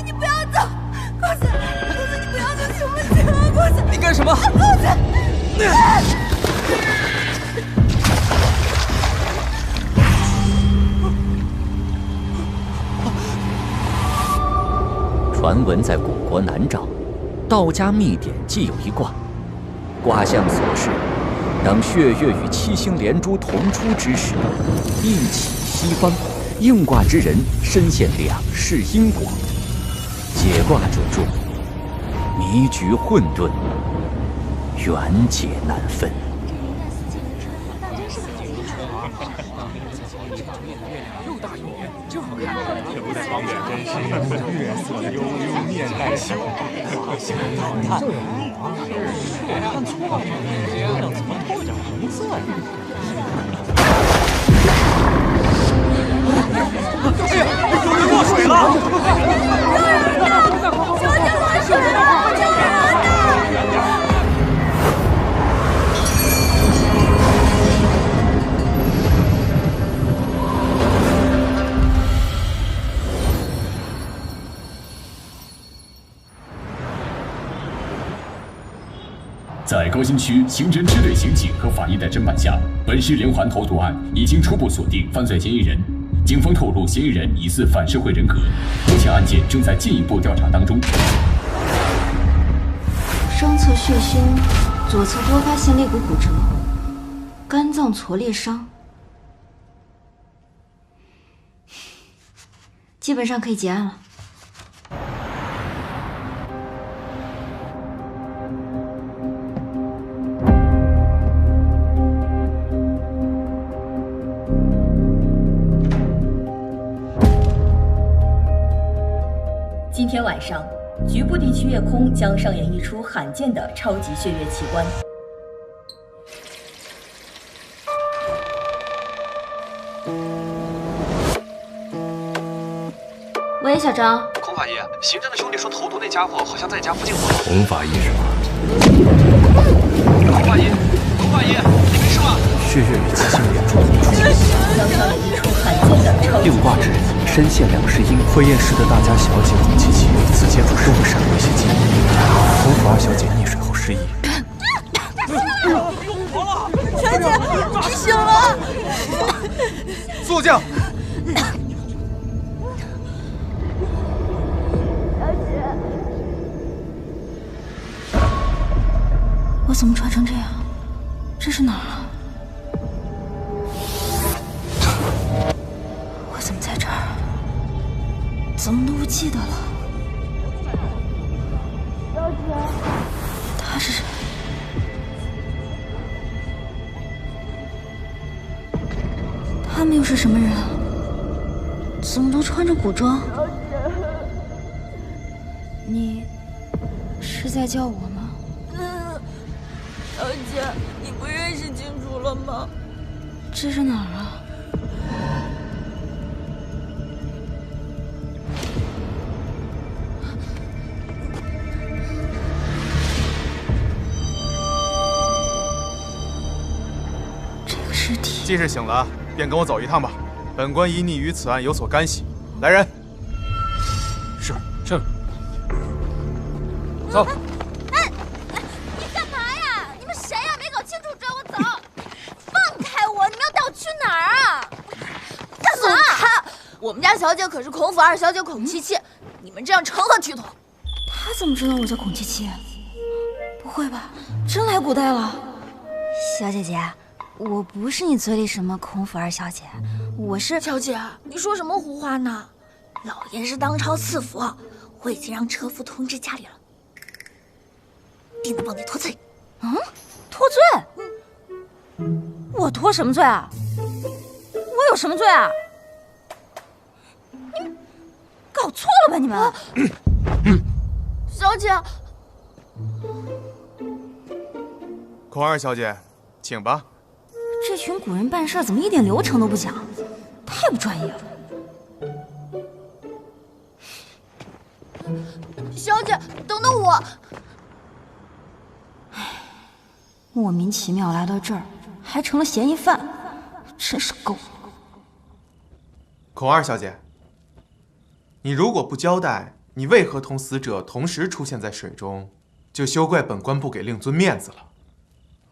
你不要走，公子，你不要走，行不行啊，公子？你干什么？公子！传闻在古国南诏，道家秘典既有一卦，卦象所示，当血月与七星连珠同出之时，应起西方，应卦之人身陷两世因果。解卦者注：迷局混沌，缘解难分。又大又圆，真好看。方圆真是月色悠悠，面带羞。看错了，怎么透点红色呀？哎呀，有人落水了！救人呐！小姐落水了！救人呐！在高新区刑侦支队刑警和法医的侦办下，本市连环投毒案已经初步锁定犯罪嫌疑人。警方透露，嫌疑人疑似反社会人格，目前案件正在进一步调查当中。双侧血胸，左侧多发现肋骨骨折，肝脏挫裂伤，基本上可以结案了。今天晚上，局部地区夜空将上演一出罕见的超级血月奇观。喂，小张。孔法医，刑侦的兄弟说投毒那家伙好像在家附近活动。孔法医是吗？孔法医，你没事吧？血月与七星连珠同出，将上演一出罕见的超级应卦之人身陷两世因。会验室的大家小姐孔七七与此接触时会闪过一些记忆。孔府二小姐溺水后失忆。全姐，你醒了！速降！我怎么穿成这样？这是哪儿啊？我怎么在这儿？怎么都不记得了？小姐，他是谁？他们又是什么人啊？怎么都穿着古装？小姐，你是在叫我吗？小姐，你不认识清楚了吗？这是哪儿啊？这个尸体。既是醒了，便跟我走一趟吧。本官疑你与此案有所干系。来人。是。走。我们家小姐可是孔府二小姐孔七七，你们这样成何体统？他怎么知道我叫孔七七？不会吧，真来古代了？小姐姐，我不是你嘴里什么孔府二小姐，我是小姐，你说什么胡话呢？老爷是当朝赐福，我已经让车夫通知家里了，定能帮你脱罪。脱罪？我脱什么罪啊？我有什么罪啊？搞错了吧你们？小姐，孔二小姐，请吧。这群古人办事怎么一点流程都不讲，太不专业了。小姐，等等我。莫名其妙来到这儿，还成了嫌疑犯，真是够了。孔二小姐，你如果不交代你为何同死者同时出现在水中，就休怪本官不给令尊面子了。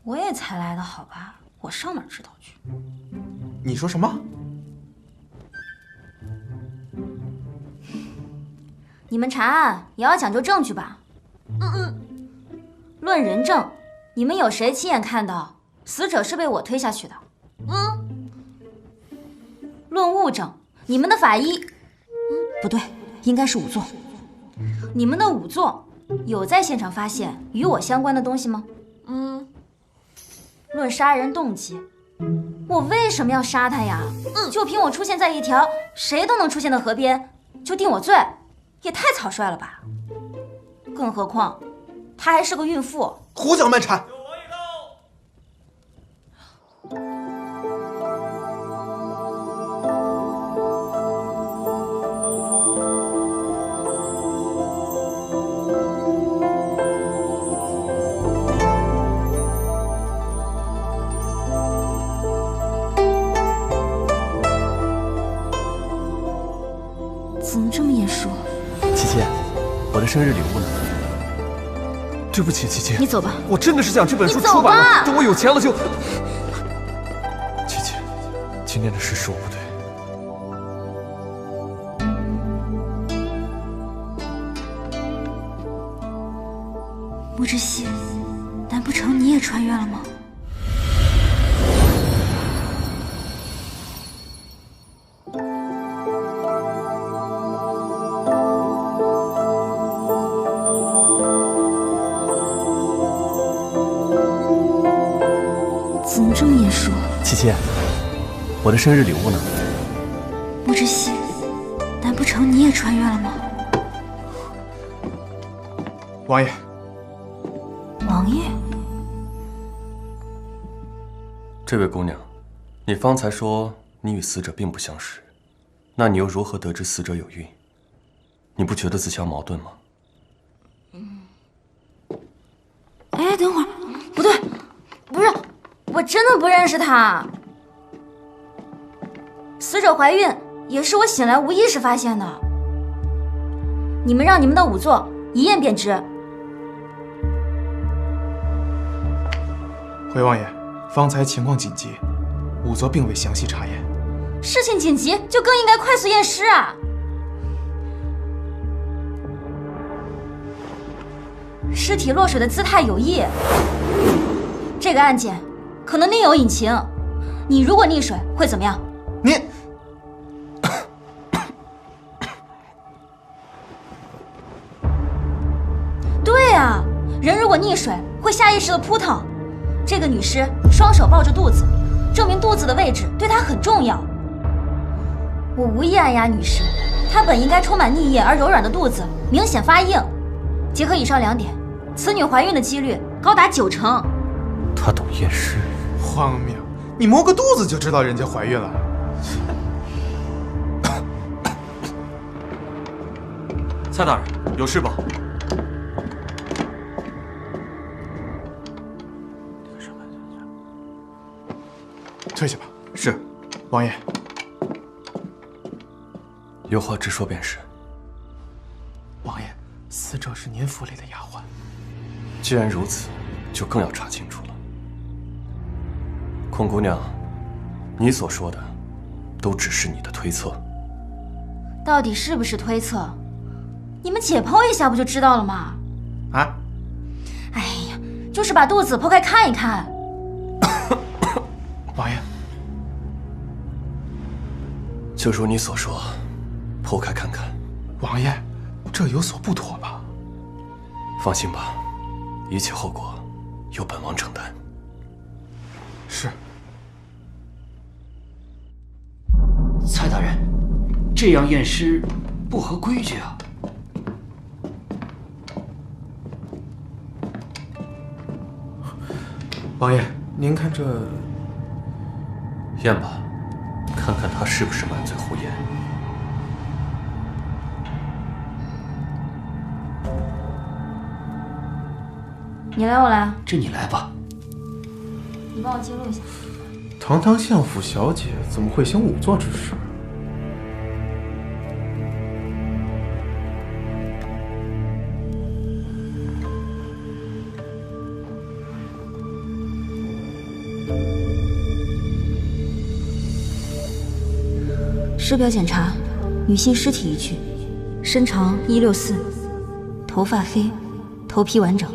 我也才来的好吧，我上哪知道去？你说什么？你们查案也要讲究证据吧？论人证，你们有谁亲眼看到死者是被我推下去的？论物证，你们的法医，不对，应该是仵作。你们的仵作有在现场发现与我相关的东西吗？论杀人动机，我为什么要杀他呀？就凭我出现在一条谁都能出现的河边，就定我罪，也太草率了吧！更何况，她还是个孕妇。胡搅蛮缠！怎么这么眼熟？琪琪，我的生日礼物呢？对不起，琪琪，你走吧。我真的是想这本书你走出版了，吧等我有钱了就……琪琪，今天的事是我不对。穆之熙，难不成你也穿越了吗？怎么这么眼熟？琪琪，我的生日礼物呢？穆之熙，难不成你也穿越了吗？王爷，王爷，这位姑娘，你方才说你与死者并不相识，那你又如何得知死者有孕？你不觉得自相矛盾吗？哎，等会儿，不对，不是，我真的不认识她。死者怀孕也是我醒来无意识发现的。你们让你们的仵作一验便知。回王爷，方才情况紧急，仵作并未详细查验。事情紧急，就更应该快速验尸啊！尸体落水的姿态有异，这个案件可能另有隐情。你如果溺水会怎么样？你，对啊，人如果溺水会下意识的扑腾。这个女尸双手抱着肚子，证明肚子的位置对她很重要。我无意按压女尸，她本应该充满溺液而柔软的肚子明显发硬。结合以上两点，此女怀孕的几率高达90%。她懂验尸？荒谬！你摸个肚子就知道人家怀孕了？蔡大人，有事吧？退下吧。是，王爷。有话直说便是。王爷，死者是您府里的丫鬟。既然如此，就更要查清楚了。孔姑娘，你所说的，都只是你的推测。到底是不是推测？你们解剖一下不就知道了吗？啊？哎呀，就是把肚子剖开看一看。王爷，就如你所说，剖开看看。王爷，这有所不妥吧？放心吧，一切后果由本王承担。是。蔡大人，这样验尸不合规矩啊！王爷，您看这……验吧，看看他是不是满嘴胡言。你来我来，这你来吧。你帮我记录一下。堂堂相府小姐怎么会行仵作之事？尸表检查，女性尸体一具，身长164，头发黑，头皮完整。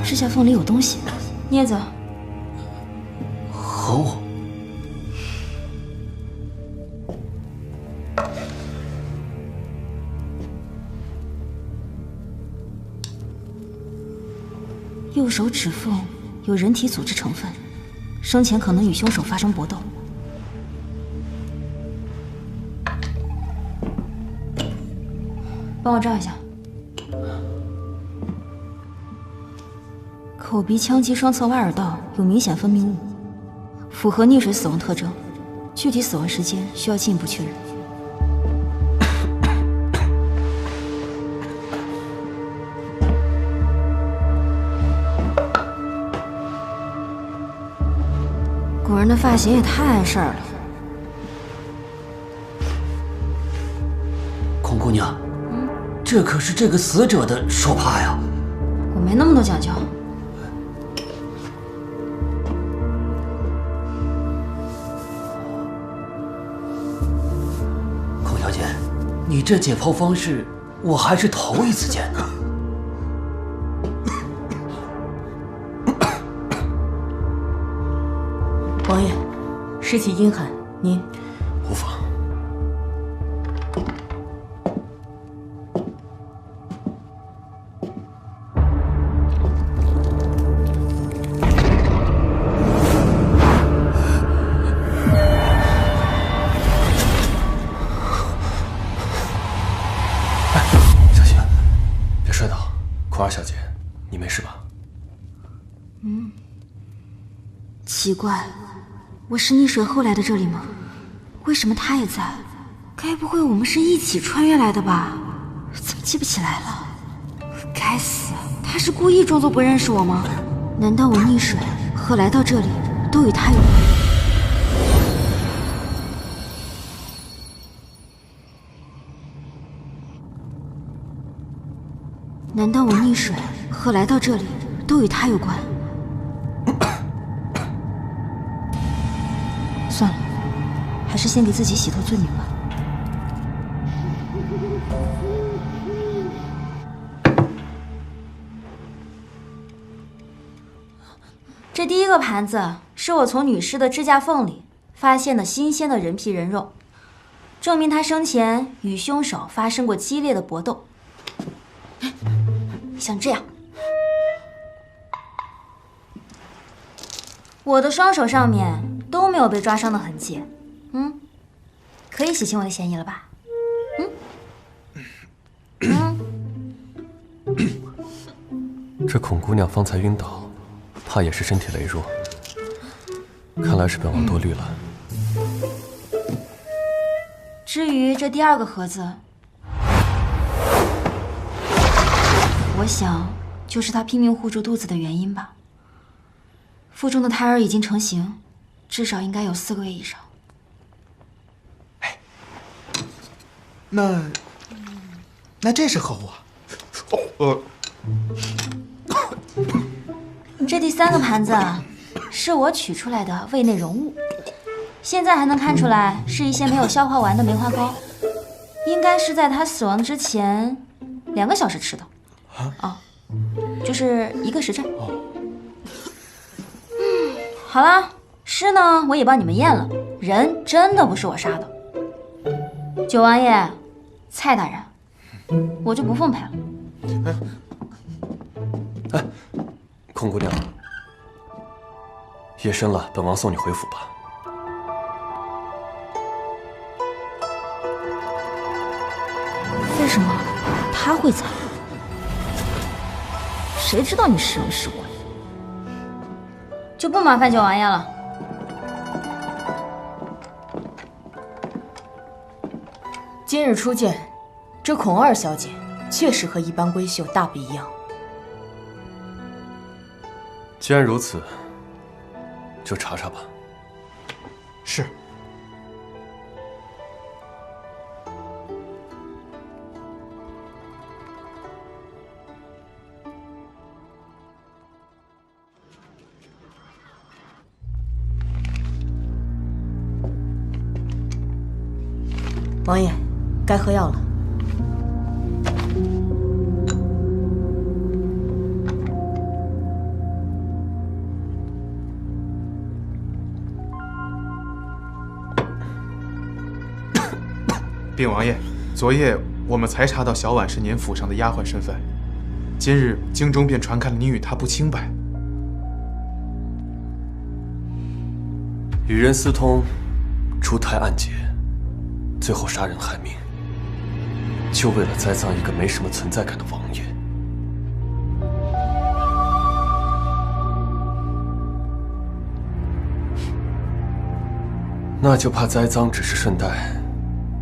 指甲缝里有东西，镊子。猴。右手指缝有人体组织成分，生前可能与凶手发生搏斗。帮我照一下。口鼻腔及双侧挖耳道有明显分泌物，符合溺水死亡特征，具体死亡时间需要进一步确认。古人的发型也太碍事儿了。孔姑娘，这可是这个死者的手帕呀！我没那么多讲究。孔小姐，你这解剖方式我还是头一次见呢。王爷，尸体阴寒，您无妨。小心，别摔倒。库尔小姐，你没事吧？奇怪。我是溺水后来的这里吗？为什么他也在？该不会我们是一起穿越来的吧？怎么记不起来了？该死，他是故意装作不认识我吗？难道我溺水和来到这里都与他有关？难道我溺水和来到这里都与他有关？算了，还是先给自己洗脱罪名吧。这第一个盘子是我从女尸的指甲缝里发现的新鲜的人皮人肉，证明她生前与凶手发生过激烈的搏斗。像这样，我的双手上面都没有被抓伤的痕迹，可以洗清我的嫌疑了吧？这孔姑娘方才晕倒，怕也是身体羸弱，看来是本王多虑了。至于这第二个盒子，我想就是他拼命护住肚子的原因吧。腹中的胎儿已经成型，至少应该有4个月以上。那这是何物啊？这第3个盘子是我取出来的胃内容物，现在还能看出来是一些没有消化完的梅花糕，应该是在他死亡之前2个小时吃的。就是1个时辰。好了，尸呢我也帮你们验了，人真的不是我杀的。九王爷，蔡大人，我就不奉陪了。哎，孔姑娘，夜深了，本王送你回府吧。为什么他会在？谁知道你是人是鬼？就不麻烦九王爷了。今日初见，这孔二小姐确实和一般闺秀大不一样。既然如此，就查查吧。是。王爷，该喝药了。禀王爷，昨夜我们才查到小婉是您府上的丫鬟身份，今日京中便传开了您与她不清白。与人私通，出胎暗结，最后杀人害命，就为了栽赃一个没什么存在感的王爷。那就怕栽赃只是顺带，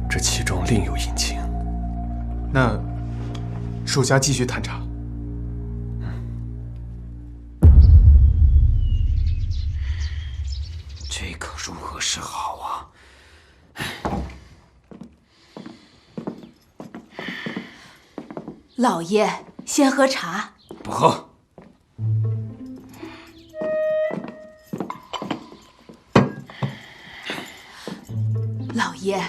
这其中另有隐情。那属下继续探查。这可如何是好啊？老爷，先喝茶。不喝。老爷，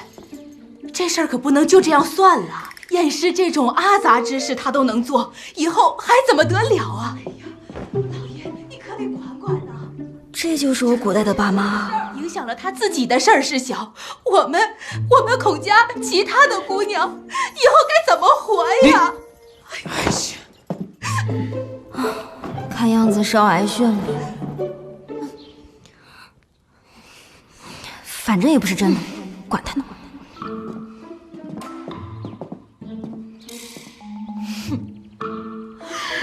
这事儿可不能就这样算了。验尸这种阿杂之事他都能做，以后还怎么得了啊？哎呀，老爷，你可得管管呐！这就是我古代的爸妈。影响了他自己的事儿是小，我们孔家其他的姑娘以后该怎么活呀？哎呀，看样子是要挨训了。反正也不是真的，管他呢。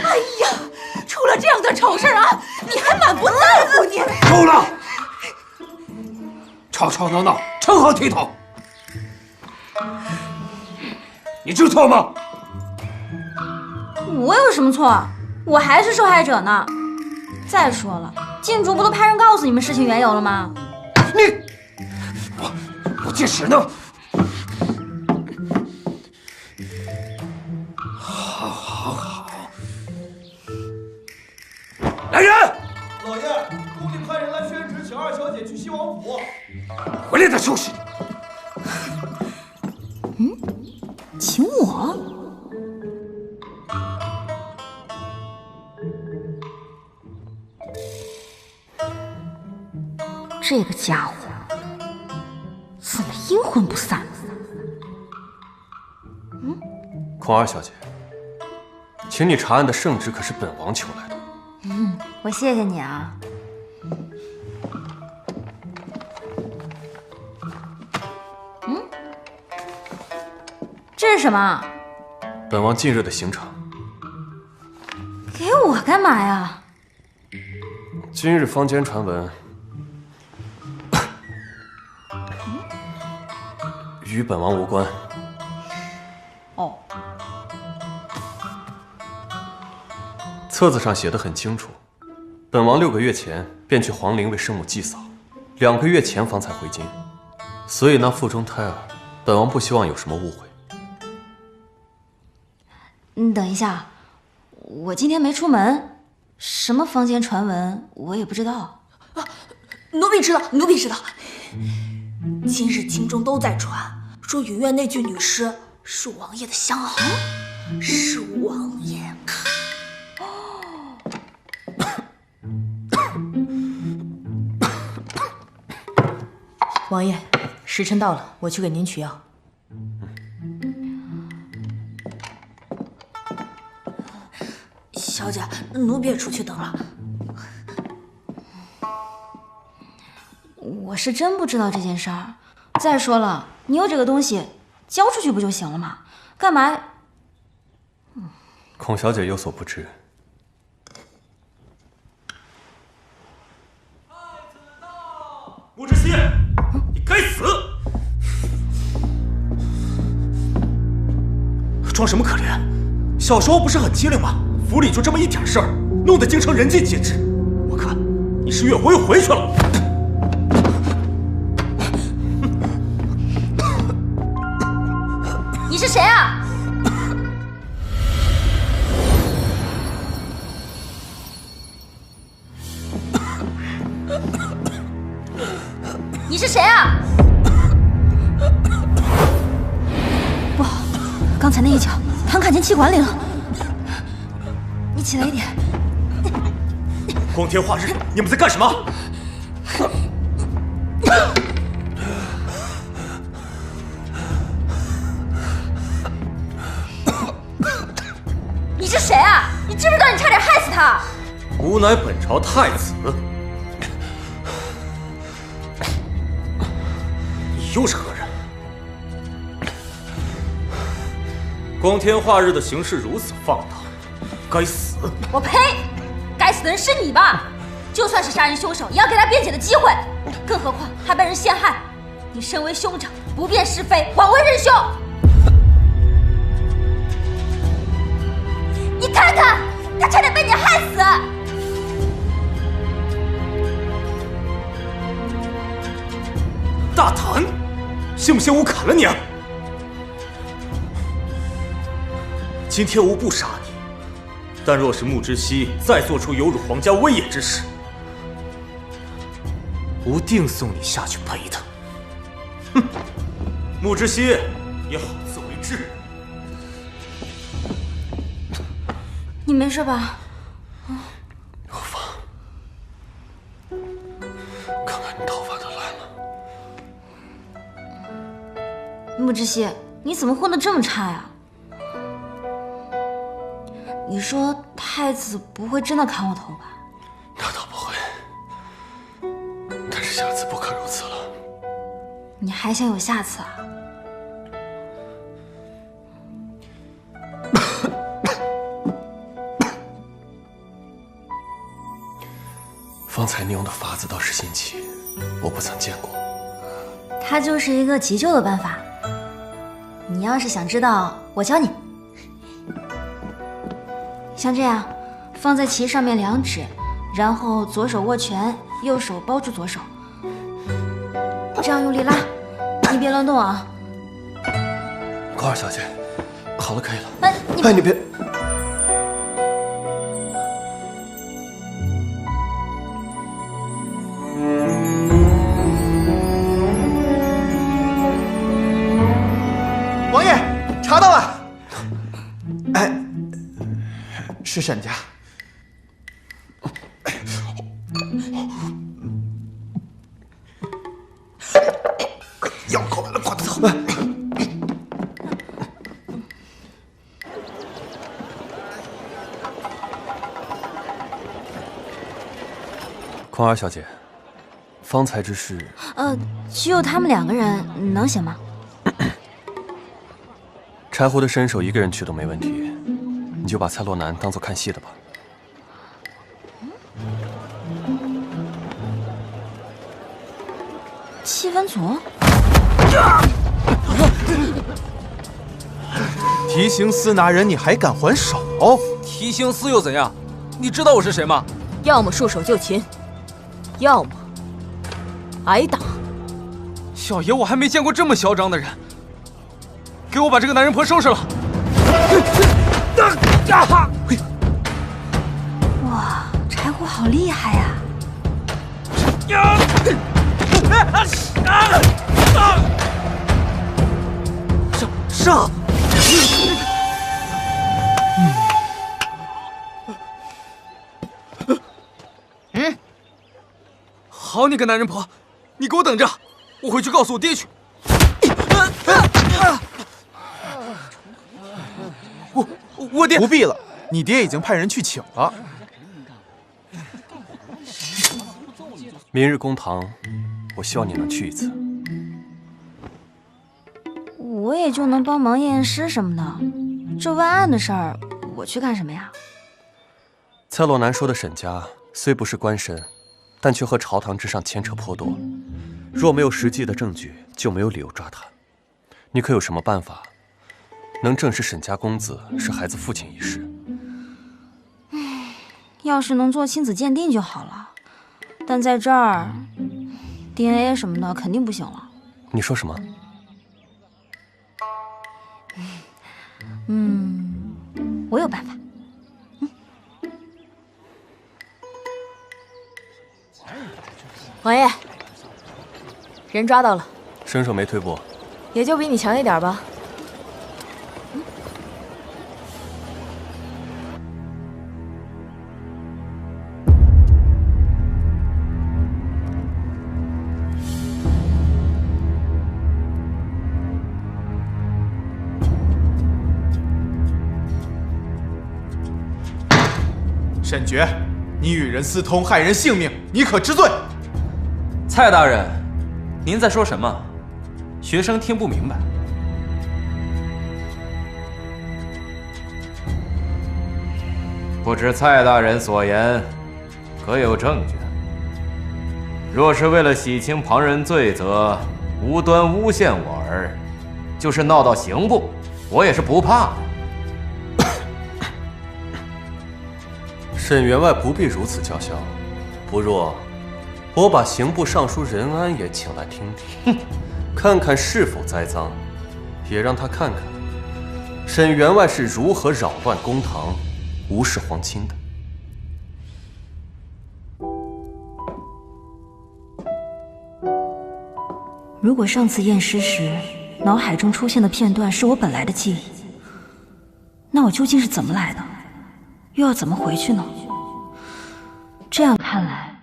哎呀，出了这样的丑事啊，你还满不在乎你？够了！吵吵闹闹，成何体统？你知错吗？我有什么错？我还是受害者呢。再说了，禁主不都派人告诉你们事情缘由了吗？我这时呢？好。来人！老爷，宫里派人来宣旨，请二小姐去西王府。回来再收拾。请我？这个家伙怎么阴魂不散？孔二小姐，请你查案的圣旨可是本王求来的。我谢谢你啊。这是什么？本王近日的行程。给我干嘛呀？今日坊间传闻，与本王无关。哦。册子上写得很清楚，本王6个月前便去皇陵为生母祭扫，2个月前方才回京，所以那腹中胎儿，本王不希望有什么误会。你等一下，我今天没出门，什么坊间传闻我也不知道。奴婢知道，奴婢知道。今日京中都在传，说云苑那具女尸是王爷的相好，是王爷。王爷，时辰到了，我去给您取药。小姐，奴婢也出去等了。我是真不知道这件事儿。再说了，你有这个东西，交出去不就行了吗？干嘛？孔小姐有所不知，穆之西，你该死！装什么可怜？小时候不是很机灵吗？府里就这么一点事儿，弄得京城人尽皆知。我看你是越活越回去了。你是谁啊？你是谁啊？气管里了。你起来一点。光天化日，你们在干什么？你是谁啊？你知不知道你差点害死他？吾乃本朝太子。你又是何人？光天化日的行事如此放荡，该死！我呸！该死的人是你吧？就算是杀人凶手，也要给他辩解的机会。更何况还被人陷害，你身为兄长，不辨是非，枉为人兄。你看看，他差点被你害死。大胆！信不信我砍了你啊？今天吾不杀你，但若是穆之熙再做出有辱皇家威严之事，吾定送你下去陪他。哼！穆之熙，你好自为之。你没事吧？有芳，看看你头发都乱了。穆之熙，你怎么混得这么差呀？你说太子不会真的砍我头吧？那倒不会，但是下次不可如此了。你还想有下次啊？方才你用的法子倒是新奇，我不曾见过。它就是一个急救的办法。你要是想知道，我教你。像这样，放在旗上面2指，然后左手握拳，右手包住左手，这样用力拉，你别乱动啊。高二小姐，好了，可以了。哎，你别。王爷，查到了。哎，是沈家。要过来了，快走！匡儿小姐，方才之事，只有他们2个人，能行吗？柴胡的身手一个人去都没问题，你就把蔡洛南当做看戏的吧。气氛组？提刑司拿人，你还敢还手？提刑司又怎样？你知道我是谁吗？要么束手就擒，要么挨打。小爷我还没见过这么嚣张的人。给我把这个男人婆收拾了！哇，柴胡好厉害呀！上！好你个男人婆，你给我等着，我回去告诉我爹去。我爹不必了，你爹已经派人去请了。明日公堂，我希望你能去一次。我也就能帮忙验验尸什么的，这问案的事儿，我去干什么呀？蔡洛南说的沈家虽不是官绅，但却和朝堂之上牵扯颇多。若没有实际的证据，就没有理由抓他。你可有什么办法，能证实沈家公子是孩子父亲一事？要是能做亲子鉴定就好了，但在这儿 ，DNA 什么的肯定不行了。你说什么？我有办法。王爷，人抓到了，身手没退步，也就比你强一点吧。沈觉，你与人私通，害人性命，你可知罪？蔡大人，您在说什么？学生听不明白。不知蔡大人所言，可有证据？若是为了洗清旁人罪责，无端诬陷我儿，就是闹到刑部，我也是不怕的。沈员外不必如此叫嚣，不若我把刑部尚书任安也请来听听，看看是否栽赃，也让他看看沈员外是如何扰乱公堂、无视皇亲的。如果上次验尸时脑海中出现的片段是我本来的记忆，那我究竟是怎么来的，又要怎么回去呢？这样看来，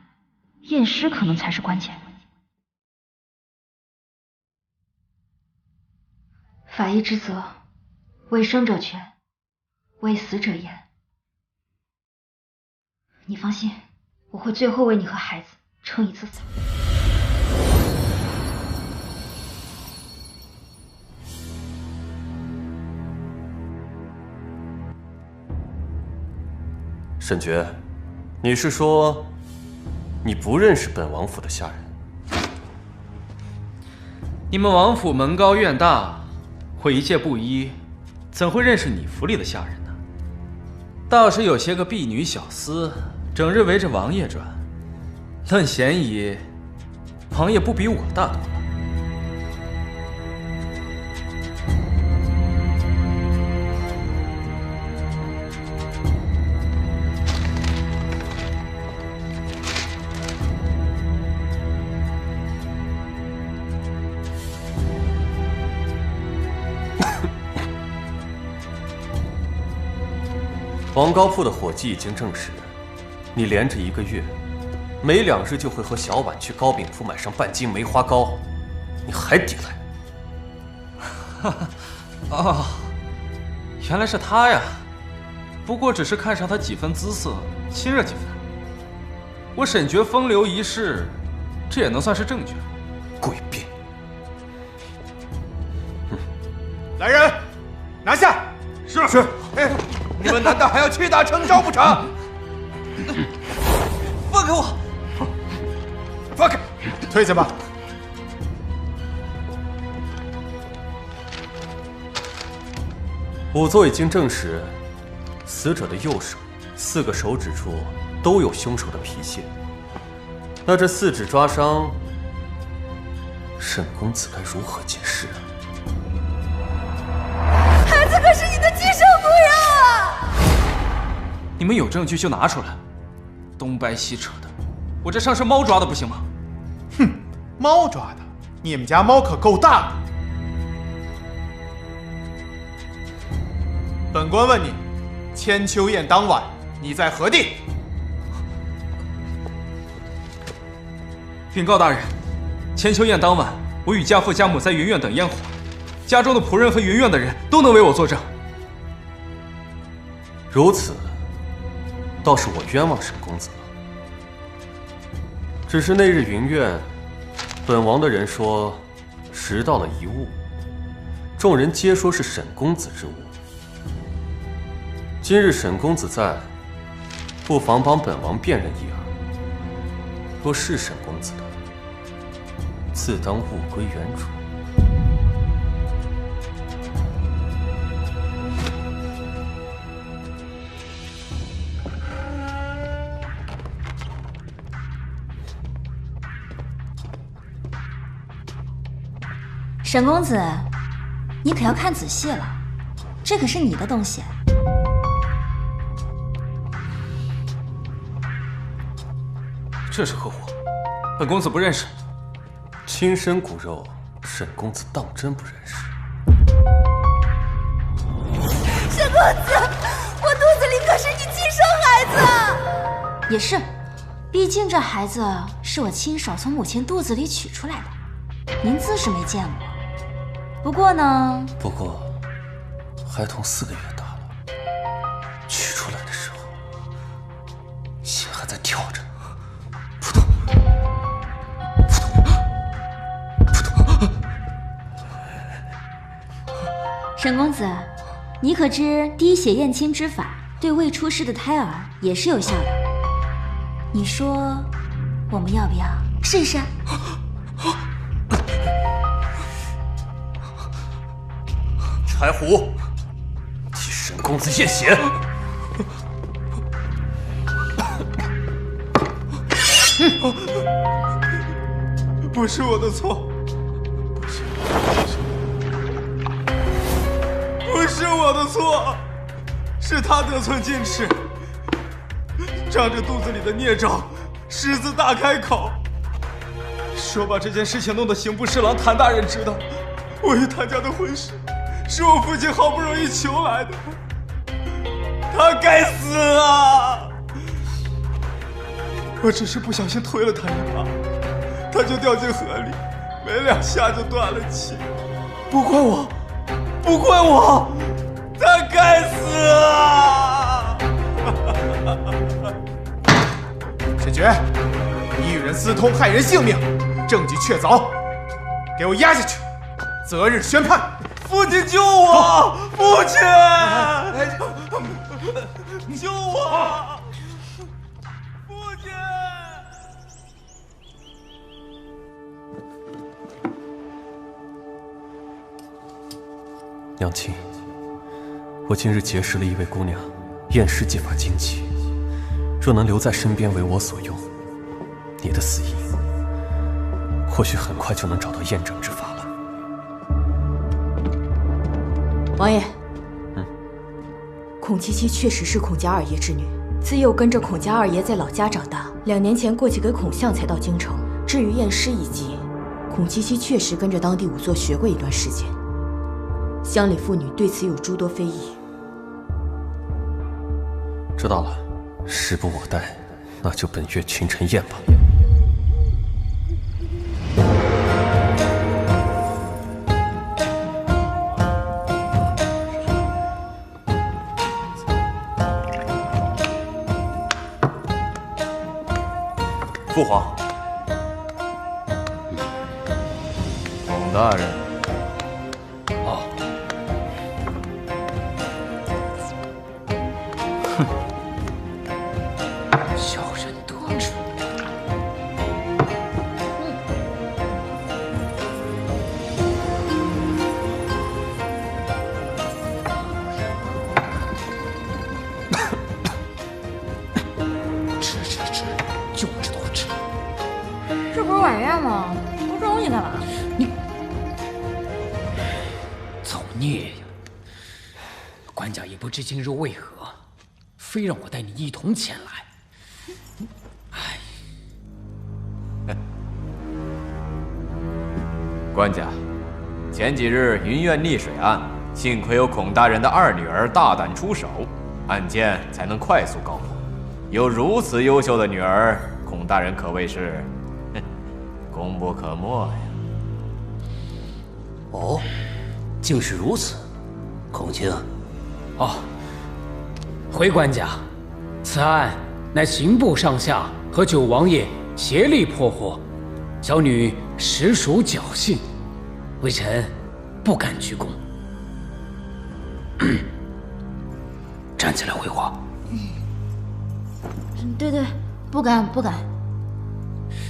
验尸可能才是关键。法医之责，为生者全，为死者严。你放心，我会最后为你和孩子撑一次伞。沈觉，你是说你不认识本王府的下人？你们王府门高院大，我一介布衣，怎会认识你府里的下人呢？倒是有些个婢女小厮，整日围着王爷转。论嫌疑，王爷不比我大多了。黄高铺的伙计已经证实，你连着1个月，每2日就会和小婉去糕饼铺买上半斤梅花糕，你还抵赖？哦，原来是他呀！不过只是看上他几分姿色，亲热几分。我沈觉风流一世，这也能算是证据。诡辩！来人，拿下！是。哎，你们难道还要屈打成招不成？放开我！放开！退下吧。仵作已经证实，死者的右手4个手指处都有凶手的皮屑。那这4指抓伤，沈公子该如何解释啊？孩子可是你的亲生夫人啊！你们有证据就拿出来，东掰西扯的，我这像是猫抓的不行吗？哼，猫抓的，你们家猫可够大的。本官问你，千秋宴当晚你在何地？禀告大人，千秋宴当晚，我与家父家母在云苑等烟火，家中的仆人和云苑的人都能为我作证。如此，倒是我冤枉沈公子了。只是那日云苑，本王的人说拾到了遗物，众人皆说是沈公子之物。今日沈公子在，不妨帮本王辨认一二。若是沈公子的，自当物归原主。沈公子，你可要看仔细了，这可是你的东西。这是何物？本公子不认识。亲生骨肉，沈公子当真不认识？沈公子，我肚子里可是你亲生孩子。也是，毕竟这孩子是我亲手从母亲肚子里取出来的，您自是没见过。不过呢，孩童4个月大了，取出来的时候，还在跳着。沈公子，你可知滴血验亲之法对未出世的胎儿也是有效的？你说，我们要不要试一试？柴胡，替沈公子验血。不是我的错，不是我的错，是他得寸进尺，仗着肚子里的孽障，狮子大开口，说把这件事情弄得刑部侍郎谭大人知道，我与谭家的婚事是我父亲好不容易求来的，他该死啊！我只是不小心推了他一把，他就掉进河里，没2下就断了气。不怪我，不怪我，他该死啊！沈觉，你与人私通，害人性命，证据确凿，给我押下去，择日宣判。父亲救我！父亲，救我！父亲！娘亲，我今日结识了一位姑娘，验尸技法精奇，若能留在身边为我所用，你的死因或许很快就能找到验证之法了。王爷，孔七七确实是孔家二爷之女，自幼跟着孔家二爷在老家长大，2年前过继给孔相才到京城。至于验尸一级，孔七七确实跟着当地仵作学过一段时间。乡里妇女对此有诸多非议。知道了，时不我待，那就本月群臣宴吧。父皇，孔大人。哦。哼，小人得志。吃，就知道吃。这不是晚宴吗？多这东西干嘛？你造孽呀！官家也不知今日为何，非让我带你一同前来。官家，前几日云苑溺水案，幸亏有孔大人的二女儿大胆出手，案件才能快速告破。有如此优秀的女儿，孔大人可谓是功不可没呀。哦，竟是如此，孔卿。哦，回官家，此案乃刑部上下和九王爷协力破获，小女实属侥幸，微臣不敢居功。站起来回话。对，不敢。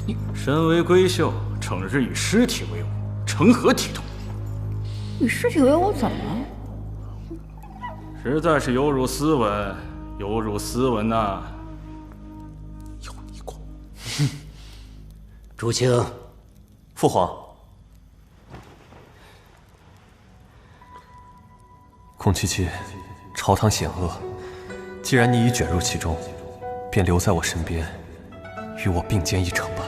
你身为闺秀，整日与尸体为伍，成何体统？与尸体为伍怎么了？实在是有辱斯文，有辱斯文呐！有你过。竹青，父皇，孔七七，朝堂险恶，既然你已卷入其中，便留在我身边，与我并肩一程吧。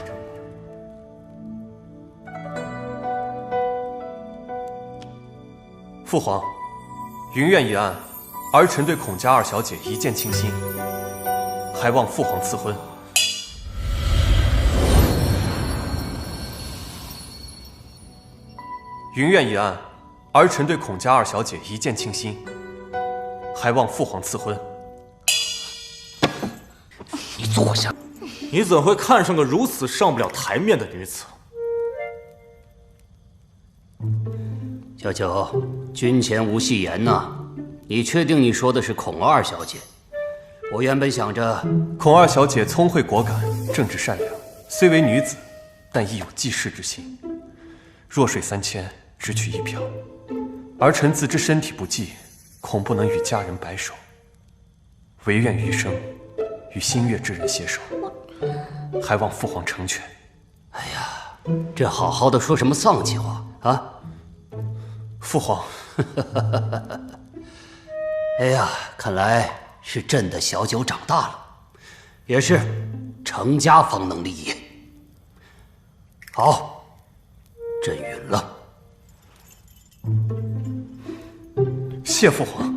父皇，云苑一案，儿臣对孔家二小姐一见倾心，还望父皇赐婚。云苑一案，儿臣对孔家二小姐一见倾心，还望父皇赐婚。你坐下。你怎会看上个如此上不了台面的女子？小九，君前无戏言呐。你确定你说的是孔二小姐？我原本想着，孔二小姐聪慧果敢，正直善良，虽为女子，但亦有济世之心。弱水三千，只取一瓢。儿臣自知身体不济，恐不能与家人白首，唯愿余生与心悦之人携手，还望父皇成全。哎呀，这好好的说什么丧气话啊！父皇，哎呀，看来是朕的小九长大了，也是成家方能立业。好，朕允了。谢父皇。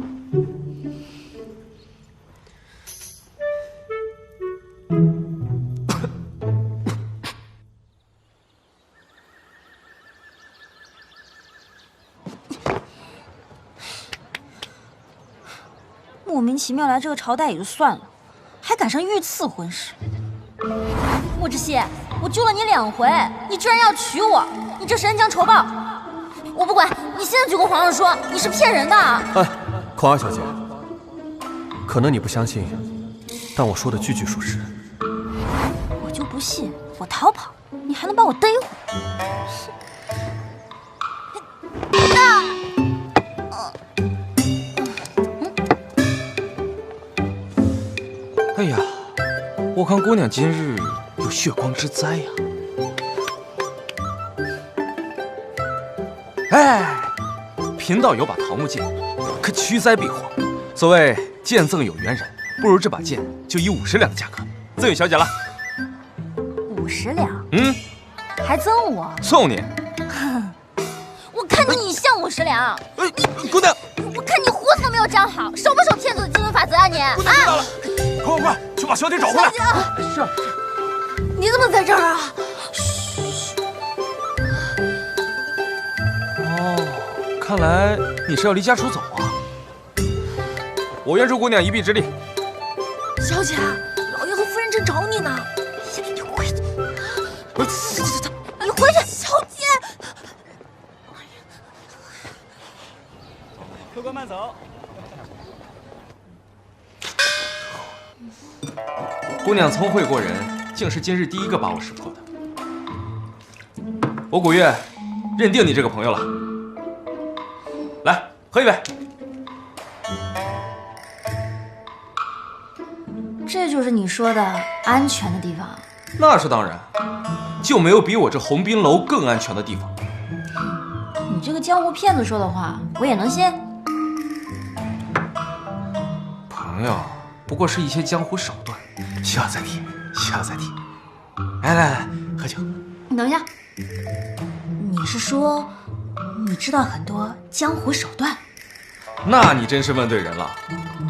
莫名其妙来这个朝代也就算了，还赶上御赐婚事。莫知熙，我救了你2回，你居然要娶我，你这是恩将仇报！我不管，你现在就跟皇上说你是骗人的！哎，孔二小姐，可能你不相信，但我说的句句属实。我就不信我逃跑，你还能把我逮回。哎呀，我看姑娘今日有血光之灾呀！哎，贫道有把桃木剑，可驱灾避祸。所谓剑赠有缘人，不如这把剑就以50两的价格赠与小姐了。50两？嗯，还赠我？送你。我看你像50两。姑娘，我看你胡子都没有长好，守不守骗子的基本法则啊你？姑娘知道了，快去把小姐找回来！是。你怎么在这儿啊？哦，看来你是要离家出走啊！我愿助姑娘一臂之力。小姐，老爷和夫人正找你呢。你回去。你回去，小姐。客官慢走。姑娘聪慧过人，竟是今日第一个把我识破的。我古月认定你这个朋友了。来，喝一杯。这就是你说的安全的地方？那是当然，就没有比我这鸿宾楼更安全的地方。你这个江湖骗子说的话，我也能信？朋友，不过是一些江湖手段，需要再提，需要再提。来，喝酒。你等一下，你是说你知道很多江湖手段？那你真是问对人了，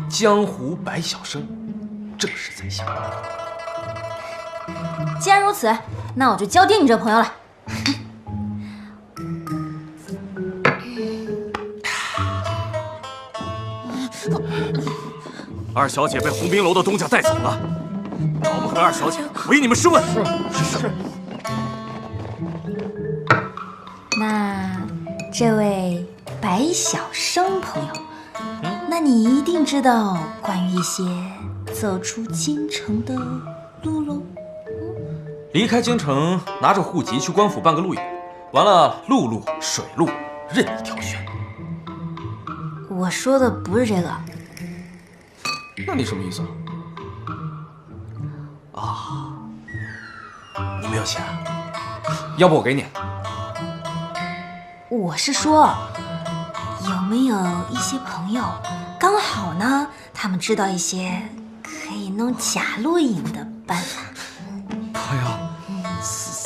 江湖百晓生，正是在下。既然如此，那我就交定你这朋友了。二小姐被鸿宾楼的东家带走了，找不回二小姐，唯你们是问。是。那这位白晓生朋友，那你一定知道关于一些走出京城的路喽？离开京城，拿着户籍去官府办个路引，完了陆路、水路任你挑选。我说的不是这个。那你什么意思啊？你没有钱，要不我给你。我是说，有没有一些朋友，刚好呢，他们知道一些可以弄假录影的办法？朋友，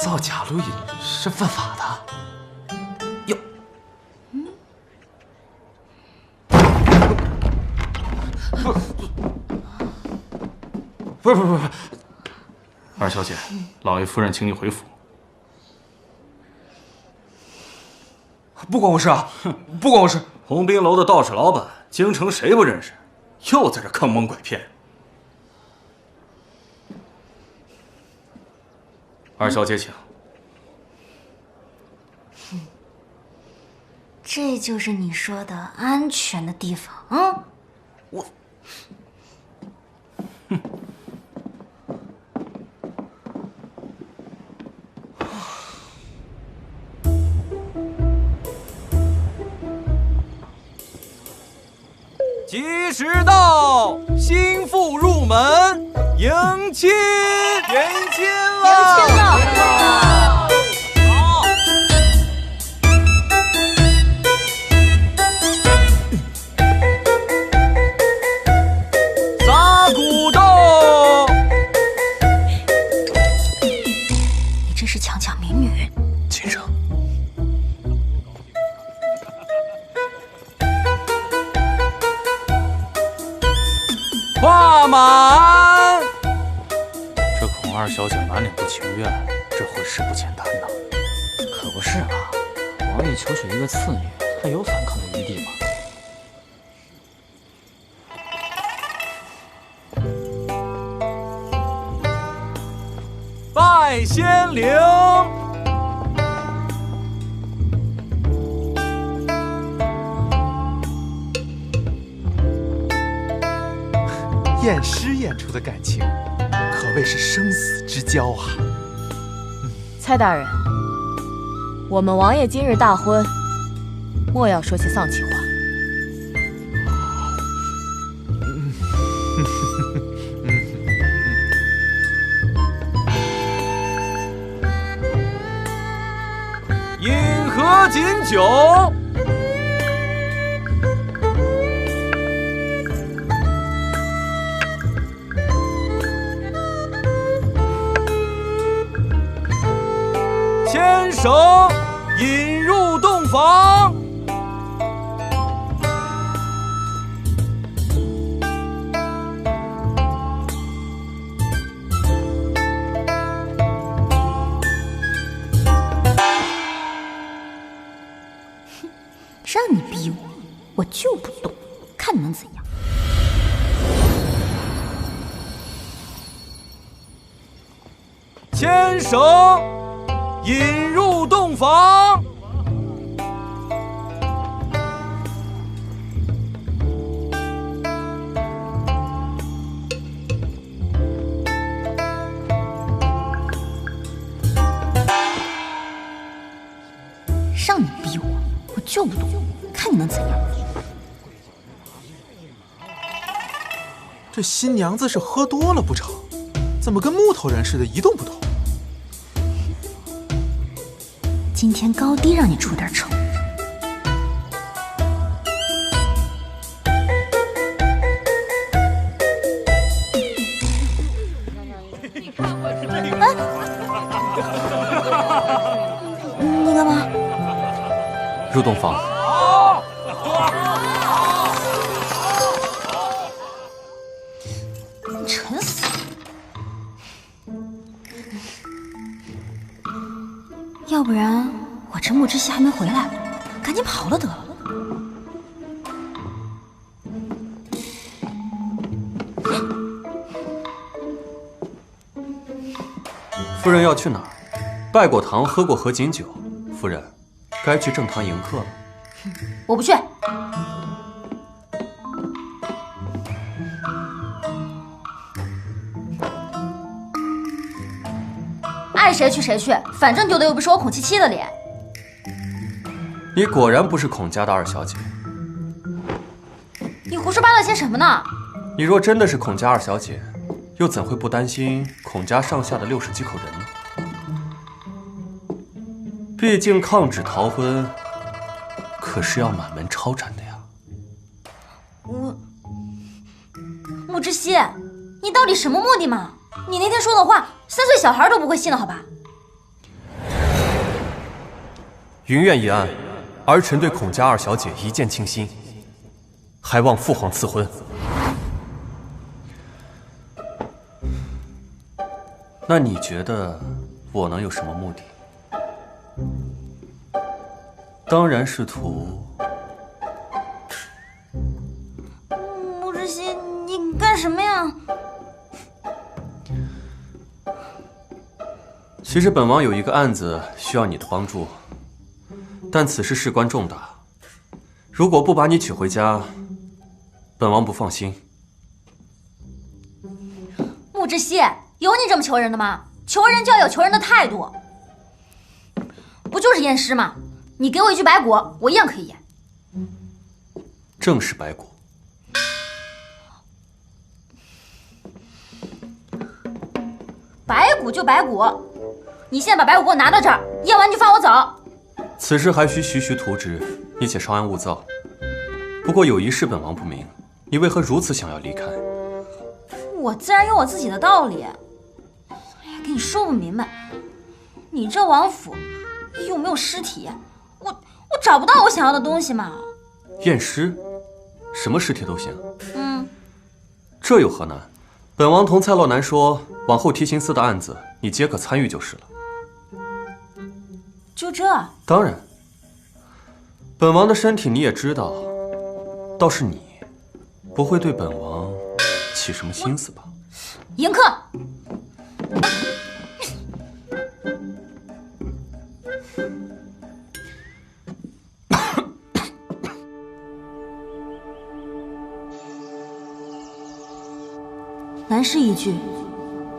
造假录影是犯法的。哟，不是，二小姐，老爷夫人请你回府。不关我事啊，不关我事。鸿宾楼的道士老板，京城谁不认识？又在这坑蒙拐骗。二小姐请。这就是你说的安全的地方啊！我，吉时到，新妇入门，迎亲，迎亲了，迎亲了。撒鼓豆，你真是强抢民女。秦生，画满。这孔二小姐满脸不情愿，这会誓不简单呐。可不是嘛，王爷求娶一个次女，还有反抗的余地吗？拜仙灵。验尸验出的感情，可谓是生死之交啊！蔡大人，我们王爷今日大婚，莫要说些丧气话。饮河锦酒。牵手引入洞房。让你逼我，我就不动，看你能怎样。牵手引入洞房。让你逼我，我就不动，看你能怎样。这新娘子是喝多了不成？怎么跟木头人似的，一动不动？今天高低让你出点丑。你干嘛？入洞房。沉死！要不然我这木之熙还没回来，赶紧跑了得了。夫人要去哪儿？拜过堂，喝过合卺酒，夫人该去正堂迎客了。我不去。爱谁去谁去，反正丢的又不是我孔七七的脸。你果然不是孔家的二小姐。你胡说八道些什么呢？你若真的是孔家二小姐，又怎会不担心孔家上下的60几口人呢？毕竟抗旨逃婚，可是要满门抄斩的呀。木之熙，你到底什么目的嘛？你那天说的话，3岁小孩都不会信的好吧？云苑一案，儿臣对孔家二小姐一见倾心，还望父皇赐婚。那你觉得我能有什么目的？当然是图……木之熙，你干什么呀？其实本王有一个案子需要你的帮助，但此事事关重大，如果不把你娶回家，本王不放心。穆之熙，有你这么求人的吗？求人就要有求人的态度。不就是验尸吗？你给我一具白骨，我一样可以验。正是白骨。白骨就白骨，你现在把白骨给我拿到这儿，验完就放我走。此事还需徐徐图纸，你且稍安勿躁。不过有一事本王不明，你为何如此想要离开？我自然有我自己的道理。哎呀，跟你说不明白，你这王府又没有尸体，我找不到我想要的东西嘛。验尸，什么尸体都行。嗯，这有何难？本王同蔡洛南说，往后提刑司的案子，你皆可参与就是了。就这？当然。本王的身体你也知道，倒是你，不会对本王起什么心思吧？迎客。男尸一具，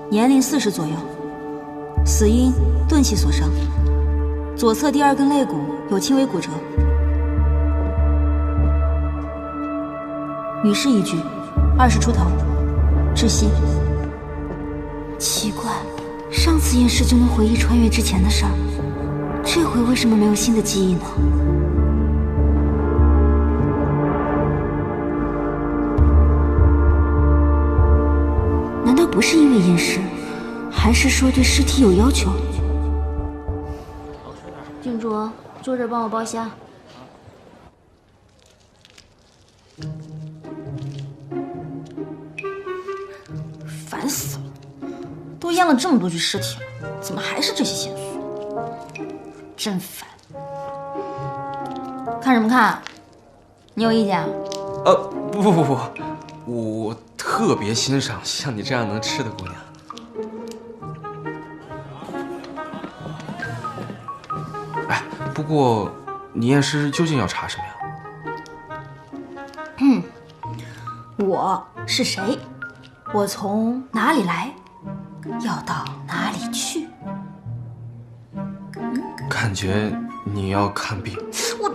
年龄40左右，死因钝器所伤，左侧第2根肋骨有轻微骨折。女尸一具，20出头，窒息。奇怪，上次验尸就能回忆穿越之前的事儿，这回为什么没有新的记忆呢？难道不是因为验尸，还是说对尸体有要求？郡主，坐这儿帮我剥虾。烦死了！都验了这么多具尸体了，怎么还是这些线索？真烦！看什么看？你有意见啊？不，我特别欣赏像你这样能吃的姑娘。哎，不过你验尸究竟要查什么呀？我是谁？我从哪里来？要到哪里去？感觉你要看病。我。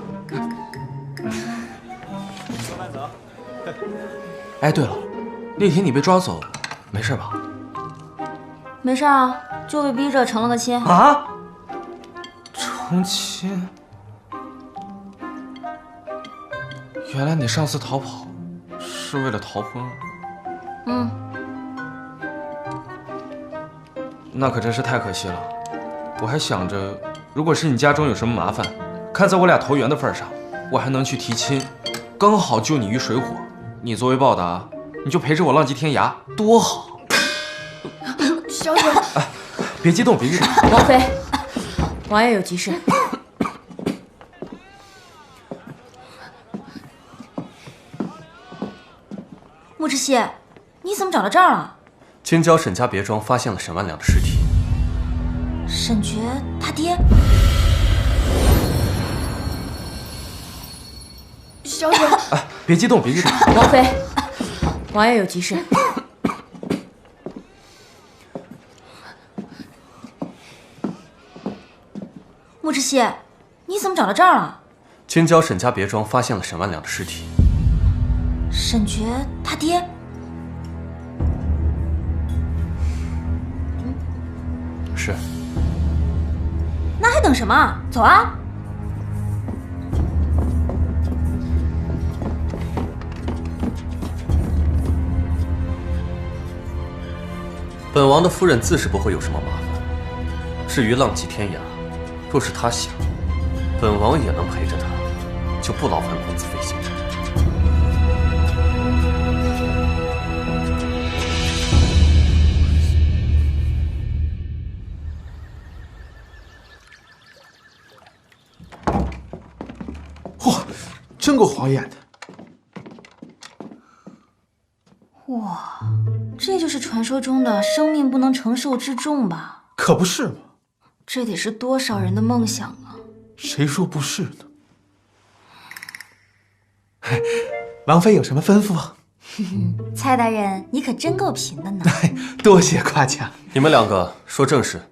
哎，对了，那天你被抓走，没事吧？没事啊，就被逼着成了个亲。啊？成亲？原来你上次逃跑是为了逃婚啊？那可真是太可惜了。我还想着，如果是你家中有什么麻烦，看在我俩投缘的份上，我还能去提亲，刚好救你于水火。你作为报答，你就陪着我浪迹天涯，多好！小姐，别激动，别激动。王妃，王爷有急事。穆之熙，你怎么找到这儿了？京郊沈家别庄发现了沈万两的尸体。沈爵他爹。小姐，别激动，别激动。王妃，王爷有急事。穆之熙，你怎么找到这儿了？京郊沈家别庄发现了沈万两的尸体。沈爵他爹。是。那还等什么？走啊！本王的夫人自是不会有什么麻烦。至于浪迹天涯，若是她想，本王也能陪着她，就不劳烦公子费心。嚯，真够晃眼的！哇，这就是传说中的生命不能承受之重吧？可不是嘛！这得是多少人的梦想啊！谁说不是呢？王妃有什么吩咐？蔡大人，你可真够贫的呢。多谢夸奖。你们两个说正事。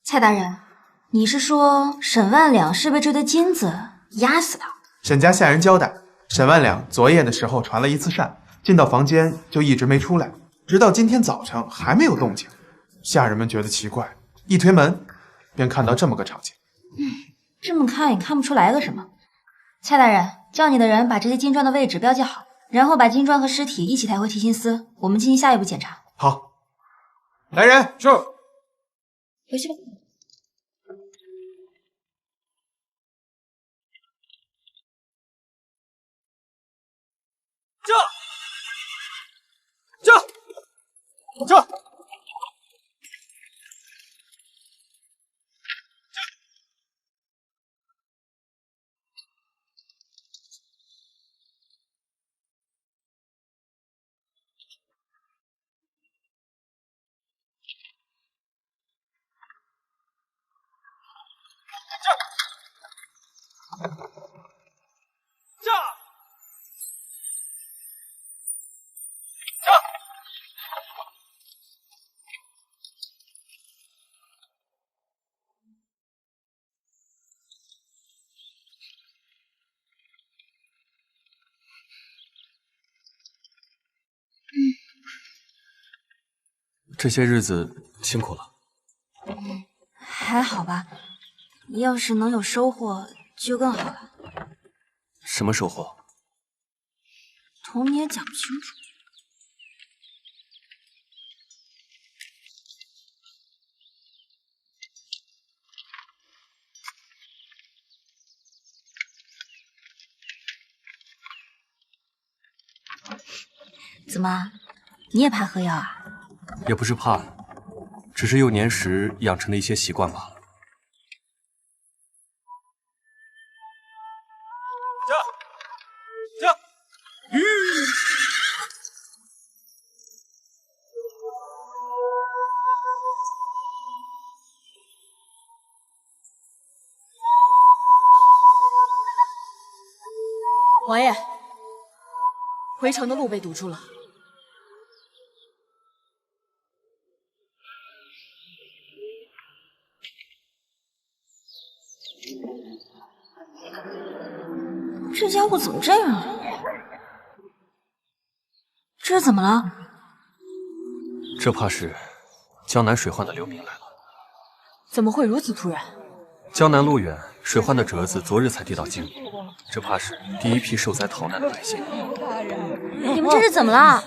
蔡大人，你是说沈万两是被这堆金子压死的？沈家下人交代，沈万两昨夜的时候传了一次扇，进到房间就一直没出来，直到今天早上还没有动静。下人们觉得奇怪，一推门便看到这么个场景。这么看也看不出来个什么。蔡大人，叫你的人把这些金砖的位置标记好，然后把金砖和尸体一起抬回提刑司，我们进行下一步检查。好，来人，是。回去吧。这这些日子辛苦了。还好吧，要是能有收获就更好了。什么收获？童你也讲不清楚。怎么，你也怕喝药啊？也不是怕，只是幼年时养成的一些习惯罢了。王爷，回城的路被堵住了。这家伙怎么这样啊？这是怎么了？这怕是江南水患的流民来了。怎么会如此突然？江南路远，水患的折子昨日才递到京，这怕是第一批受灾逃难的百姓。你们这是怎么了？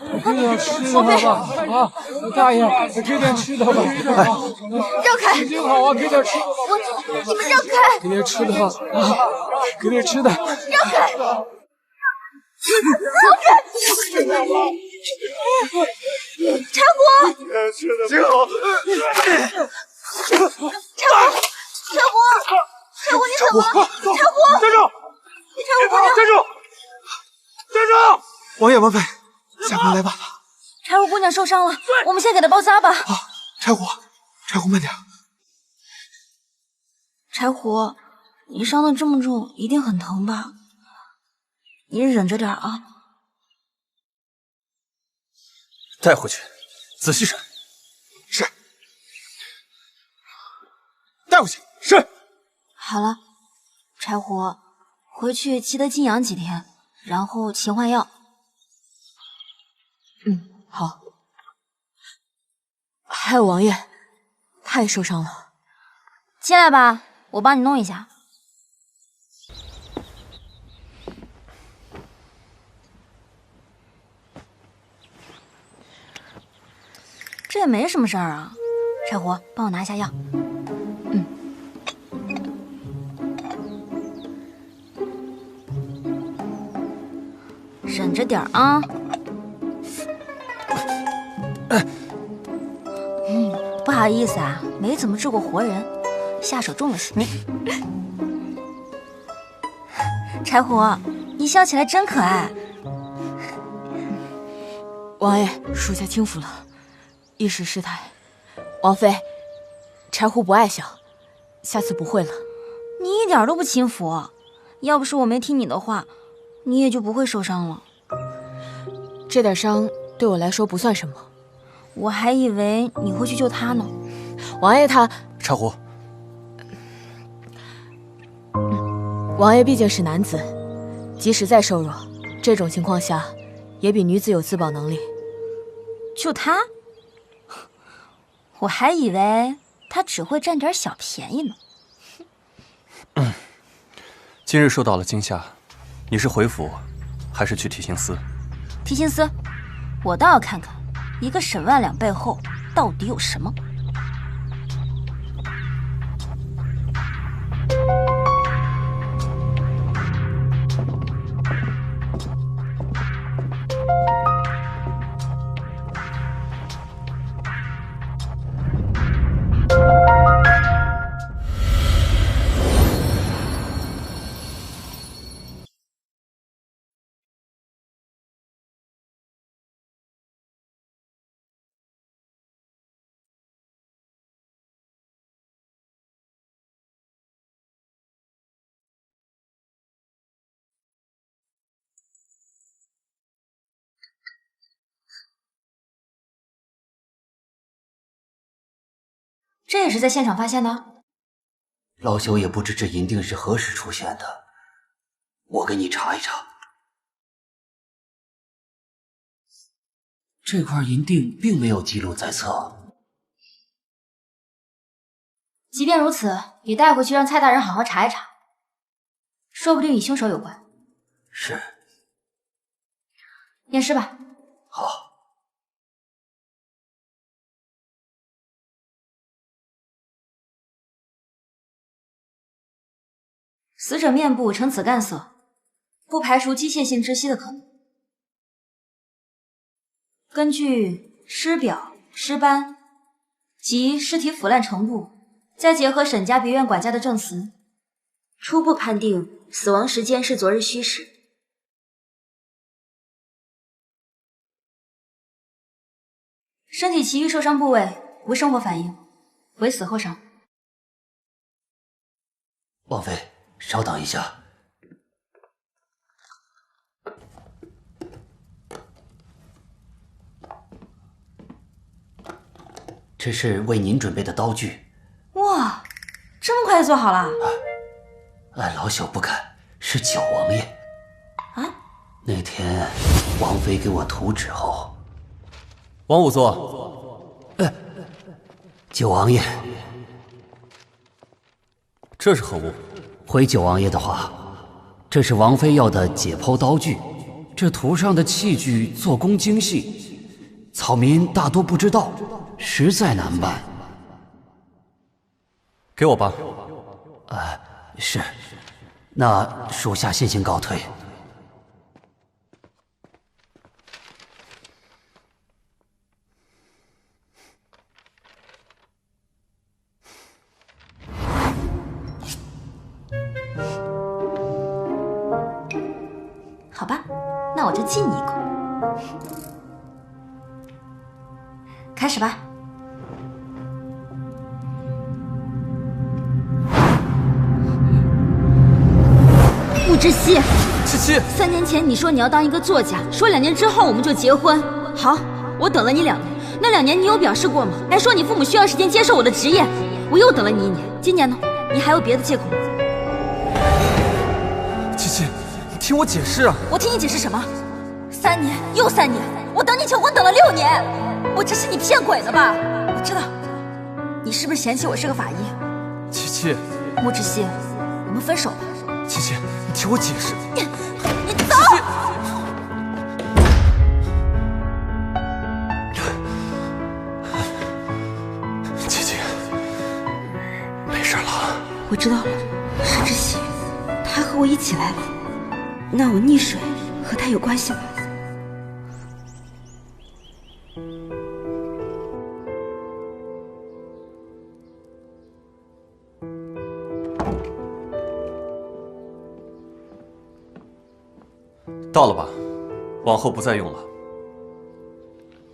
王妃，啊，大爷，给点吃的吧！让开！心情好啊，给点吃的。你们让开！给点吃的啊，给点吃的。让开！让开！茶果，金好。茶果，你怎么了？茶果，站住！站住！站住！王爷王妃，下官来晚了。柴胡姑娘受伤了，我们先给她包扎吧。好，柴胡慢点。柴胡，你伤得这么重，一定很疼吧？你忍着点啊。带回去，仔细审。是。带回去。是。好了，柴胡，回去记得静养几天，然后勤换药。好。还有王爷，他也受伤了。进来吧，我帮你弄一下。这也没什么事儿啊。柴胡，帮我拿一下药。忍着点啊。不好意思啊，没怎么治过活人，下手重了些。你，柴胡，你笑起来真可爱。王爷，属下轻浮了，一时失态。王妃，柴胡不爱笑，下次不会了。你一点都不轻浮，要不是我没听你的话，你也就不会受伤了。这点伤对我来说不算什么。我还以为你会去救他呢。王爷他……柴胡，王爷毕竟是男子，即使再瘦弱，这种情况下，也比女子有自保能力。就他？我还以为他只会占点小便宜呢。今日受到了惊吓，你是回府，还是去提刑司？提刑司，我倒要看看一个沈万两背后到底有什么。这也是在现场发现的？老朽也不知这银锭是何时出现的，我给你查一查。这块银锭并没有记录在册。即便如此，也带回去让蔡大人好好查一查，说不定与凶手有关。是。验尸吧。好。死者面部呈紫干色，不排除机械性窒息的可能。根据尸表、尸斑及尸体腐烂程度，再结合沈家别院管家的证词，初步判定死亡时间是昨日戌时。身体其余受伤部位无生活反应，为死后伤。王妃，稍等一下。这是为您准备的刀具。哇，这么快就做好了？老朽不敢，是九王爷。啊？那天王妃给我图纸后，王仵作，九王爷，这是何物？回九王爷的话，这是王妃要的解剖刀具。这图上的器具做工精细，草民大多不知道，实在难办。给我吧。是。那属下先行告退。好吧，那我就敬你一口。开始吧。穆之熙，七七，3年前你说你要当一个作家，说2年之后我们就结婚。好，我等了你2年，那2年你有表示过吗？还说你父母需要时间接受我的职业，我又等了你1年。今年呢？你还有别的借口吗？七七，你听我解释啊！我听你解释什么？3年又3年，我等你求婚等了6年，我这是你骗鬼的吧？我知道，你是不是嫌弃我是个法医？七七，穆之熙，我们分手吧。七七，你听我解释。你走！七七，没事了。我知道了，是之熙，他和我一起来了。那我溺水和他有关系吗？到了吧，往后不再用了。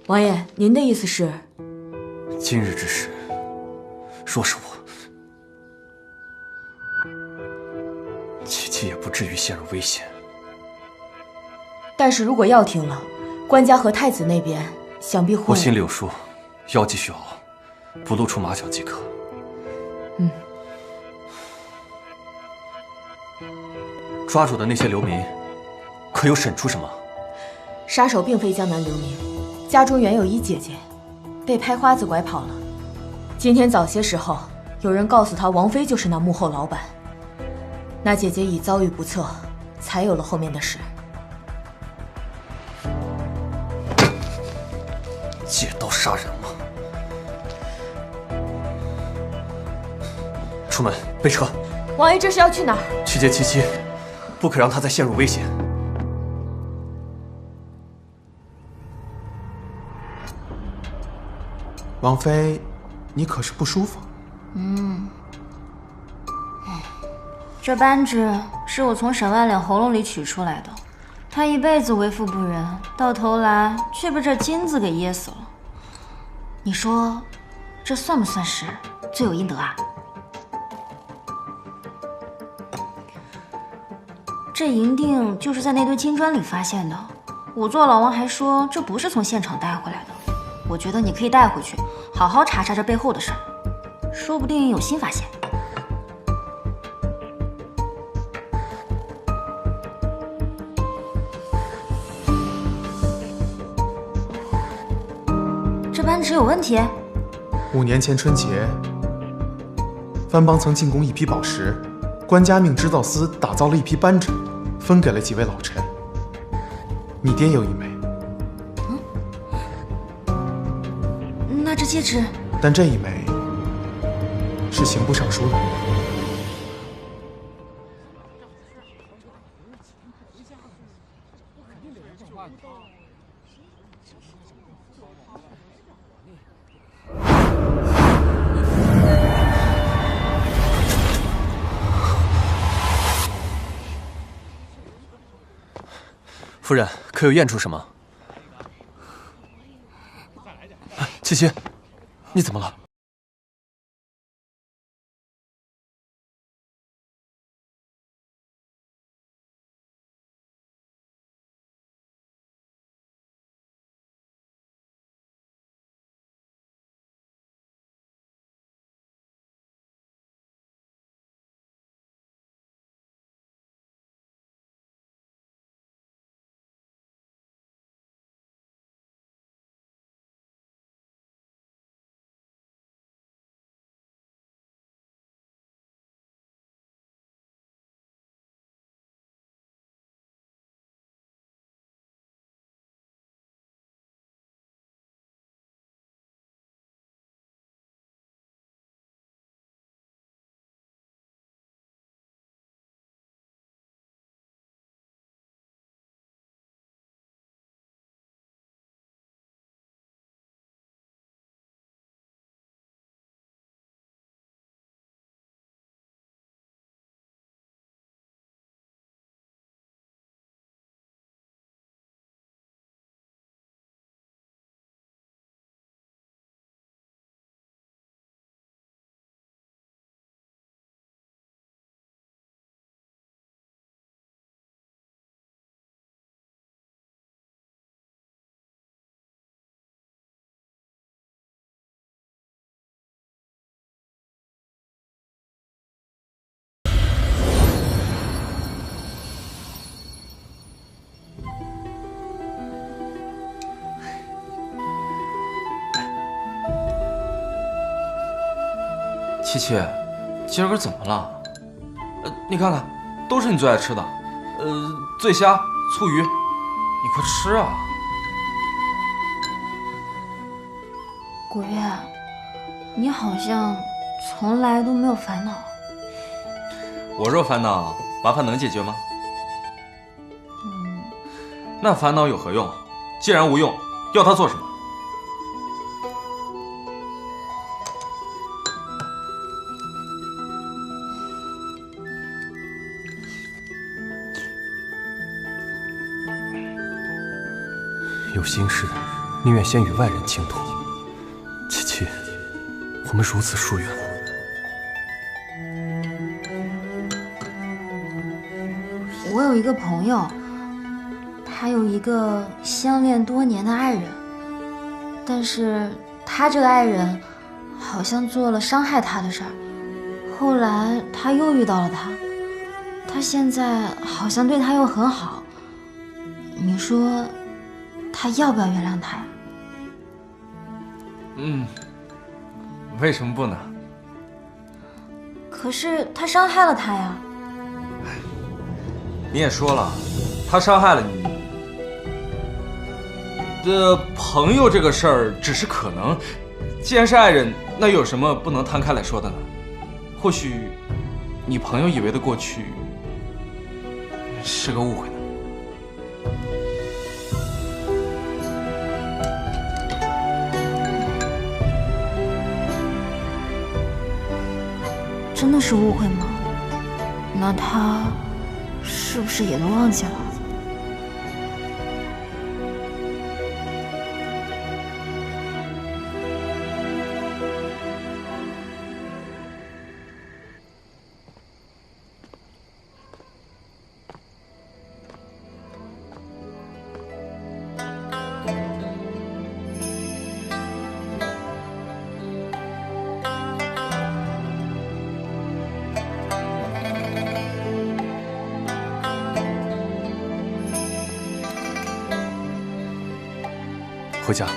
王爷，您的意思是？今日之事，若是我，琪琪也不至于陷入危险。但是如果药停了，官家和太子那边想必会……我心里有数，药继续熬，不露出马脚即可。抓住的那些流民，可有审出什么？杀手并非江南流民，家中原有一姐姐，被拍花子拐跑了。今天早些时候，有人告诉他王妃就是那幕后老板。那姐姐已遭遇不测，才有了后面的事。借刀杀人吗？出门备车。王爷这是要去哪儿？去接七七，不可让她再陷入危险。王妃，你可是不舒服？这扳指是我从沈万两喉咙里取出来的，他一辈子为富不仁，到头来却被这金子给噎死了。你说，这算不算是罪有应得啊？这银锭就是在那堆金砖里发现的，仵作老王还说这不是从现场带回来的。我觉得你可以带回去，好好查查这背后的事儿，说不定有新发现。这扳指有问题？5年前春节，藩邦曾进贡一批宝石，官家命织造司打造了一批扳指，分给了几位老臣。你爹有一枚。那这戒指？但这一枚是刑部尚书的。夫人，可有验出什么？七七，你怎么了？七七，今儿个怎么了？你看看，都是你最爱吃的，醉虾、醋鱼，你快吃啊！古月，你好像从来都没有烦恼。我若烦恼，麻烦能解决吗？那烦恼有何用？既然无用，要它做什么？有心事，宁愿先与外人倾吐。七七，我们如此疏远。我有一个朋友，他有一个相恋多年的爱人，但是他这个爱人好像做了伤害他的事儿，后来他又遇到了他，他现在好像对他又很好，你说他要不要原谅他呀？为什么不呢？可是他伤害了他呀。你也说了，他伤害了你。朋友这个事儿只是可能，既然是爱人，那有什么不能摊开来说的呢？或许你朋友以为的过去是个误会呢。真的是误会吗？那他是不是也都忘记了？回家。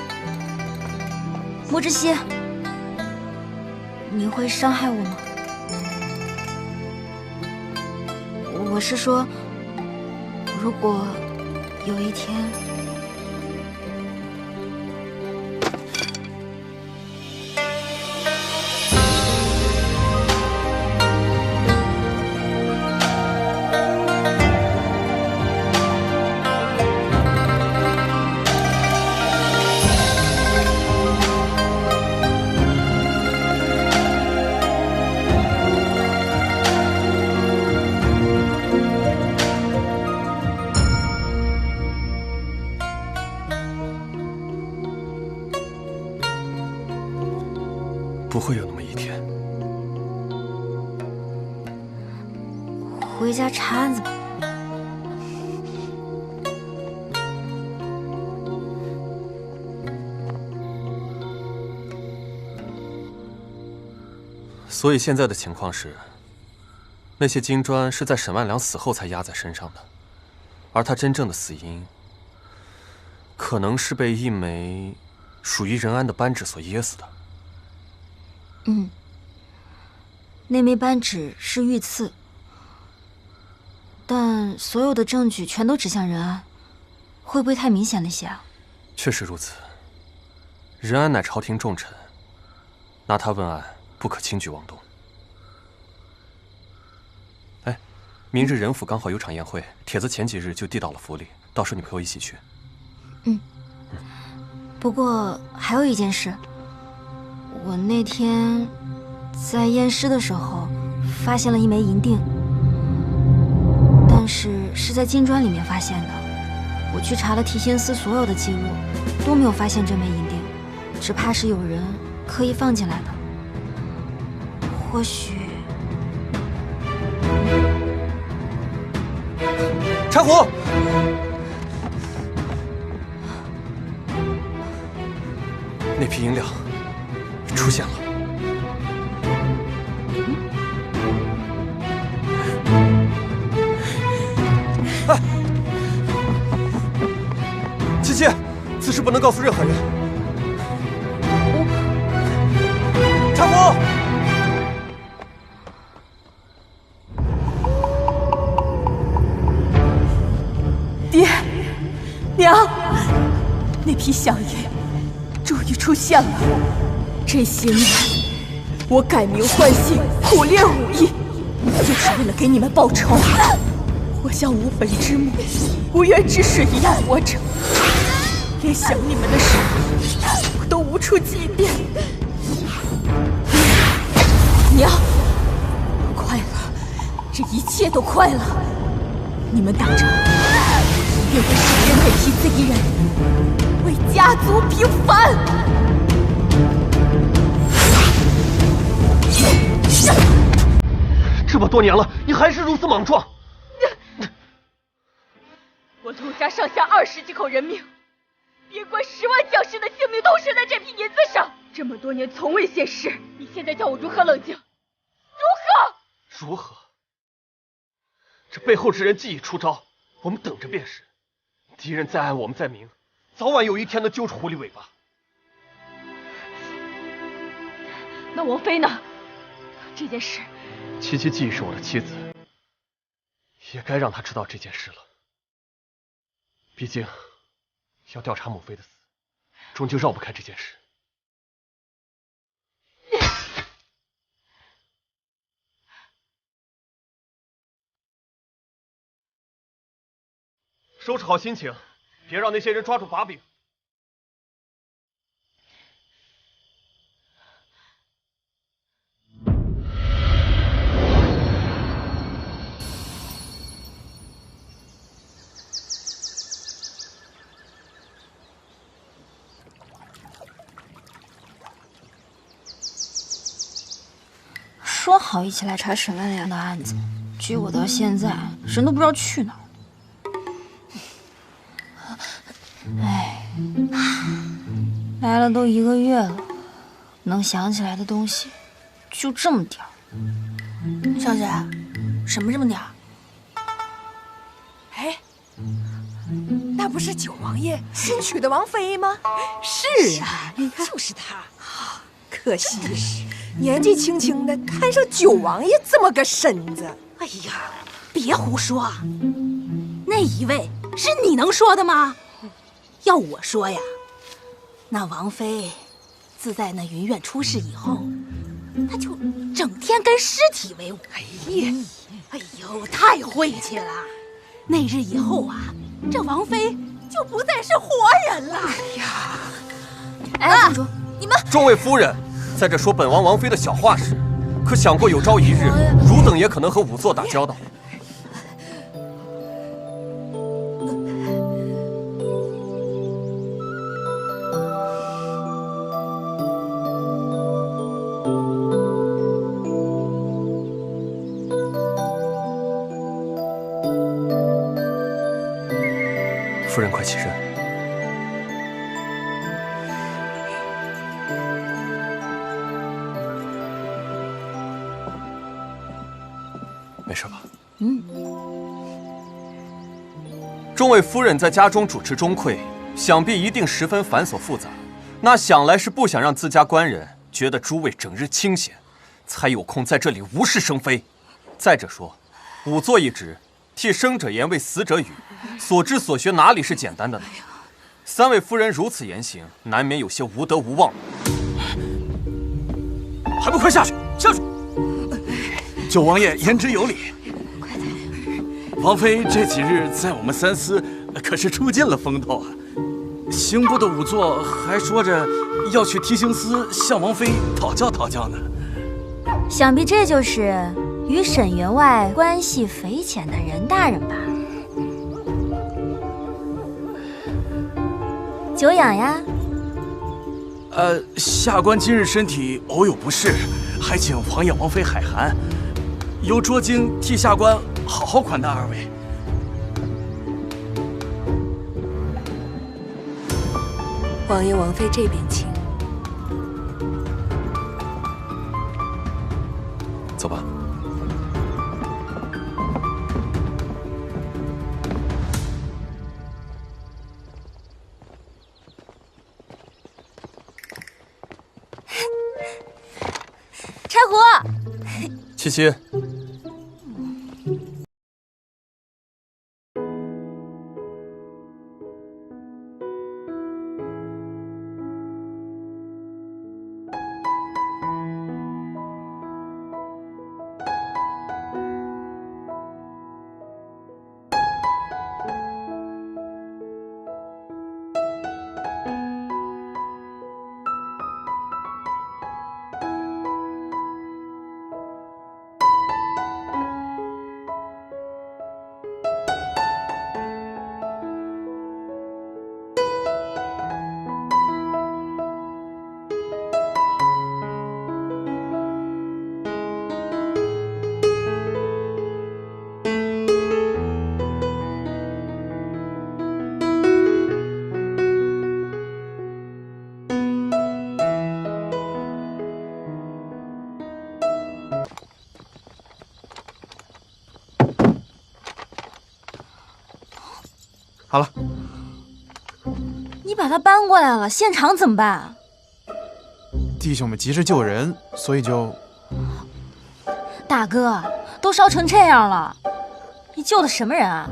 莫之熙，你会伤害我吗？我是说，如果有一天……不会有那么一天。回家查案子吧。所以现在的情况是，那些金砖是在沈万良死后才压在身上的，而他真正的死因，可能是被一枚属于任安的扳指所噎死的。那枚扳指是御刺，但所有的证据全都指向任安，会不会太明显了些啊？确实如此。任安乃朝廷重臣，拿他问案不可轻举妄动。哎，明日任府刚好有场宴会，帖子前几日就递到了府里，到时候你陪我一起去。不过还有一件事，我那天在验尸的时候发现了一枚银锭，但是在金砖里面发现的。我去查了提刑司所有的记录，都没有发现这枚银锭，只怕是有人刻意放进来的。或许……柴虎，那批银两出现了。哎，七七，此事不能告诉任何人。柴虎，爹，娘，那批香烟终于出现了。这些年，我改名换姓，苦练武艺，就是为了给你们报仇。我像无本之木、无源之水一样活着，连想你们的时候，我都无处祭奠。娘，快了，这一切都快了。你们等着，越会识别那批贼人。家族平反。这么多年了，你还是如此莽撞。我陆家上下20几口人命，边关10万将士的性命都悬在这批银子上，这么多年从未现世，你现在叫我如何冷静？如何？这背后之人既已出招，我们等着便是。敌人在暗，我们在明，早晚有一天能揪出狐狸尾巴。那王妃呢？这件事，七七既是我的妻子，也该让她知道这件事了。毕竟，要调查母妃的死，终究绕不开这件事。收拾好心情，别让那些人抓住把柄。说好一起来查沈万良的案子，结果到现在人都不知道去哪儿。哎，来了都1个月了，能想起来的东西就这么点儿。小姐，什么这么点儿？哎，那不是九王爷新娶的王妃吗？是啊，你看，就是她。可惜是年纪轻轻的，看上九王爷这么个身子。哎呀，别胡说，那一位是你能说的吗？要我说呀，那王妃自在那云苑出事以后，她就整天跟尸体为伍。哎呦，太晦气了！那日以后啊，这王妃就不再是活人了。哎呀，哎，公主，你们众位夫人，在这说本王王妃的小话时，可想过有朝一日，汝等也可能和仵作打交道？夫人，快起身。没事吧？众位夫人在家中主持钟馗，想必一定十分繁琐复杂。那想来是不想让自家官人觉得诸位整日清闲，才有空在这里无事生非。再者说，仵作一职，替生者言为死者语，所知所学哪里是简单的呢？三位夫人如此言行，难免有些无德无望。还不快下去！下去！九王爷言之有理。王妃这几日在我们三司可是出尽了风头啊！刑部的仵作还说着要去提刑司向王妃讨教讨教呢。想必这就是与沈员外关系匪浅的任大人吧？久仰呀。下官今日身体偶有不适，还请王爷王妃海涵，由卓京替下官好好款待二位。王爷王妃这边请。走吧。柴胡，七七。好了。你把他搬过来了，现场怎么办？弟兄们急着救人，所以就……大哥，都烧成这样了，你救的什么人啊？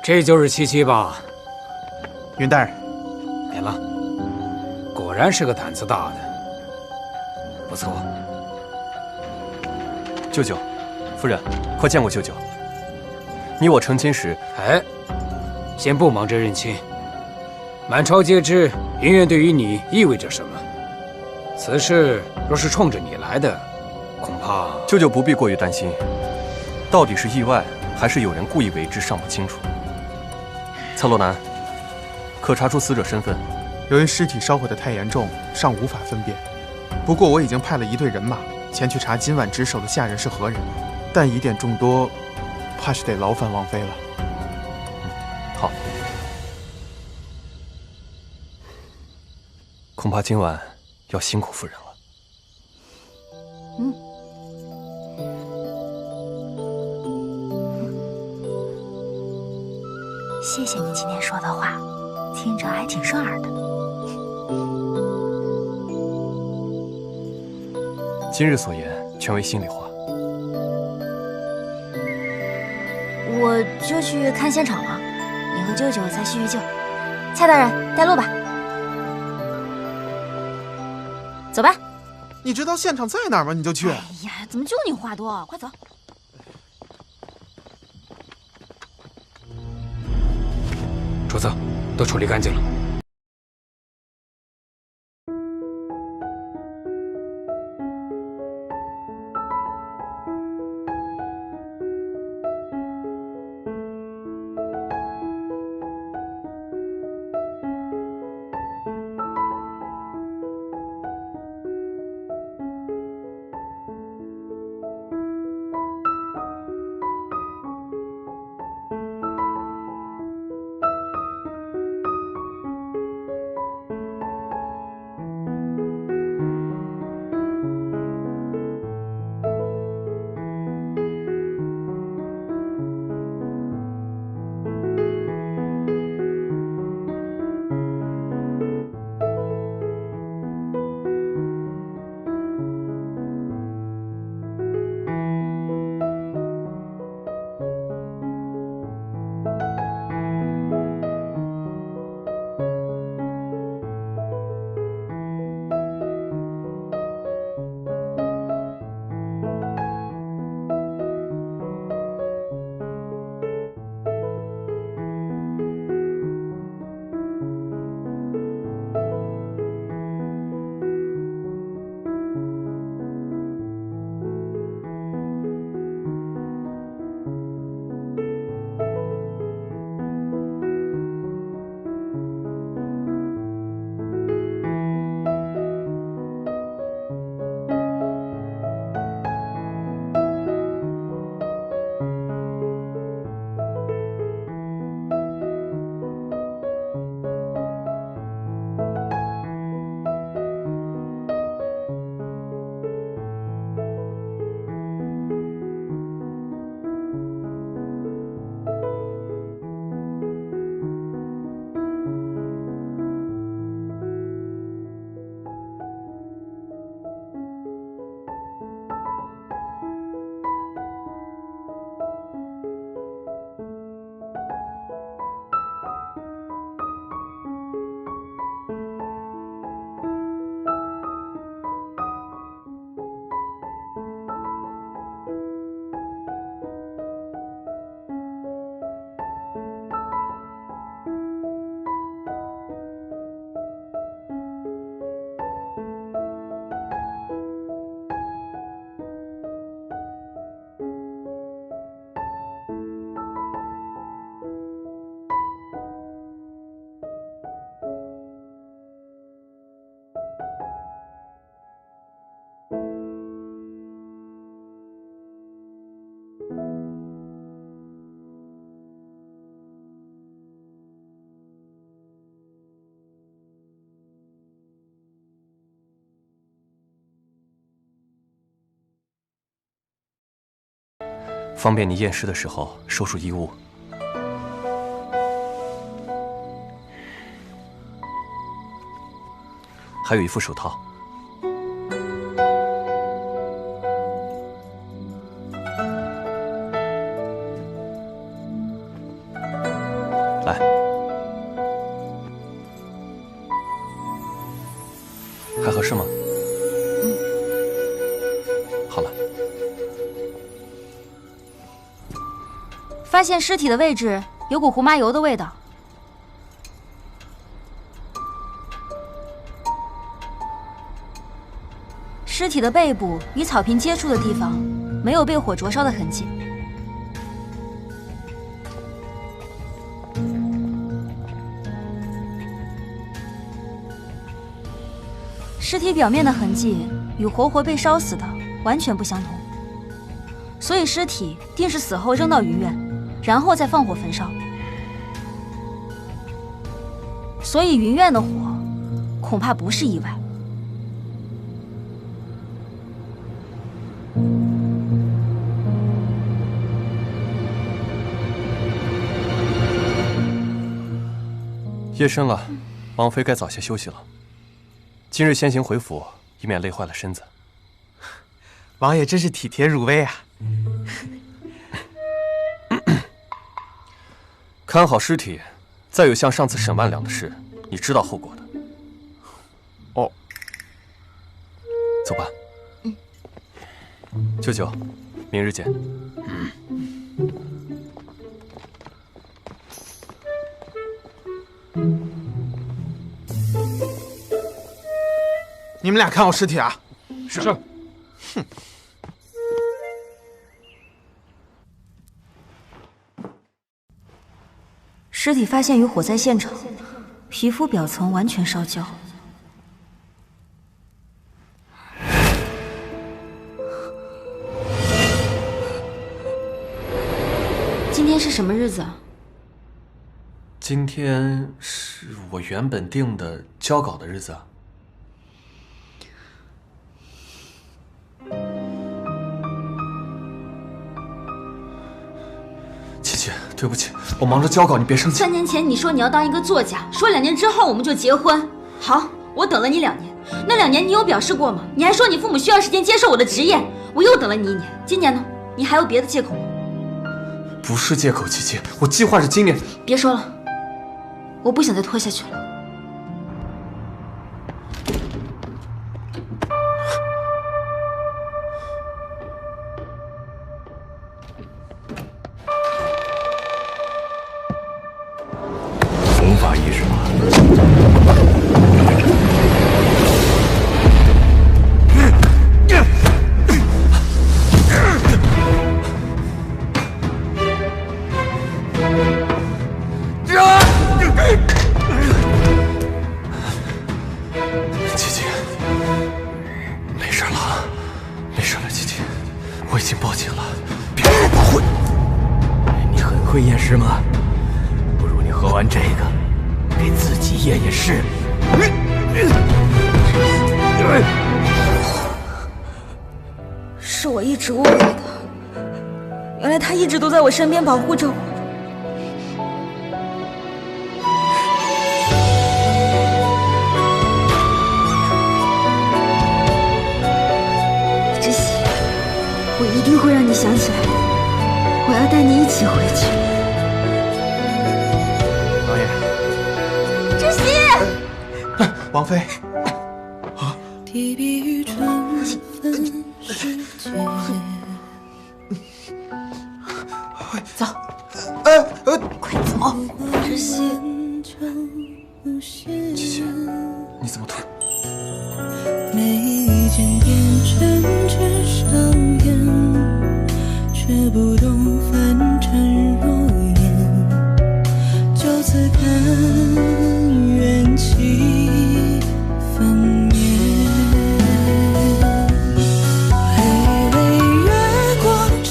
这就是七七吧？云大人，免了。果然是个胆子大的，不错。舅舅，夫人，快见过舅舅。你我成亲时，哎，先不忙着认亲。满朝皆知，云远对于你意味着什么。此事若是冲着你来的，恐怕……舅舅不必过于担心，到底是意外，还是有人故意为之，尚不清楚。策洛南，可查出死者身份？由于尸体烧毁得太严重，尚无法分辨。不过我已经派了一队人马前去查今晚值守的下人是何人，但疑点众多，怕是得劳烦王妃了。好，恐怕今晚要辛苦夫人了。谢谢你今天说的话，听着还挺顺耳的。今日所言全为心里话。我就去看现场了，你和舅舅再叙叙旧。蔡大人，带路吧。走吧。你知道现场在哪儿吗？你就去。哎呀，怎么就你话多？快走。主子，都处理干净了。方便你验尸的时候收束衣物。还有一副手套。来，还合适吗？好了。发现尸体的位置有股胡麻油的味道。尸体的背部与草坪接触的地方没有被火灼烧的痕迹。尸体表面的痕迹与活活被烧死的完全不相同，所以尸体定是死后扔到云院，然后再放火焚烧。所以云院的火恐怕不是意外。夜深了，王妃该早些休息了。今日先行回府，以免累坏了身子。王爷真是体贴入微啊！看好尸体，再有像上次沈万两的事，你知道后果的。哦，走吧。舅舅，明日见。你们俩看好尸体啊！是。哼。尸体发现于火灾现场，皮肤表层完全烧焦。今天是什么日子啊？今天是我原本定的交稿的日子啊。琪琪，对不起，我忙着交稿，你别生气。3年前你说你要当一个作家，说2年之后我们就结婚。好，我等了你2年，那2年你有表示过吗？你还说你父母需要时间接受我的职业，我又等了你1年。今年呢？你还有别的借口吗？不是借口，琪琪，我计划着今年。别说了，我不想再拖下去了。弘法仪式吧。琪琪，没事了，没事了，琪琪，我已经报警了，别让我保护你。你很会验尸吗？不如你喝完这个，给自己验验尸。是我一直误会的，原来他一直都在我身边保护着我。知悉，我一定会让你想起来的。我要带你一起回去。王爷，知悉，王妃。提笔于春分时节。走，快走！知悉，琪琪，你怎么突然？眉间点针至上眼，却不懂凡尘若烟。就此看缘起分灭。累累月光长。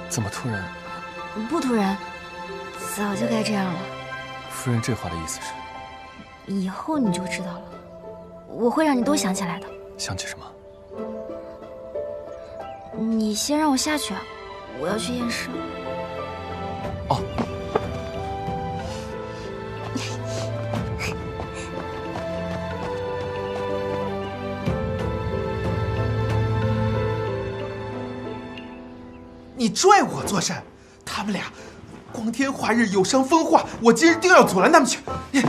怎么突然？不突然，早就该这样了。夫人这话的意思是？以后你就知道了，我会让你都想起来的。想起什么？你先让我下去啊，我要去验尸。哦。你拽我做甚？他们俩光天化日有伤风化，我今日定要阻拦他们去。你。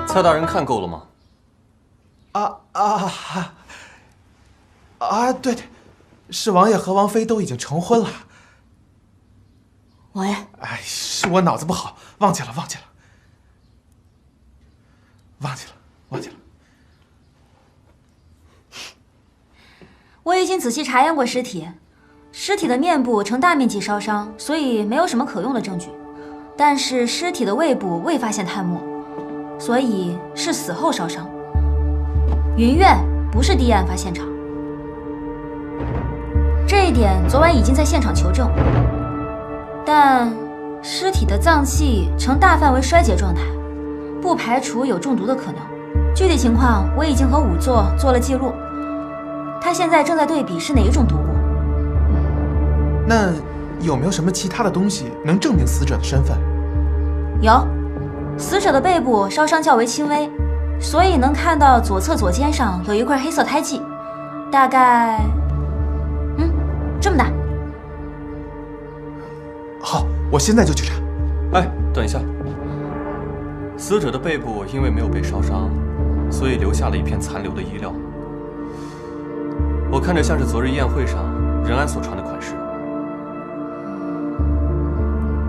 蔡大人看够了吗？对，是王爷和王妃都已经成婚了。王爷，哎，是我脑子不好，忘记了。我已经仔细查验过尸体，尸体的面部呈大面积烧伤，所以没有什么可用的证据。但是尸体的胃部未发现炭末，所以是死后烧伤。云苑不是第一案发现场，这一点昨晚已经在现场求证。但尸体的脏器呈大范围衰竭状态，不排除有中毒的可能。具体情况我已经和仵作做了记录，他现在正在对比是哪一种毒物。那有没有什么其他的东西能证明死者的身份？有，死者的背部烧伤较为轻微，所以能看到左侧左肩上有一块黑色胎记，大概这么大。好，我现在就去查。哎，等一下，死者的背部因为没有被烧伤，所以留下了一片残留的衣料。我看着像是昨日宴会上任安所穿的款式。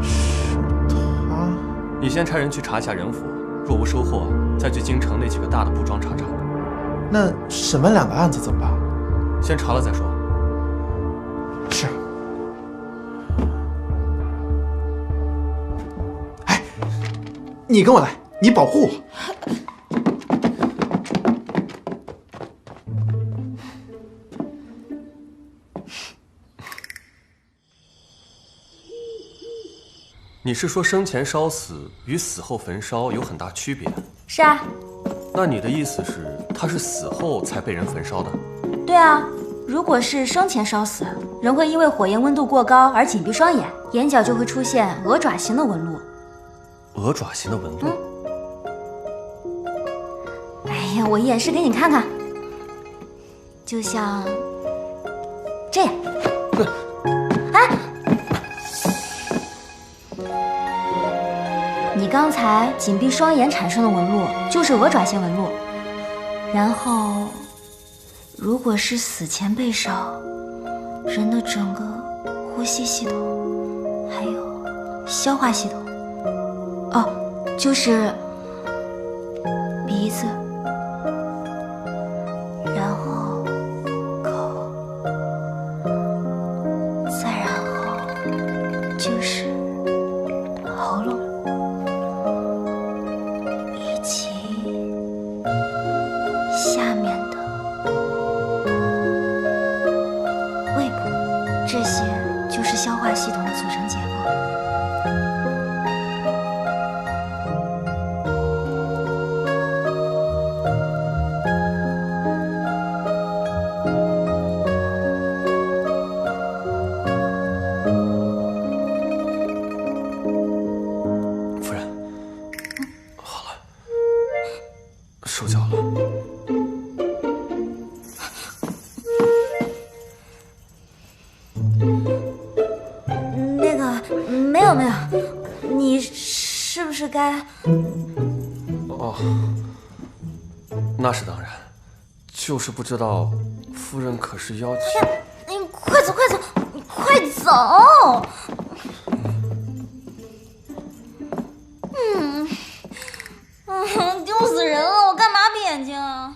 是他。你先差人去查一下人府，若无收获，再去京城那几个大的布庄查查。那沈文两个案子怎么办？先查了再说。是。你跟我来，你保护我。你是说生前烧死与死后焚烧有很大区别？是啊。那你的意思是，他是死后才被人焚烧的？对啊，如果是生前烧死，人会因为火焰温度过高而紧闭双眼，眼角就会出现鹅爪形的纹路。鹅爪形的纹路。哎呀，我演示给你看看，就像这样。哎，你刚才紧闭双眼产生的纹路就是鹅爪形纹路。然后，如果是死前被烧，人的整个呼吸系统，还有消化系统。就是鼻子，然后口，再然后就是喉咙，以及下面的胃部，这些就是消化系统的组成结构。手脚了。那个，没有，你是不是该？哦，那是当然，就是不知道夫人可是要求。你快走，你快走！丢死人了！我干嘛闭眼睛啊？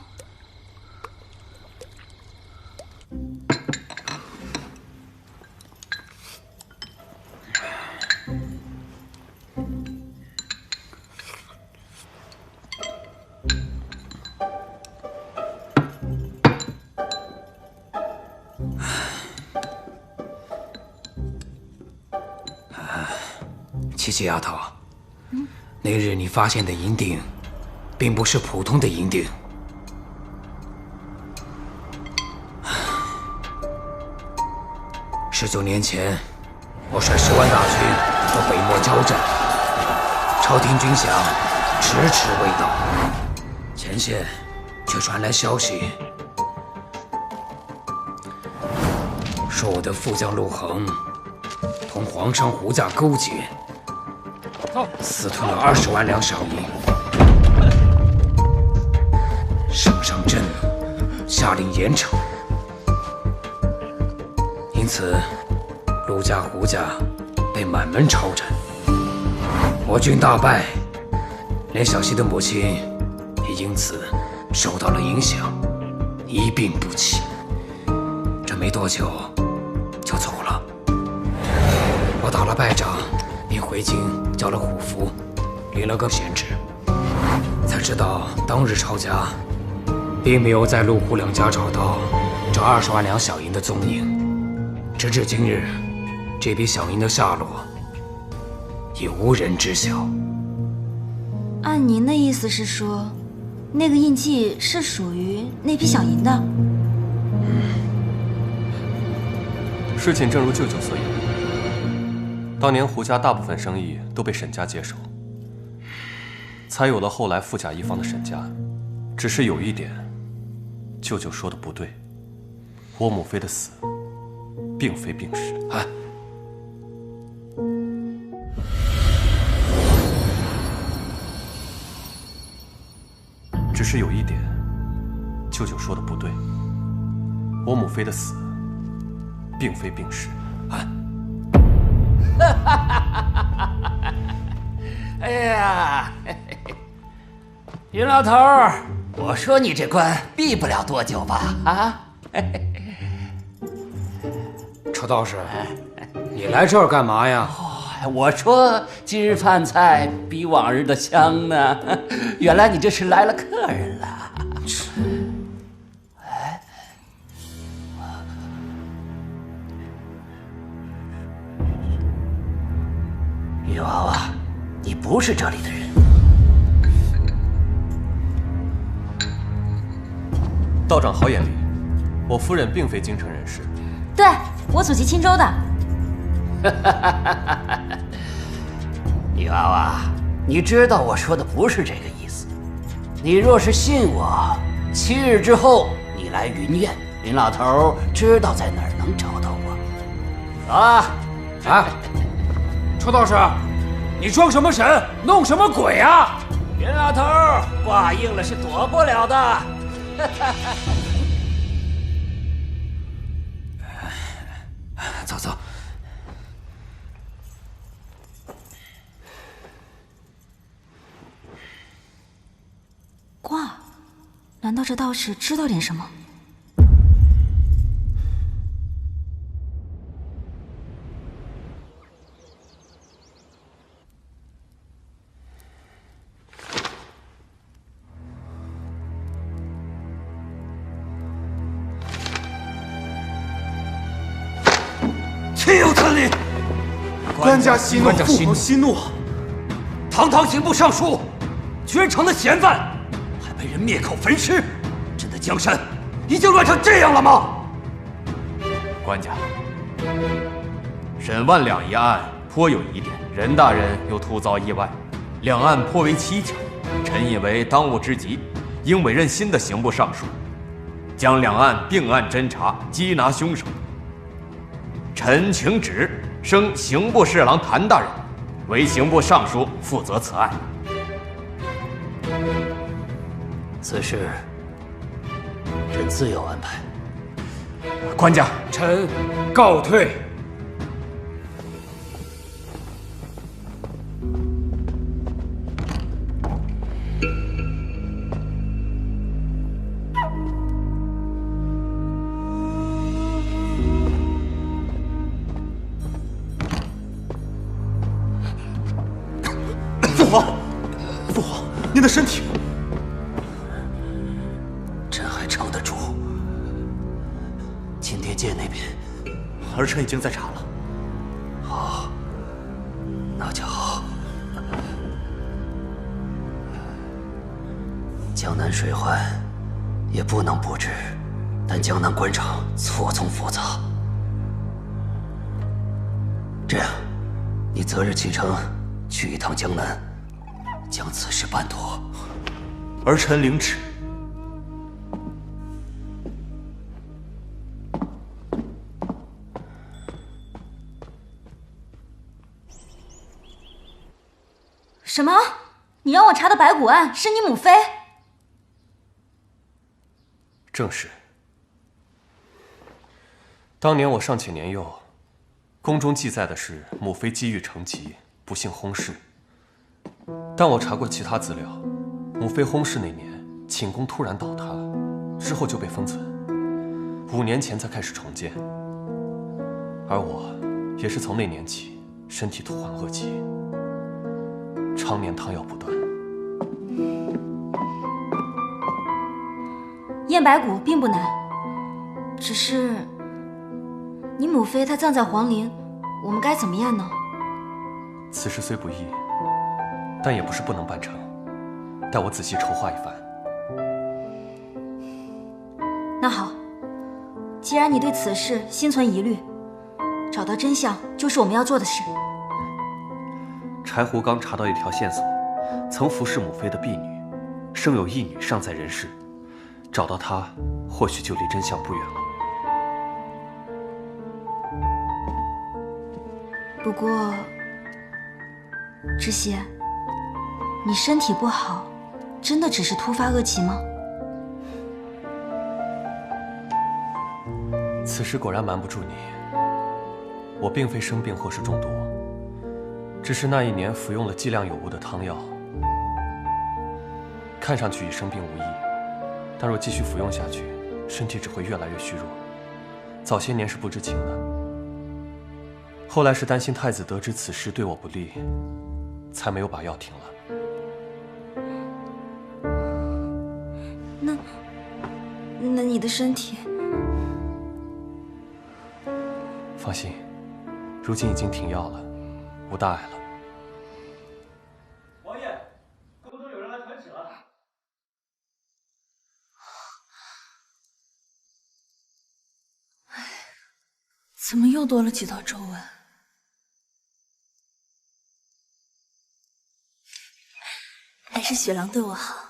琪琪丫头，那日你发现的银锭，并不是普通的银锭。19年前，我率10万大军到北漠交战，朝廷军饷迟迟未到，前线却传来消息，说我的副将陆衡同皇上胡家勾结，私吞了20万两赏银。圣上朕下令严惩，因此陆家、胡家被满门抄斩，我军大败，连小溪的母亲也因此受到了影响，一病不起。这没多久就走了。我打了败仗，便回京交了虎符，领了个闲职，才知道当日抄家并没有在陆胡两家找到这20万两小银的踪影。直至今日，这笔小银的下落也无人知晓。按您的意思是说，那个印记是属于那批小银的？事情正如舅舅所言，当年胡家大部分生意都被沈家接手，才有了后来富甲一方的沈家。只是有一点，舅舅说的不对，我母妃的死并非病逝。只是有一点，舅舅说的不对，我母妃的死并非病逝。哎呀，云老头儿，我说你这关闭不了多久吧？啊？仇道士，你来这儿干嘛呀？我说今日饭菜比往日的香呢，原来你这是来了客人了。玉娃娃，你不是这里的人。道长好眼力，我夫人并非京城人士。对，我祖籍青州的。女娃娃，你知道我说的不是这个意思。你若是信我，7日之后你来云苑，林老头知道在哪儿能找到我。走了。啊，仇道士，你装什么神，弄什么鬼啊？林老头挂硬了是躲不了的。走走。卦，难道这道士知道点什么？岂有此理！官家息怒，父皇息怒。堂堂刑部尚书，居然成了嫌犯，还被人灭口焚尸，朕的江山已经乱成这样了吗？官家，沈万两一案颇有疑点，任大人又突遭意外，两案颇为蹊跷。臣以为当务之急，应委任新的刑部尚书，将两案并案侦查，缉拿凶手。臣请旨升刑部侍郎谭大人为刑部尚书，负责此案。此事朕自有安排。官家，臣告退。父皇，您的身体，朕还撑得住。金蝶界那边，儿臣已经在查了。好，那就好。江南水患也不能不治，但江南官场错综复杂。这样，你择日启程，去一趟江南，将此事办妥。儿臣领旨。什么？你让我查的白骨案是你母妃？正是。当年我尚且年幼，宫中记载的是母妃积郁成疾，不幸薨逝。但我查过其他资料，母妃薨逝那年，寝宫突然倒塌，之后就被封存，5年前才开始重建。而我也是从那年起，身体突患恶疾，常年汤药不断。验白骨并不难，只是你母妃她葬在皇陵，我们该怎么验呢？此事虽不易，但也不是不能办成。待我仔细筹划一番。那好，既然你对此事心存疑虑，找到真相就是我们要做的事。柴胡刚查到一条线索，曾服侍母妃的婢女，生有一女尚在人世。找到她，或许就离真相不远了。不过，知悉，你身体不好，真的只是突发恶疾吗？此事果然瞒不住你，我并非生病或是中毒，只是那一年服用了剂量有误的汤药，看上去与生病无异。但若继续服用下去，身体只会越来越虚弱。早些年是不知情的，后来是担心太子得知此事对我不利，才没有把药停了。那你的身体……放心，如今已经停药了，无大碍了。王爷，宫中有人来传旨了。怎么又多了几道皱纹？还是雪狼对我好。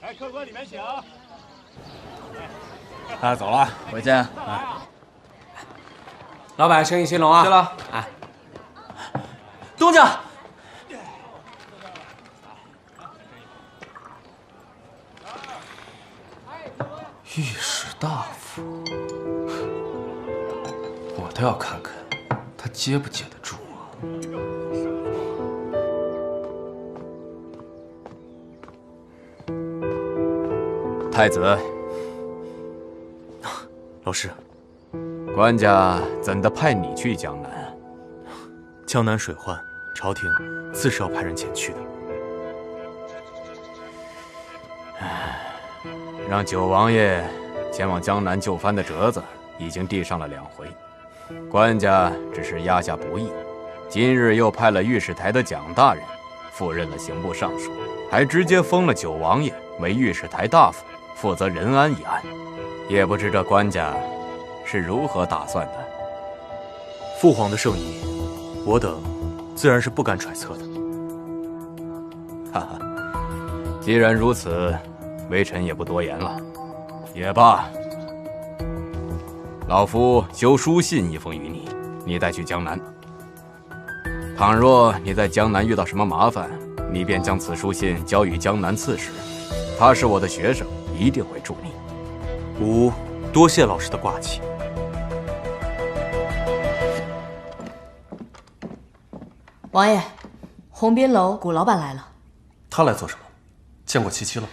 来，客官里面请。走了，回见。老板，生意兴隆啊！谢了。哎，东家，御史大夫，我倒要看看他接不接得住啊！太子，老师，官家怎的派你去江南？江南水患，朝廷自是要派人前去的。让九王爷前往江南救藩的折子已经递上了2回，官家只是压下不义，今日又派了御史台的蒋大人赴任了刑部尚书，还直接封了九王爷为御史台大夫，负责仁安一案。也不知这官家是如何打算的。父皇的圣意，我等自然是不敢揣测的。哈哈，既然如此，微臣也不多言了。也罢，老夫修书信一封于你，你带去江南。倘若你在江南遇到什么麻烦，你便将此书信交与江南刺史，他是我的学生，一定会助你。吾多谢老师的挂记。王爷，鸿宾楼谷老板来了。他来做什么？见过七七了？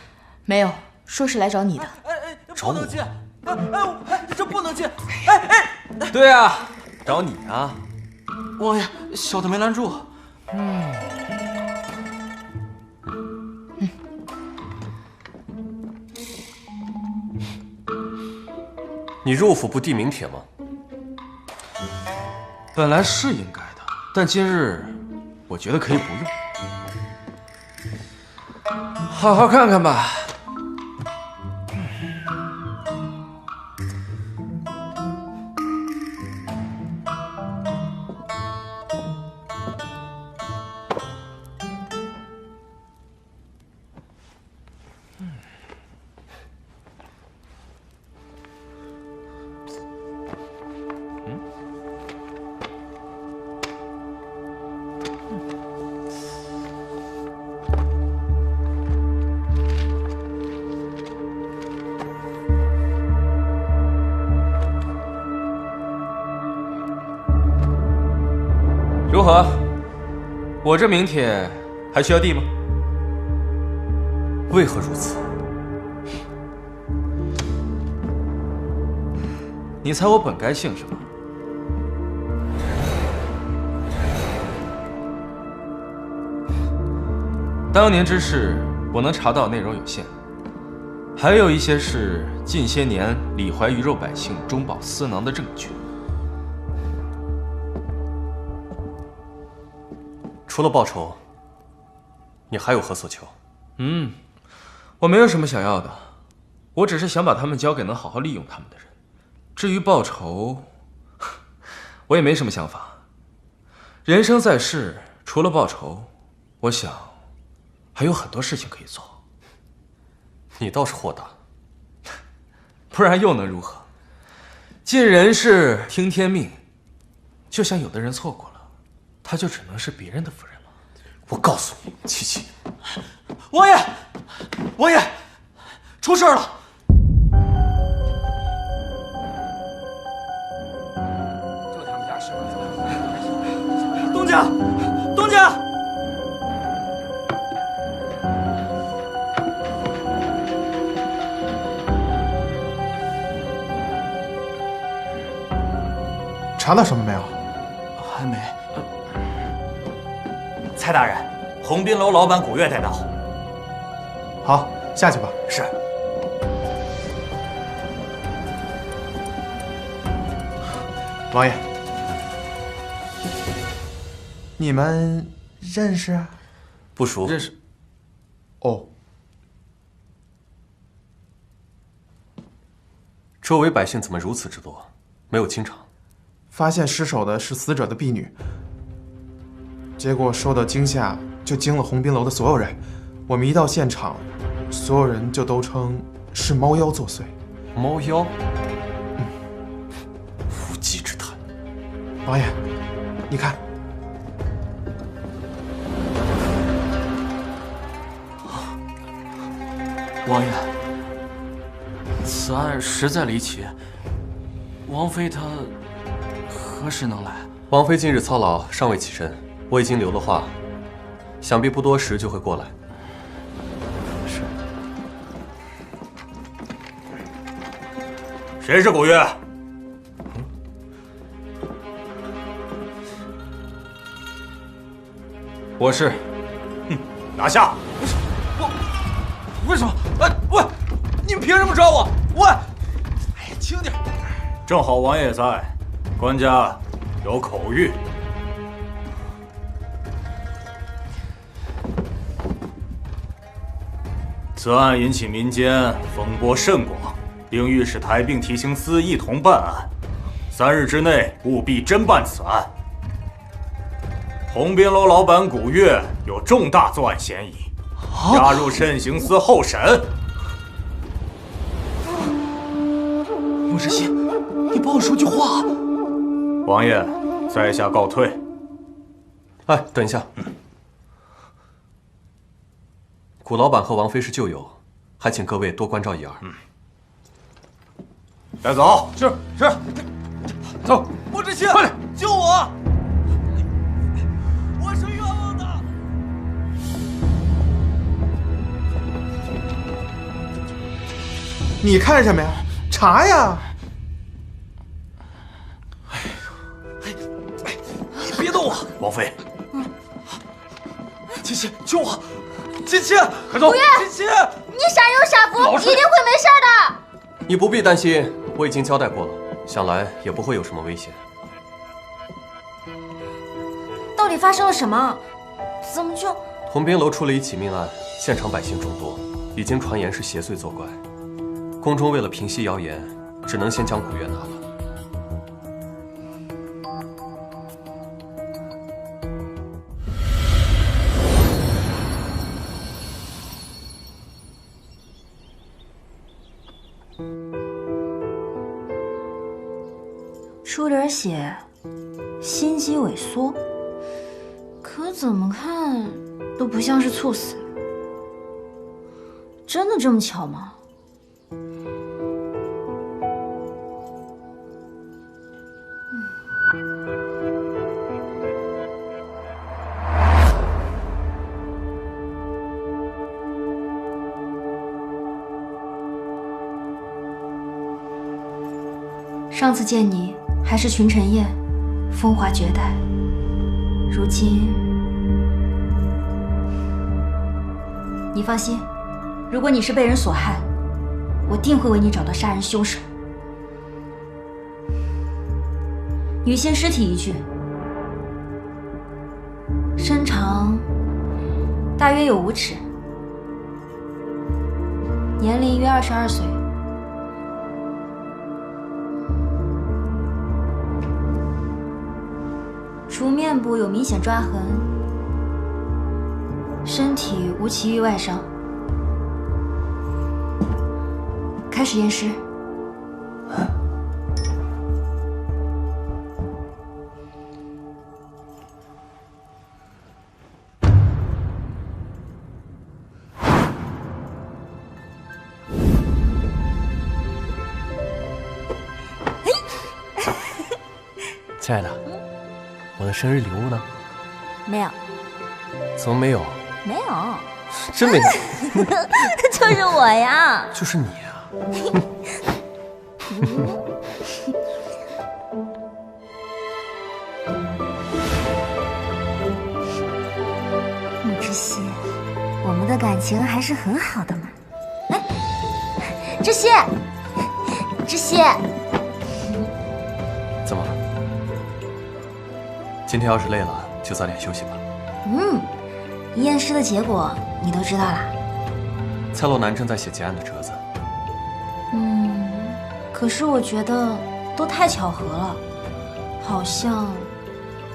没有，说是来找你的。找我？这不能进！对啊，找你啊！王爷，小的没拦住。你入府不递名帖吗？本来是应该的，但今日我觉得可以不用。好好看看吧。如何？我这名帖还需要递吗？为何如此？你猜我本该姓什么？当年之事，我能查到内容有限，还有一些是近些年李怀鱼肉百姓中饱私囊的证据。除了报仇，你还有何所求？我没有什么想要的，我只是想把他们交给能好好利用他们的人。至于报仇，我也没什么想法。人生在世，除了报仇，我想还有很多事情可以做。你倒是豁达，不然又能如何？尽人事，听天命。就像有的人错过了，他就只能是别人的夫人了。我告诉你，七七，王爷，王爷，出事了！就他们家是吧？东家，东家！查到什么没有？还没。蔡大人，鸿宾楼老板古月带到。好，下去吧。是。王爷，你们认识？不熟。认识。哦。周围百姓怎么如此之多？没有清场。发现尸首的是死者的婢女，结果受到惊吓，就惊了鸿宾楼的所有人。我们一到现场，所有人就都称是猫妖作祟。猫妖？无稽之谈。王爷，你看，王爷，此案实在离奇。王妃她何时能来？王妃近日操劳，尚未起身。我已经留了话，想必不多时就会过来。是。谁是古月？我是。拿下！为什么？喂！你们凭什么抓我？喂！哎，轻点！正好王爷在，官家有口谕。此案引起民间风波甚广，令御史台并提刑司一同办案，3日之内务必侦办此案。鸿宾楼老板古月有重大作案嫌疑，押入慎刑司候审。莫知悉，你帮我说句话。王爷，在下告退。哎，等一下。古老板和王妃是旧友，还请各位多关照一二。带走。是。走。莫知悉，快点救我！我是冤枉的。你看什么呀？查呀！你别动我！王妃，七七，救我！七七，快走！不愿，七七，你傻有傻福，一定会没事的。你不必担心，我已经交代过了，想来也不会有什么危险。到底发生了什么？怎么就……同宾楼出了一起命案，现场百姓众多，已经传言是邪祟作怪。宫中为了平息谣言，只能先将古月拿了。出点血，心肌萎缩，可怎么看都不像是猝死。真的这么巧吗？上次见你还是群臣宴，风华绝代。如今，你放心，如果你是被人所害，我定会为你找到杀人凶手。女性尸体一具，身长大约有5尺，年龄约22岁。除面部有明显抓痕，身体无其余外伤。开始验尸。亲爱的，我的生日礼物呢？没有。怎么没有？没有。真没有。就是我呀。就是你啊。穆知悉，我们的感情还是很好的嘛。哎，知悉，知悉。怎么了？今天要是累了，就早点休息吧。验尸的结果你都知道啦？蔡洛南正在写结案的折子。可是我觉得都太巧合了，好像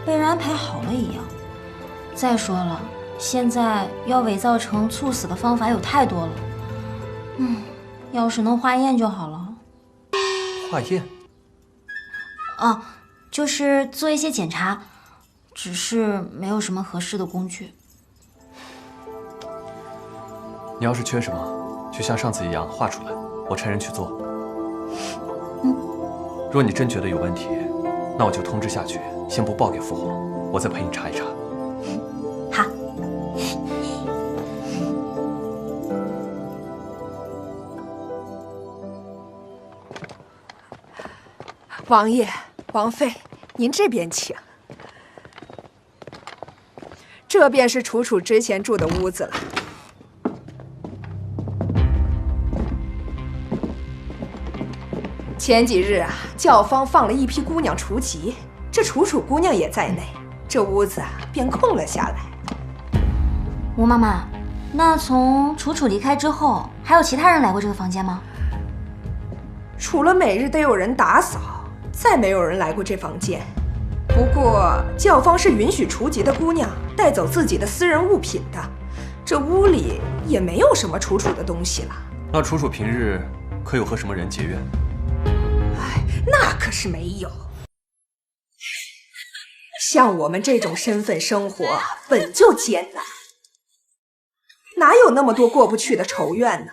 被人安排好了一样。再说了，现在要伪造成猝死的方法有太多了。要是能化验就好了。化验？哦，就是做一些检查，只是没有什么合适的工具。你要是缺什么，就像上次一样画出来，我差人去做。若你真觉得有问题，那我就通知下去，先不报给父皇，我再陪你查一查。好。王爷、王妃，您这边请。这便是楚楚之前住的屋子了。前几日啊，教坊放了一批姑娘除籍，这楚楚姑娘也在内，这屋子啊便空了下来。吴妈妈，那从楚楚离开之后，还有其他人来过这个房间吗？除了每日得有人打扫，再没有人来过这房间。不过教坊是允许除籍的姑娘带走自己的私人物品的，这屋里也没有什么楚楚的东西了。那楚楚平日可有和什么人结怨？那可是没有。像我们这种身份，生活本就艰难，哪有那么多过不去的仇怨呢？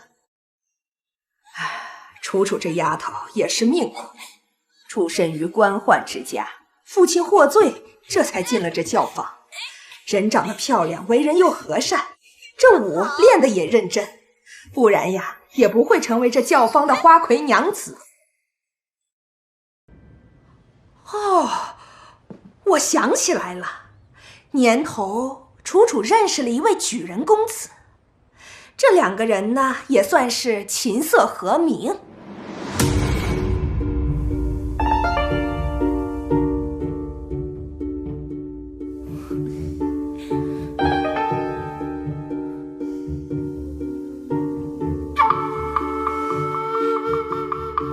楚楚这丫头也是命苦，出身于官宦之家，父亲获罪，这才进了这教坊。人长得漂亮，为人又和善，这舞练得也认真，不然呀，也不会成为这教坊的花魁娘子。哦，我想起来了，年头楚楚认识了一位举人公子，这两个人呢，也算是琴瑟和鸣。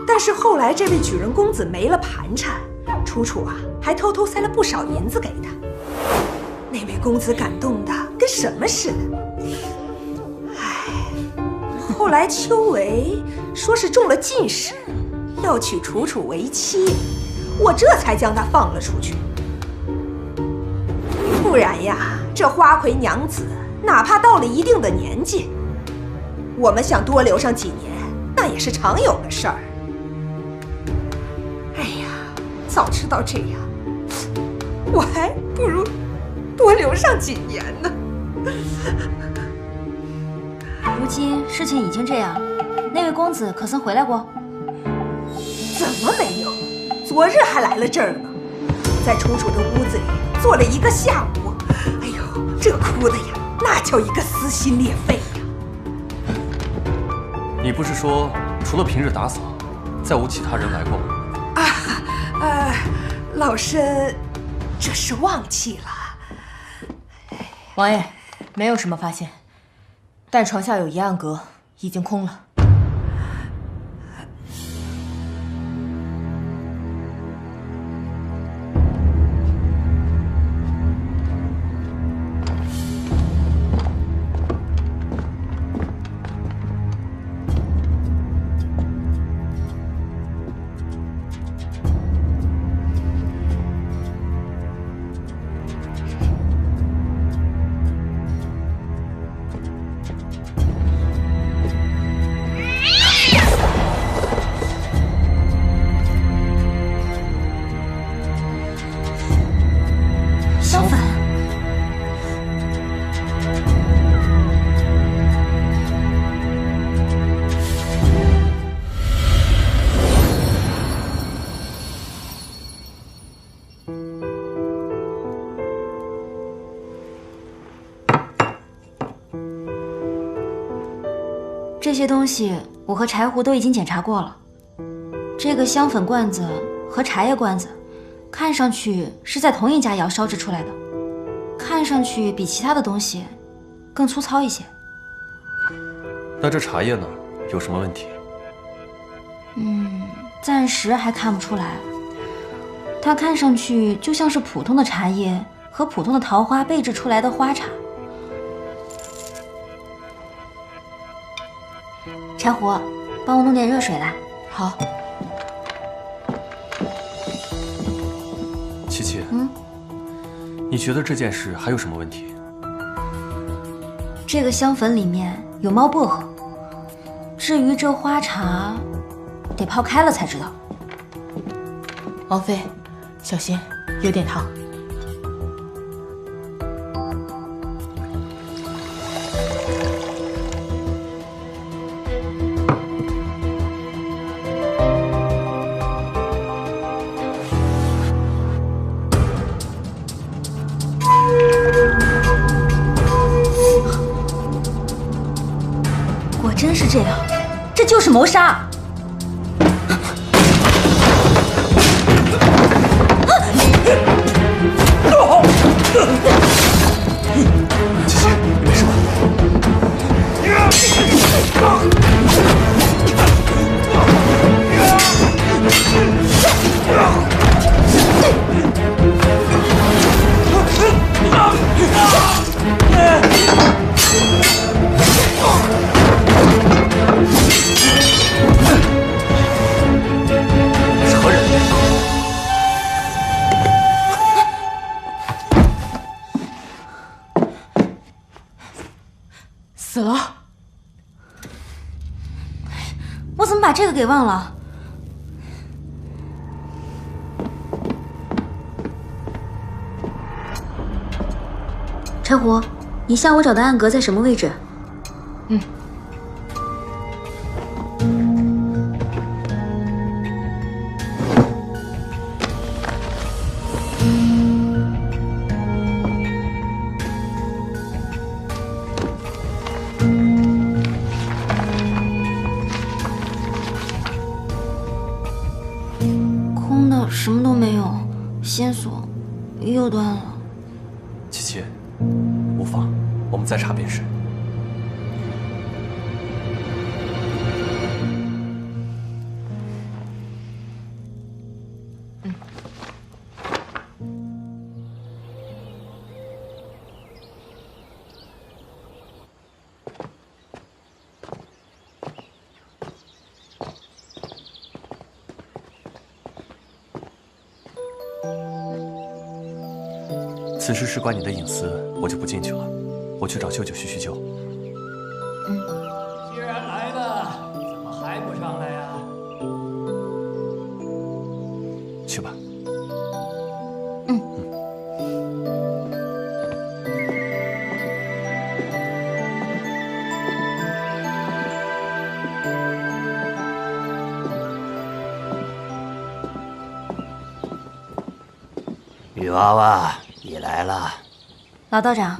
但是后来这位举人公子没了盘缠，楚楚啊还偷偷塞了不少银子给他。那位公子感动的跟什么似的。后来秋闱说是中了进士，要娶楚楚为妻，我这才将她放了出去。不然呀，这花魁娘子哪怕到了一定的年纪，我们想多留上几年，那也是常有的事儿。哎呀，早知道这样，我还不如多留上几年呢。如今事情已经这样，那位公子可曾回来过？怎么没有？昨日还来了这儿呢，在楚楚的屋子里坐了一个下午。哎呦，这哭的呀，那叫一个撕心裂肺呀！你不是说除了平日打扫，再无其他人来过吗？老身这是忘记了。王爷，没有什么发现，但床下有一暗格，已经空了。这些东西我和柴胡都已经检查过了，这个香粉罐子和茶叶罐子看上去是在同一家窑烧制出来的，看上去比其他的东西更粗糙一些。那这茶叶呢，有什么问题？暂时还看不出来，它看上去就像是普通的茶叶和普通的桃花焙制出来的花茶。柴胡，帮我弄点热水来。好。琪琪，你觉得这件事还有什么问题？这个香粉里面有猫薄荷，至于这花茶，得泡开了才知道。王妃，小心，有点烫。果真是这样，这就是谋杀！琪琪，你没事吧？我怎么把这个给忘了？柴胡，你下午找的暗格在什么位置？嗯。空的，什么都没有，线索又断了。七七，无妨，我们再查便是。此事事关你的隐私，我就不进去了。我去找舅舅叙叙旧。既然来了，怎么还不上来呀？去吧。雨娃娃，你来了。老道长，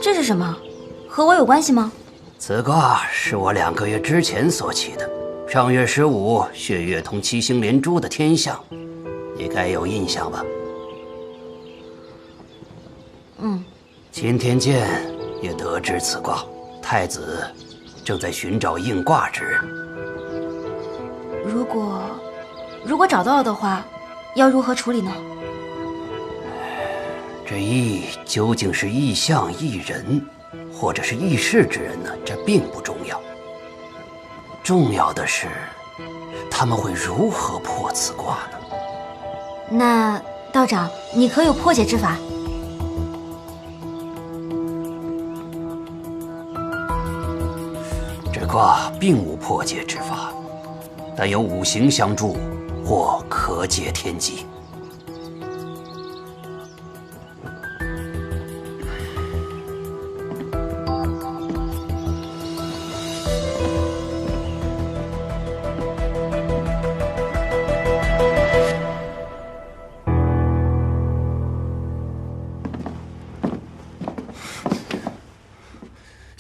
这是什么？和我有关系吗？此卦是我2个月之前所起的，上月15血月同7星连珠的天象，你该有印象吧？今天见也得知此卦，太子正在寻找应卦之人。如果找到了的话，要如何处理呢？这意究竟是异象异人，或者是异事之人呢？这并不重要，重要的是他们会如何破此卦呢？那道长，你可有破解之法？这卦并无破解之法，但有5行相助，或可解天机。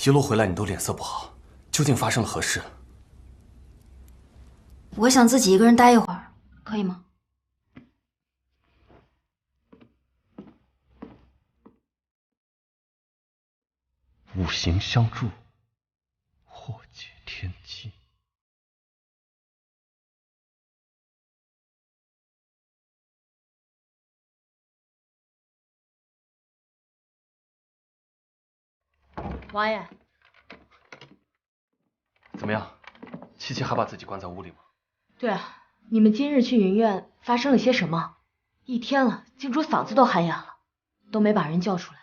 一路回来你都脸色不好，究竟发生了何事？我想自己一个人待一会儿，可以吗？五行相助，或解天机。王爷，怎么样？七七还把自己关在屋里吗？对啊，你们今日去云苑发生了些什么？一天了，静主嗓子都喊哑了，都没把人叫出来。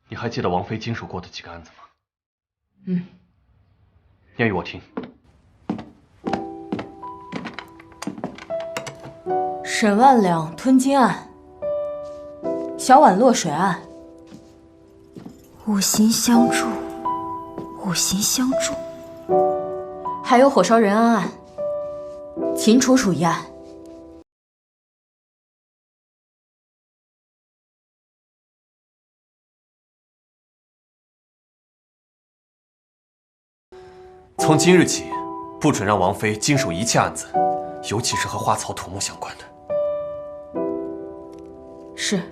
你还记得王妃经手过的几个案子吗？念与我听。沈万两吞金案，小婉落水案，五行相助，五行相助，还有火烧仁安案、秦楚楚一案。从今日起，不准让王妃经手一切案子，尤其是和花草土木相关的。是。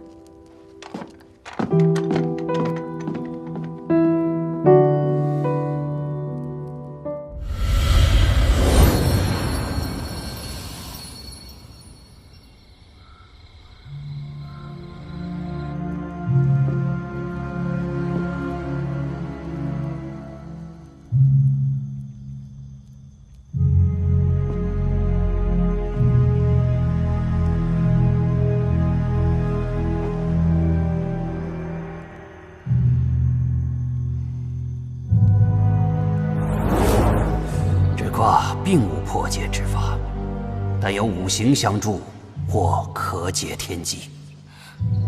但有五行相助，或可解天机。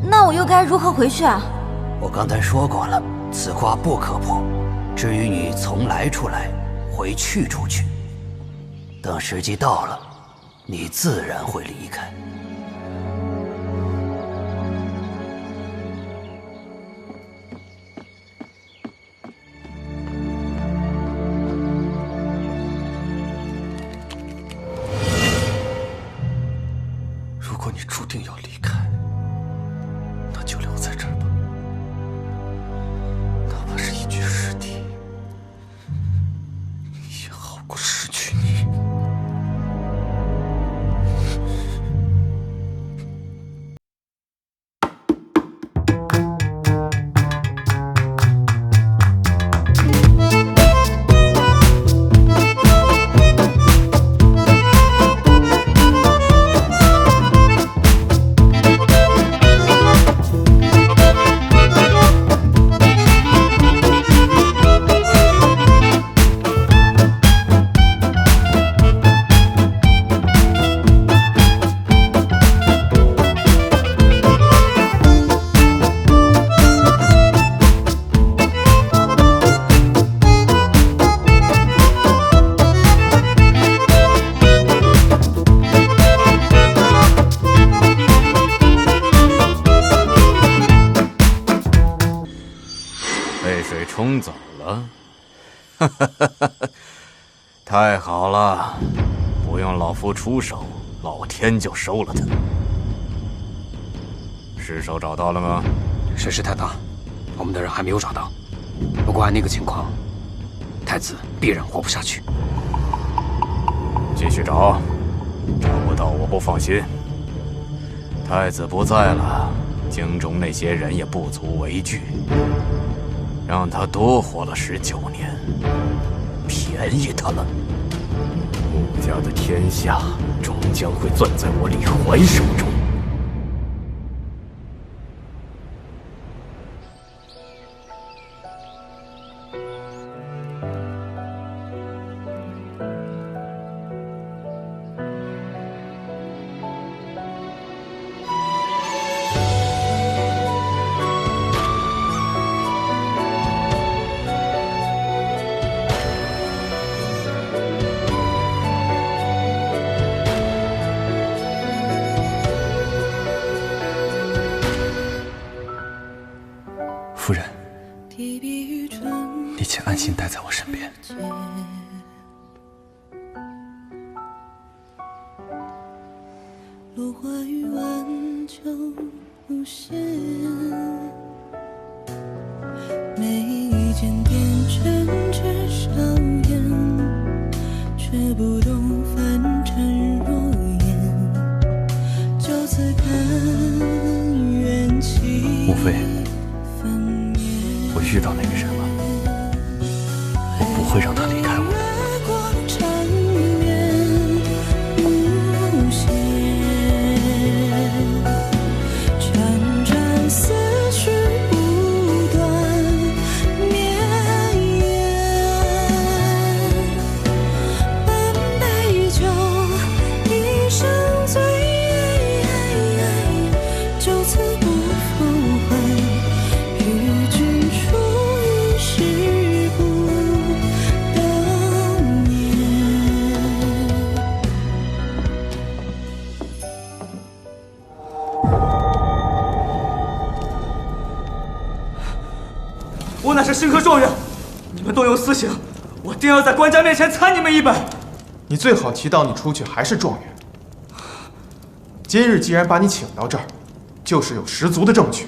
那我又该如何回去啊？我刚才说过了，此卦不可破。至于你从来处来，回去处去，等时机到了，你自然会离开。如果你注定要离开，那就留在这儿吧，哪怕是一具尸体，也好过失去你。被水冲走了，太好了，不用老夫出手，老天就收了他。尸首找到了吗？声势太大，我们的人还没有找到。不过按那个情况，太子必然活不下去。继续找，找不到我不放心。太子不在了，京中那些人也不足为惧。让他多活了19年，便宜他了。穆家的天下终将会攥在我李怀手中。夫人，你且安心待在我身边。落花与晚秋无限，眉间点针至少眼，却不懂凡尘若烟。就此看缘起。莫非我遇到那个人了？我不会让他离开我的。我乃是新科状元，你们动用私刑，我定要在官家面前参你们一本。你最好提到你出去还是状元。今日既然把你请到这儿，就是有十足的证据。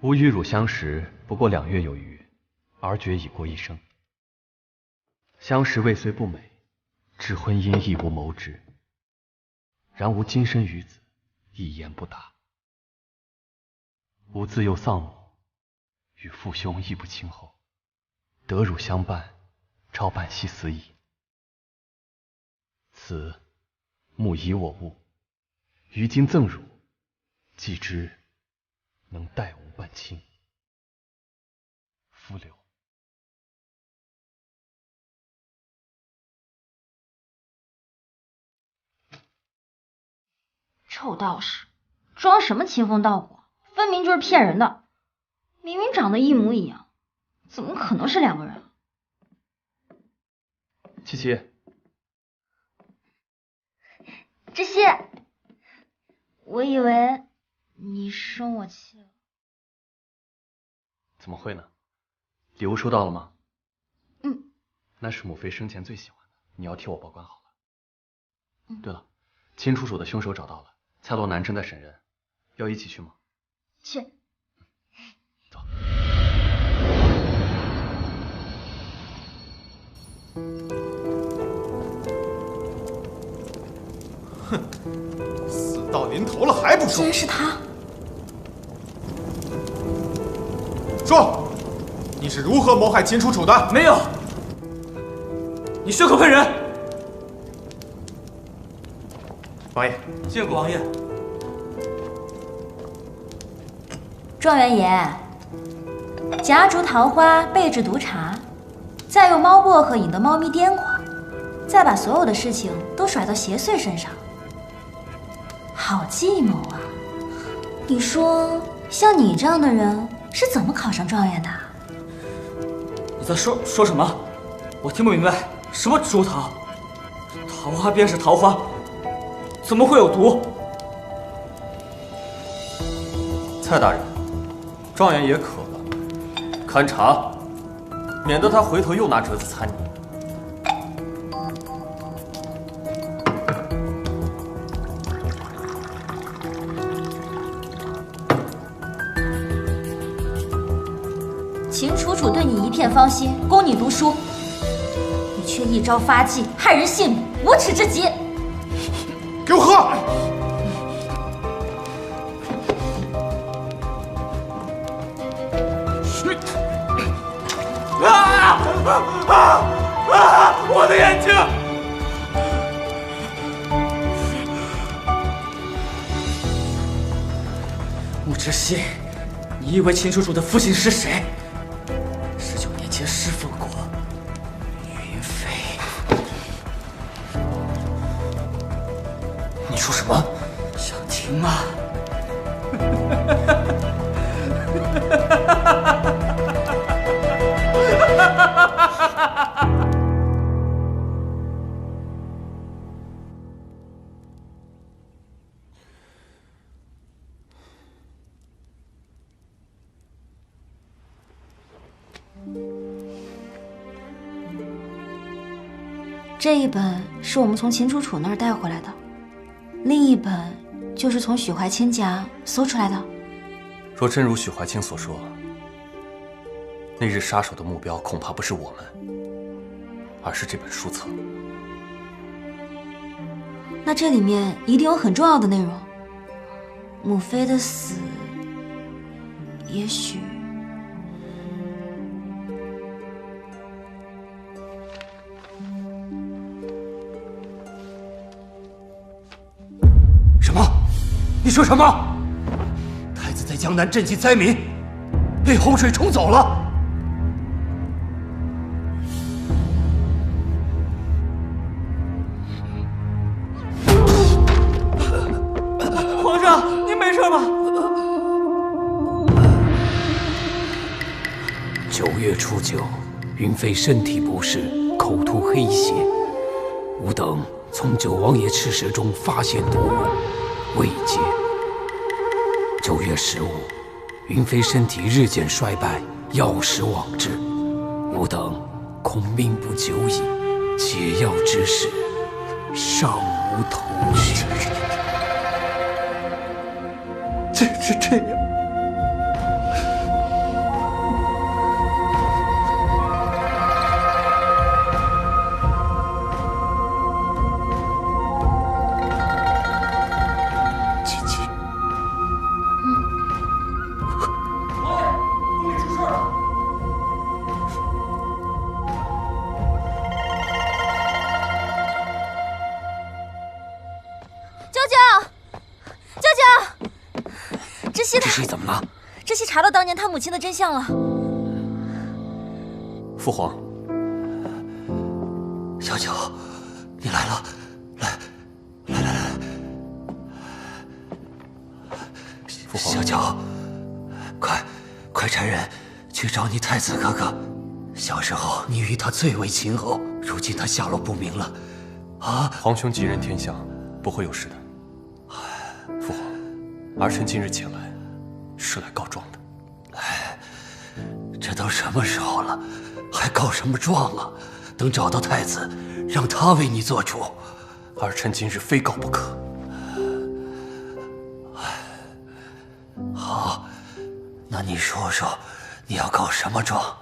吾与汝相识不过2月有余，而觉已过一生。相识未虽不美，至婚姻亦无谋之。然吾今生于子，一言不答。吾自幼丧母，与父兄亦不亲厚，得汝相伴，朝伴夕死矣。此母以我物，于今赠汝，既知能待吾半亲。夫留。臭道士，装什么清风道骨？分明就是骗人的！明明长得一模一样，怎么可能是2个人？七七，知悉，我以为你生我气了。怎么会呢？礼物收到了吗？嗯，那是母妃生前最喜欢的，你要替我保管好了。对了，秦楚楚的凶手找到了，蔡洛南正在审人，要一起去吗？去。走。哼，死到临头了还不说！竟然是他！说，你是如何谋害秦楚楚的？没有，你血口喷人！王爷，见过王爷。状元爷，夹竹桃花备制毒茶，再用猫薄荷引得猫咪癫狂，再把所有的事情都甩到邪祟身上，好计谋啊！你说，像你这样的人是怎么考上状元的？你在说什么？我听不明白。什么竹桃？桃花便是桃花，怎么会有毒？蔡大人，状元也渴了，看茶，免得他回头又拿折子参你。秦楚楚对你一片芳心，供你读书，你却一朝发迹，害人性命，无耻至极！给我喝！我的眼睛！穆知悉，你以为秦楚楚的父亲是谁？19年前侍奉过云飞。你说什么？想听吗？这一本是我们从秦楚楚那儿带回来的，另一本就是从许怀清家搜出来的。若真如许怀清所说，那日杀手的目标恐怕不是我们，而是这本书册。那这里面一定有很重要的内容。母妃的死，也许……什么？你说什么？太子在江南赈济灾民，被洪水冲走了。皇上，您没事吧？9月初9，云妃身体不适，口吐黑血。吾等从九王爷赤蛇中发现毒物，未解。9月15，云妃身体日渐衰败，药石罔治，吾等恐命不久矣，解药之时，尚无头绪。这样。知悉怎么了？知悉查到当年他母亲的真相了。父皇，小九，你来了，来。父皇，小九，快差人去找你太子哥哥。小时候你与他最为亲厚，如今他下落不明了。啊！皇兄吉人天相，不会有事的。父皇，儿臣今日前来，是来告状的。这都什么时候了，还告什么状啊？等找到太子，让他为你做主。儿臣今日非告不可。好，那你说说，你要告什么状？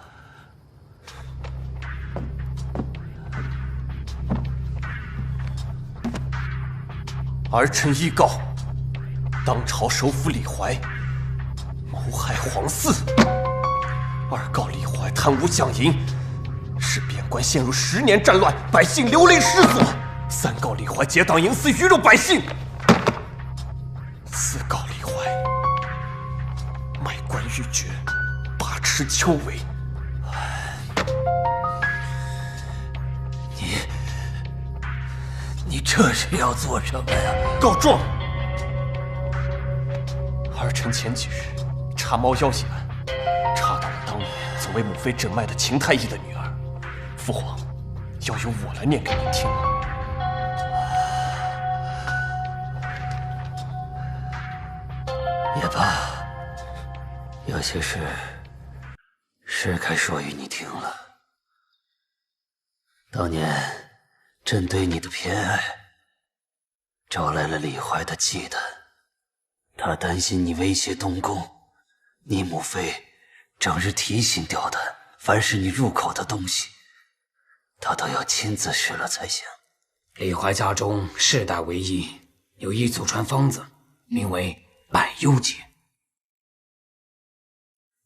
儿臣依告当朝首辅李怀谋害皇嗣；二告李怀贪污奖银，使边关陷入10年战乱，百姓流离失所；三告李怀结党营私，鱼肉百姓；四告李怀卖官鬻爵，把持丘闱。你这是要做什么呀？告状！儿臣前几日查猫妖一案，查到了当年曾为母妃诊脉的秦太医的女儿。父皇，要由我来念给您听吗？也罢，有些事是该说与你听了。当年朕对你的偏爱，招来了李怀的忌惮。他担心你威胁东宫，你母妃整日提心吊胆，凡是你入口的东西，他都要亲自试了才行。李怀家中世代为医，有一祖传方子，名为百忧解。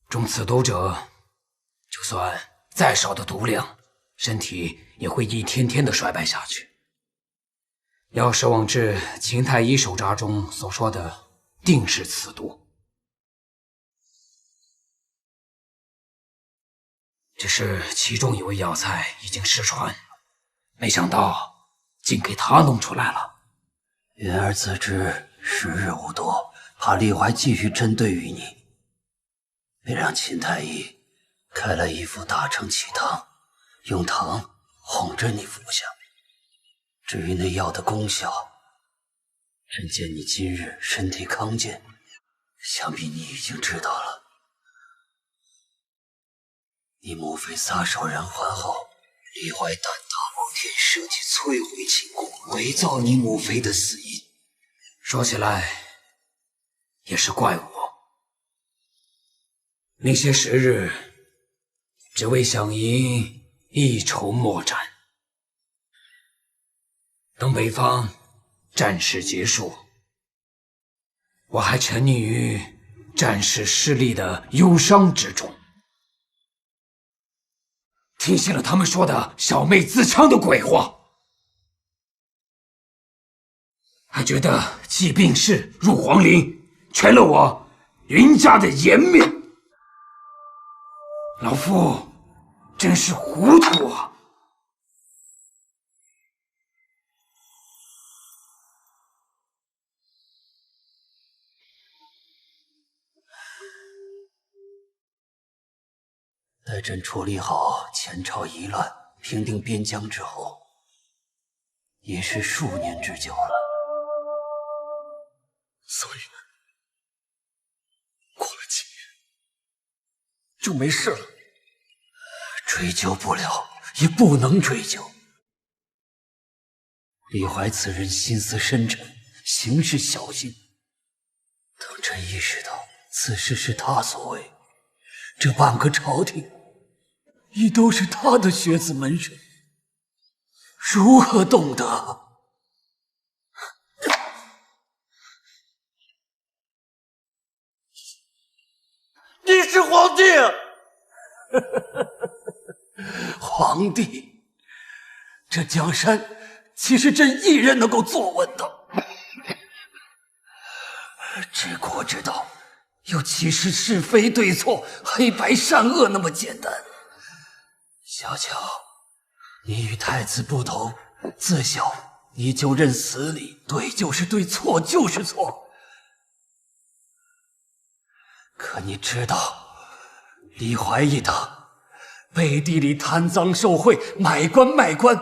中此毒者，就算再少的毒量，身体也会一天天的衰败下去。要是妄治秦太医手札中所说的，定是此毒。只是其中一味药材已经失传，没想到竟给他弄出来了。云儿自知时日无多，怕李怀继续针对于你，便让秦太医开了一副大承气汤，用糖哄着你服下。至于那药的功效，朕见你今日身体康健，想必你已经知道了。你母妃撒手人寰后，李怀胆大包天，设计摧毁秦宫，伪造你母妃的死因。说起来，也是怪我。那些时日，只为想赢一筹莫展。等北方战事结束，我还沉溺于战事失利的忧伤之中，听信了他们说的小妹自戕的鬼话，还觉得既病逝入皇陵，全了我云家的颜面。老夫真是糊涂啊！待朕处理好前朝疑乱，平定边疆之后，也是数年之久了。所以呢，过了几年就没事了。追究不了，也不能追究。李怀此人心思深沉，行事小心。等朕意识到此事是他所为，这半个朝廷亦都是他的学子门生，如何动得？你是皇帝啊！皇帝，这江山岂是朕一人能够坐稳的？治国之道，又岂是是非对错、黑白善恶那么简单？小乔，你与太子不同，自小你就认死理，对就是对，错就是错。可你知道，李怀一党背地里贪赃受贿、买官卖官，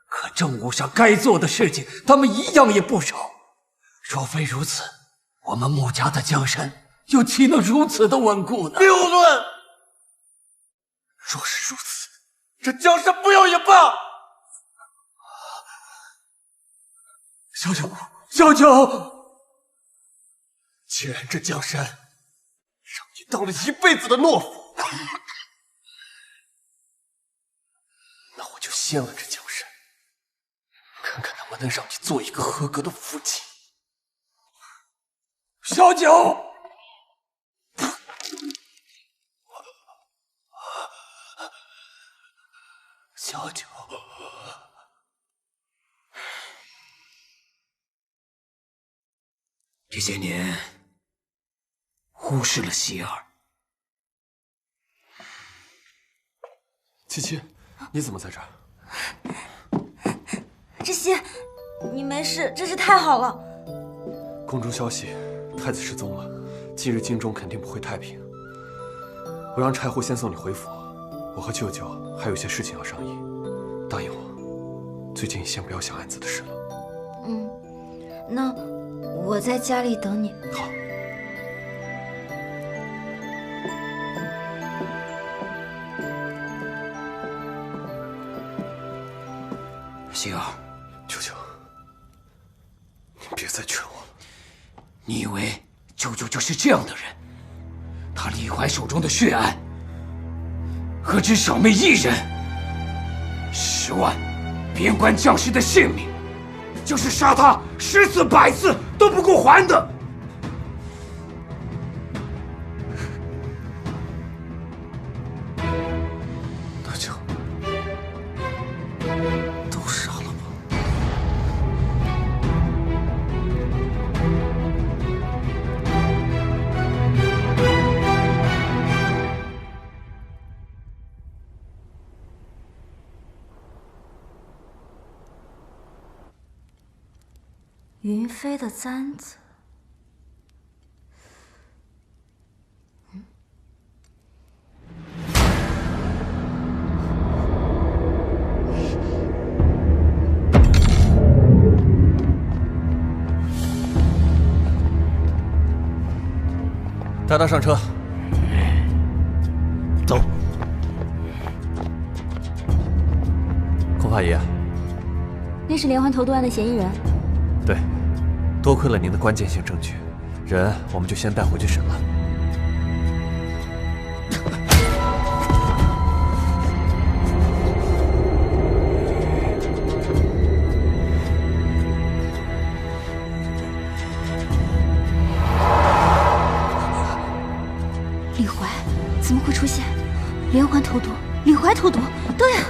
可政务上该做的事情，他们一样也不少。若非如此，我们穆家的江山又岂能如此的稳固呢？谬论！若是如此，这江山不要也罢。小九，小九，既然这江山让你当了一辈子的懦夫，那我就先了这江山，看看能不能让你做一个合格的夫妻。小九。小九，这些年忽视了希儿。七七，你怎么在这儿？知悉，你没事，真是太好了。宫中消息，太子失踪了，今日京中肯定不会太平。我让差户先送你回府，我和舅舅还有些事情要商议，答应我，最近先不要想安子的事了。那我在家里等你。好。希儿，舅舅，你别再劝我了。你以为舅舅就是这样的人？他李怀手中的血案，何止小妹一人？10万边关将士的性命，就是杀他10次100次都不够还的。那就都杀了吧。云飞的簪子，带他上车，走。孔法爷，那是连环投毒案的嫌疑人。对，多亏了您的关键性证据，人我们就先带回去审了。李怀怎么会出现？连环投毒，李怀投毒，对呀。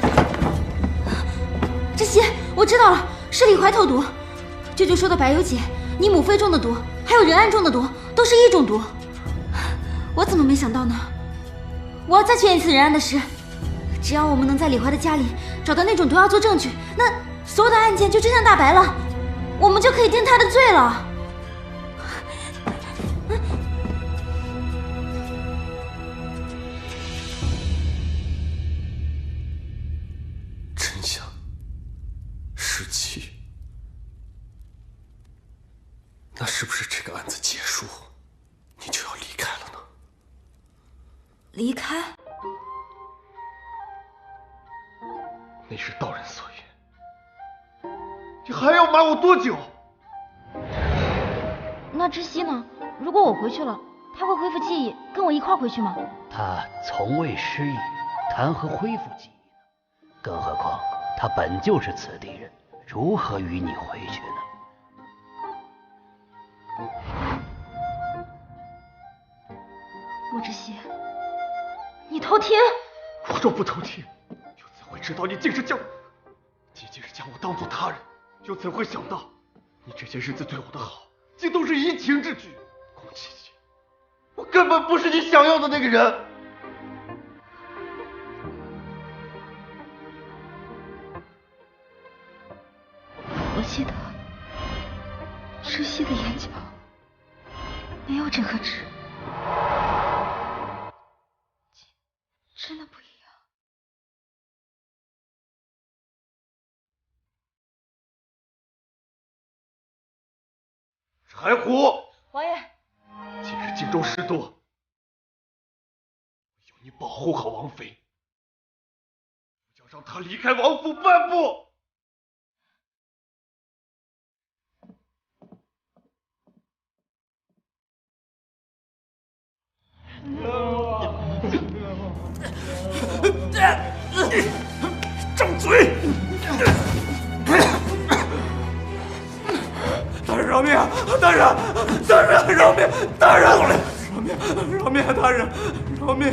知悉，我知道了，是李怀投毒。舅舅说的白油姐、你母妃中的毒，还有人案中的毒，都是一种毒。我怎么没想到呢？我要再劝一次人案的事。只要我们能在李怀的家里找到那种毒药做证据，那所有的案件就真相大白了，我们就可以定他的罪了。真相17，那是不是这个案子结束，你就要离开了呢？离开？那是道人所言。你还要瞒我多久？那知悉呢？如果我回去了，他会恢复记忆，跟我一块回去吗？他从未失忆，谈何恢复记忆呢？更何况他本就是此地人，如何与你回去呢？莫知悉，你偷听！我若不偷听，又怎会知道你竟是将我当做他人？又怎会想到你这些日子对我的好，竟都是移情之举？宫七七，我根本不是你想要的那个人。我记得窒息的眼角没有这颗痣，真的不一样。柴胡，王爷，今日荆州事多，有你保护好王妃，不要让她离开王府半步。张嘴！大人饶命！大人，大人饶命！大人饶命！饶命！大人饶命！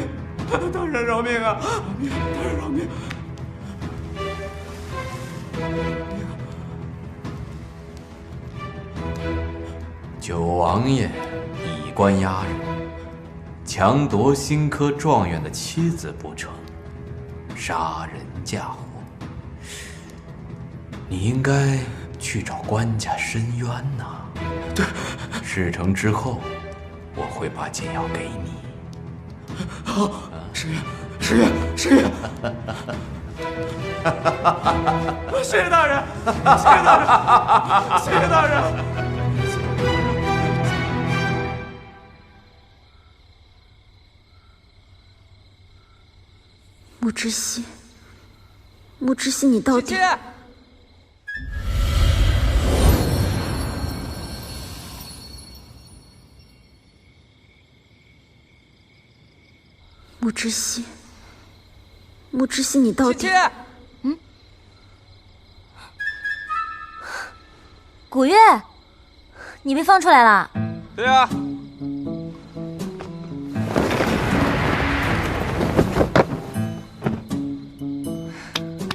大人饶命啊！大人饶命！九王爷以官压人，强夺新科状元的妻子不成，杀人嫁祸。你应该去找官家申冤呐。对，事成之后，我会把解药给你。好，石爷，石爷，石爷。谢谢大人，谢谢大人，谢谢大人。穆之熙，穆之熙，你到底……穆之熙，穆之熙，你到底……嗯？古月，你被放出来了？对啊。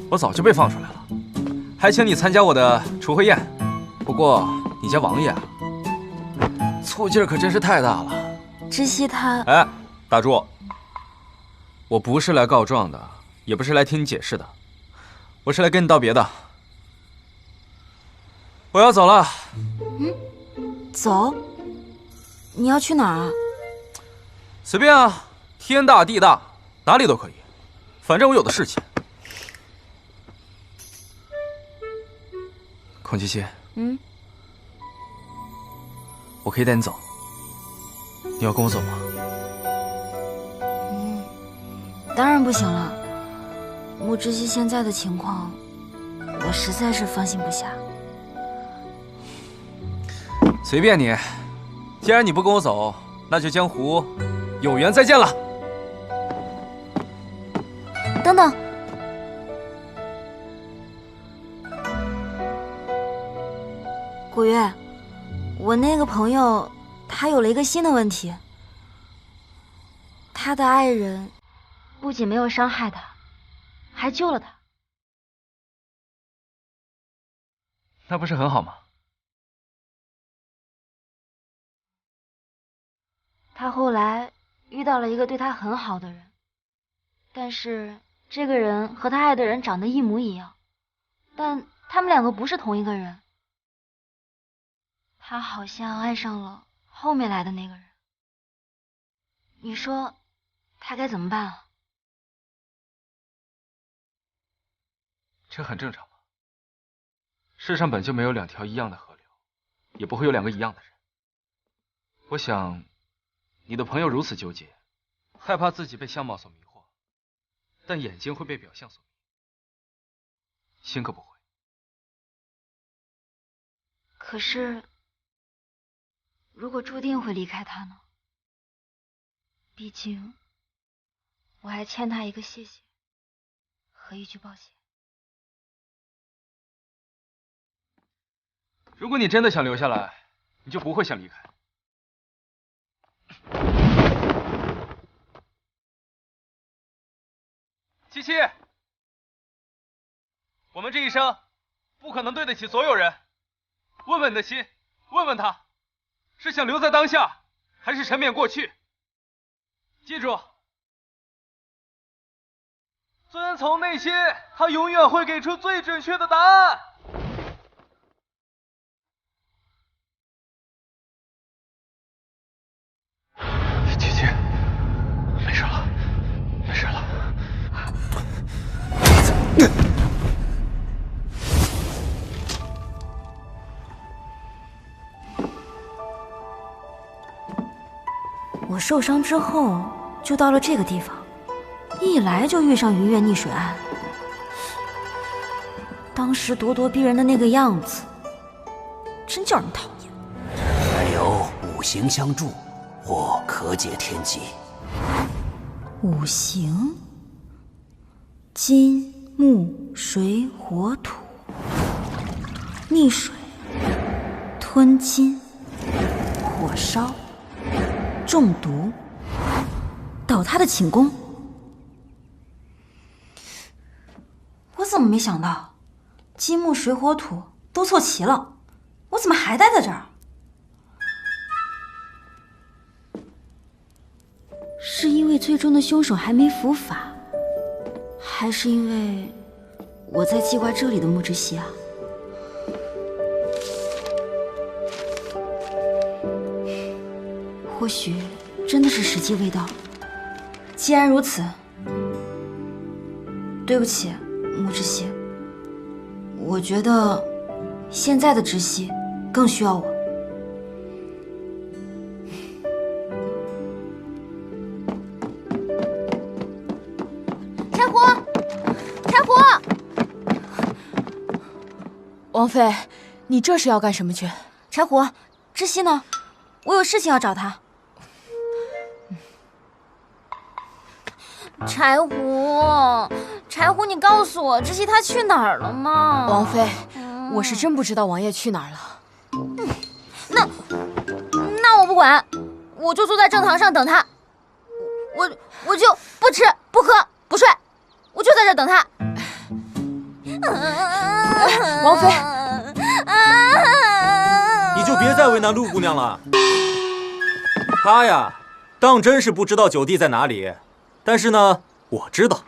我早就被放出来了，还请你参加我的除会宴。不过你家王爷啊，醋劲儿可真是太大了。知悉他……哎，打住！我不是来告状的，也不是来听你解释的，我是来跟你道别的。我要走了。嗯，走？你要去哪儿啊？随便啊，天大地大，哪里都可以，反正我有的是钱。孔七七，嗯，我可以带你走，你要跟我走吗？当然不行了。穆之熙现在的情况，我实在是放心不下。随便你，既然你不跟我走，那就江湖有缘再见了。等等。古月，我那个朋友他有了一个新的问题，他的爱人不仅没有伤害他，还救了他。那不是很好吗？他后来遇到了一个对他很好的人，但是这个人和他爱的人长得一模一样，但他们两个不是同一个人。他好像爱上了后面来的那个人，你说他该怎么办啊？这很正常嘛。世上本就没有两条一样的河流，也不会有两个一样的人。我想，你的朋友如此纠结，害怕自己被相貌所迷惑，但眼睛会被表象所迷，心可不会。可是，如果注定会离开他呢？毕竟，我还欠他一个谢谢和一句抱歉。如果你真的想留下来，你就不会想离开。七七，我们这一生不可能对得起所有人。问问你的心，问问他，是想留在当下，还是沉湎过去？记住，遵从内心，它永远会给出最准确的答案。姐姐，没事了，没事了。我受伤之后就到了这个地方，一来就遇上云月溺水案。当时咄咄逼人的那个样子，真叫人讨厌。还有五行相助，或可解天机。五行：金、木、水、火、土。溺水、吞金、火烧、中毒、倒塌的寝宫。我怎么没想到，金木水火土都凑齐了，我怎么还待在这儿？是因为最终的凶手还没伏法，还是因为我在记挂这里的木之息啊？或许真的是时机未到。既然如此，对不起，木之息，我觉得现在的知悉更需要我。柴胡，柴胡！王妃，你这是要干什么去？柴胡，知悉呢？我有事情要找他。柴胡，柴胡，你告诉我，知悉他去哪儿了吗？王妃，我是真不知道王爷去哪儿了。那我不管，我就坐在正堂上等他。我就不吃不喝不睡，我就在这等他。王妃，你就别再为难陆姑娘了。她呀，当真是不知道九弟在哪里。但是呢，我知道。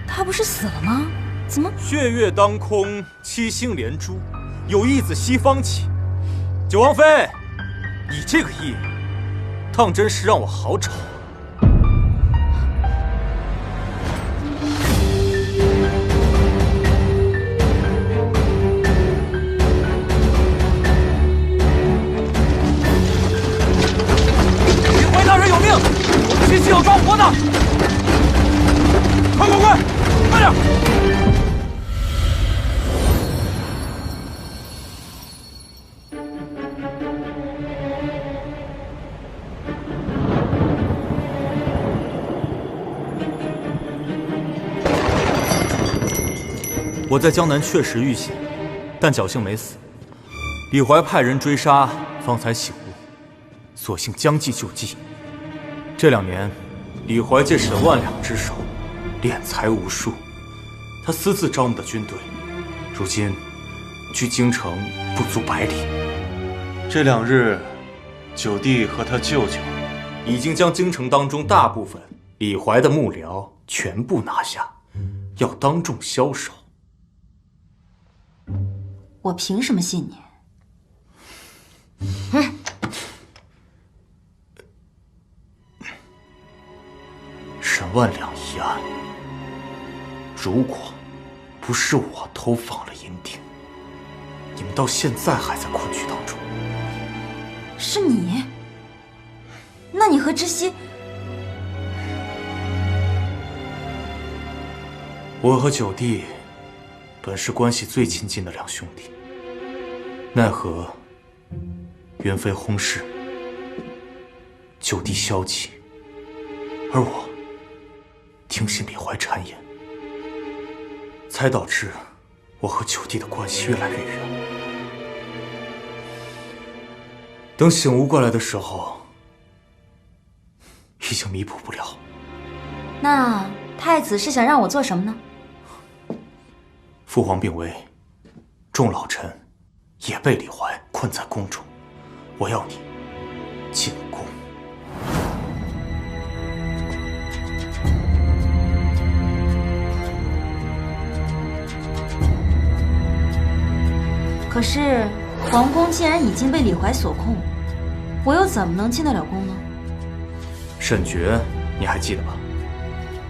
他不是死了吗？怎么？血月当空，七星连珠，有意自西方起。九王妃，你这个意，当真是让我好找。李怀大人有命，我们七夕要抓活的。快快快，快点！我在江南确实遇险，但侥幸没死。李怀派人追杀，方才醒悟，索性将计就计。这2年，李怀借沈万两之手，敛财无数。他私自招募的军队，如今距京城不足100里。这2日，九弟和他舅舅已经将京城当中大部分李怀的幕僚全部拿下，要当众枭首。我凭什么信你？沈万两一案，如果不是我偷放了银锭，你们到现在还在困局当中。是你？那你和知悉？我和九弟本是关系最亲近的2兄弟，奈何元妃薨逝，九弟消极，而我听信李怀谗言，才导致我和九弟的关系越来越远。等醒悟过来的时候，已经弥补不了。那太子是想让我做什么呢？父皇病危，众老臣也被李怀困在宫中，我要你进宫。可是皇宫既然已经被李怀所控，我又怎么能进得了宫呢？沈爵，你还记得吧？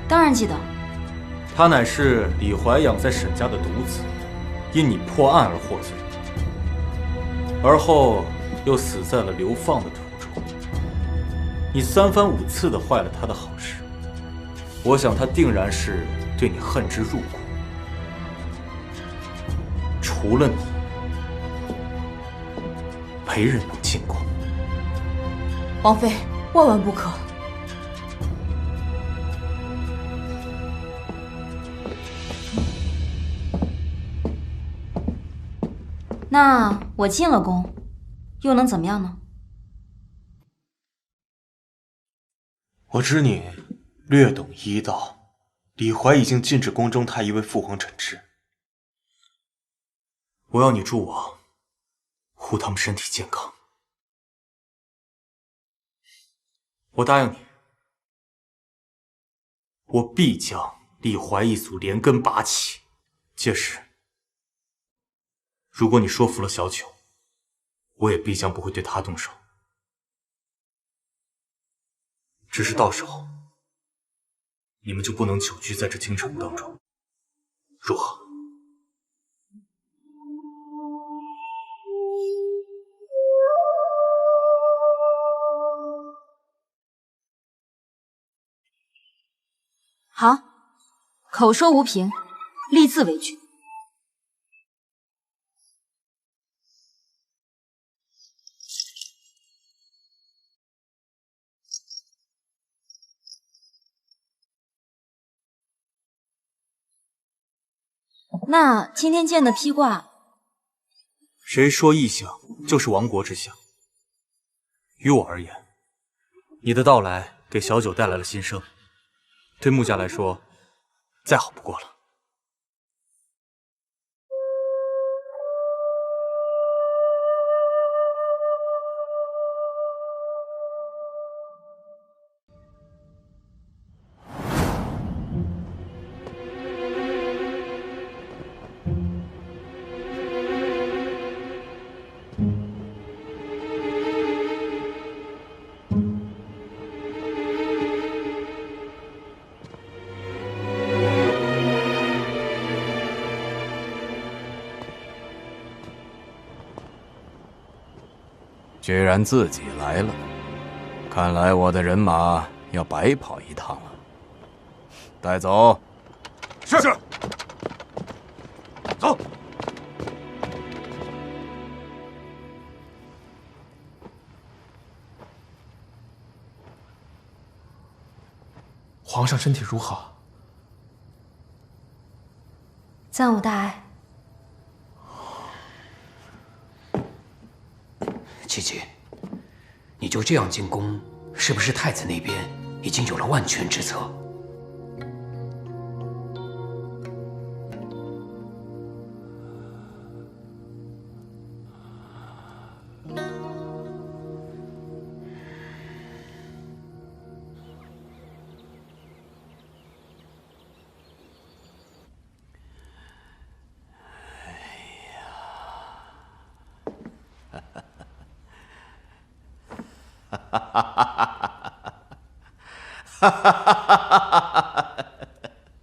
当然记得。他乃是李怀养在沈家的独子，因你破案而获罪，而后又死在了流放的途中。你3番5次的坏了他的好事，我想他定然是对你恨之入骨。除了你，没人能进宫。王妃，万万不可！那我进了宫，又能怎么样呢？我知你略懂医道，李怀已经禁止宫中太医为父皇诊治。我要你助我护他们身体健康。我答应你，我必将李怀一族连根拔起。届时，如果你说服了小九，我也必将不会对他动手。只是到时候，你们就不能久居在这京城当中，如何？好，口说无凭，立字为据。那今天见的披挂，谁说异象就是亡国之象？于我而言，你的到来给小九带来了新生，对穆家来说，再好不过了。居然自己来了，看来我的人马要白跑一趟了。带走。是。走。皇上身体如何？暂无大碍。琪琪，你就这样进宫，是不是太子那边已经有了万全之策？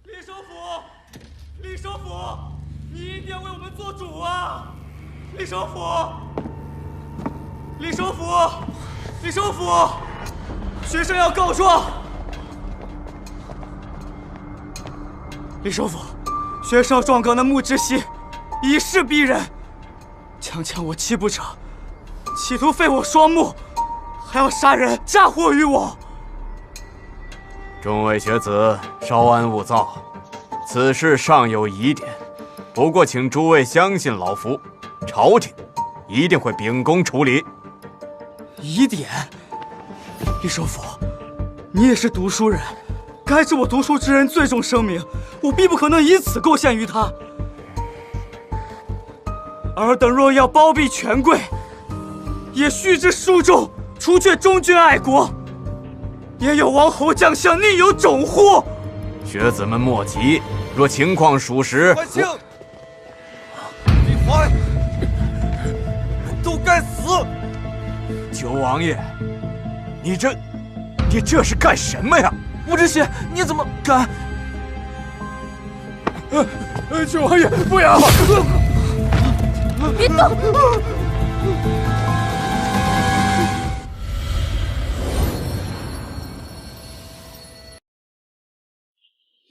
李首府，李首府，你一定要为我们做主啊！李首府，李首府，李首府，学生要告状。李首府，学生状告那穆之熙以势逼人，强抢我七步者，企图废我双目，还要杀人嫁祸于我。众位学子，稍安勿躁，此事尚有疑点，不过请诸位相信老夫，朝廷一定会秉公处理。疑点？李首府，你也是读书人，该知我读书之人最重声名，我必不可能以此构陷于他。尔等若要包庇权贵，也须知书中除却忠君爱国，也有王侯将相宁有种乎？学子们莫急，若情况属实，李怀，九王爷，你这是干什么呀？吴知邪，你怎么敢？九王爷，不要！别动！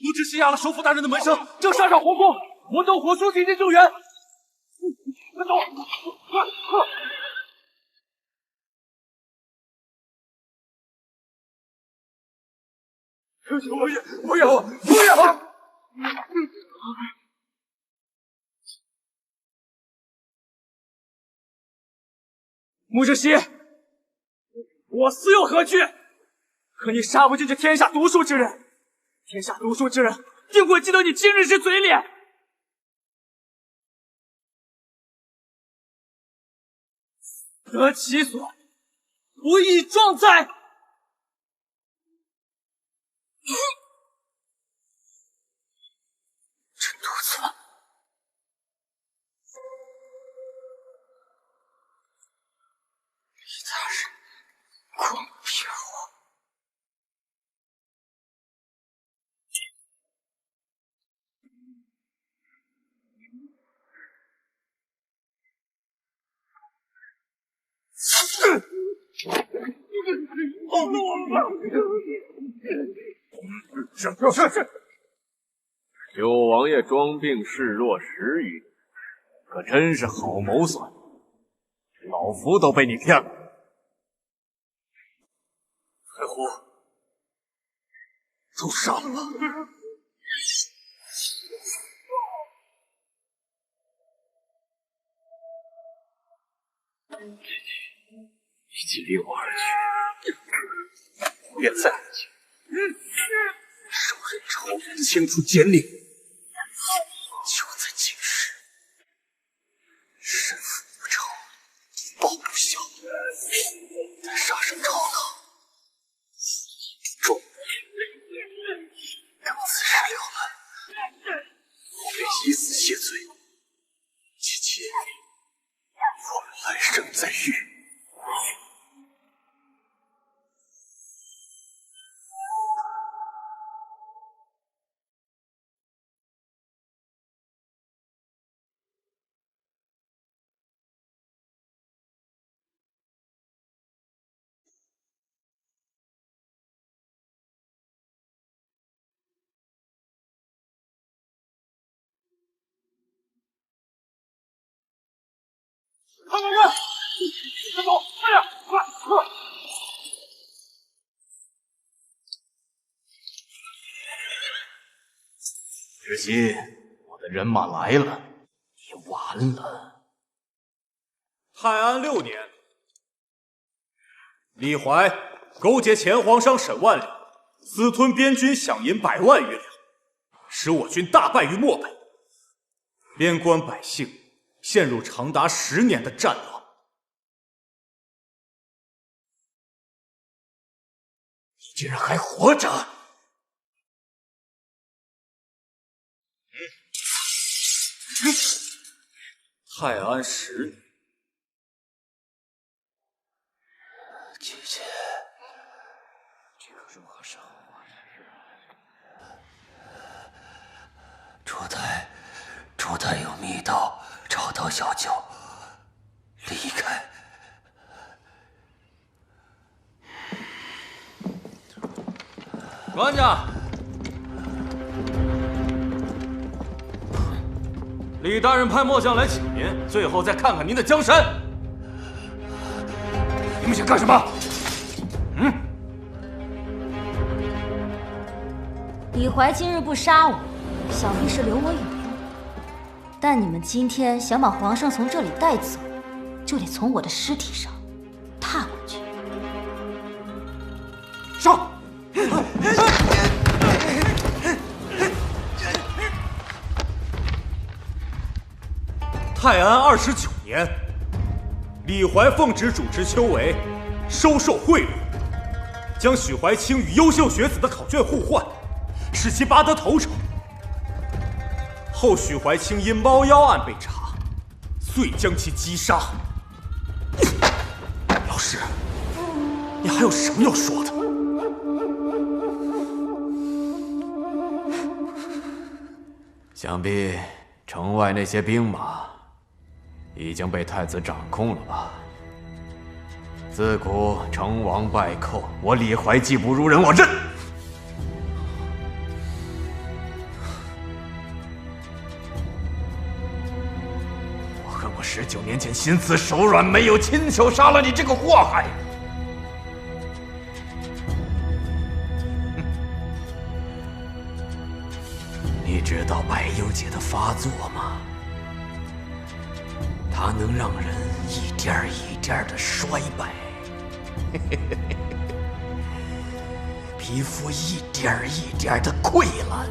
吴知邪压了首府大人的门生，正杀上皇宫，我等火速进京救援。快走！快！九王爷，不要啊！不要啊！穆知邪，我死又何惧？可你杀不尽这天下毒术之人，天下毒术之人定会记得你今日之嘴脸。得其所，不亦壮哉！这肚子，李大人，光骗我！是。九王爷装病视若10余年，可真是好谋算，老夫都被你骗了。太后，都杀了吧！已经离我而去，不愿再见。受人仇人清除奸佞，就在今时，身负无仇，报不效，再杀上朝堂，众等此事了了，我便以死谢罪，其妾我们来生再遇。快！快走！快点！快！知悉，我的人马来了，你完了。泰安6年，李怀勾结前皇上沈万里，私吞边军饷银100万余两，使我军大败于漠北，边关百姓陷入长达10年的战乱。你竟然还活着！泰安10年，姐姐，这可如何是好啊？朱太有密道，找到小九，离开。官家，李大人派末将来请您，最后再看看您的江山。你们想干什么？李怀今日不杀我，想必是留我有用。但你们今天想把皇上从这里带走，就得从我的尸体上踏过去。上！泰安29年，李怀奉旨主持秋闱，收受贿赂，将许怀清与优秀学子的考卷互换，使其拔得头筹。后许怀清因猫妖案被查，遂将其击杀。师，你还有什么要说的？想必城外那些兵马已经被太子掌控了吧？自古成王败寇，我李怀技不如人，我认。我恨我19年前心慈手软，没有亲手杀了你这个祸害。你知道百忧解的发作吗？它能让人一点一点的衰败，皮肤一点一点的溃烂。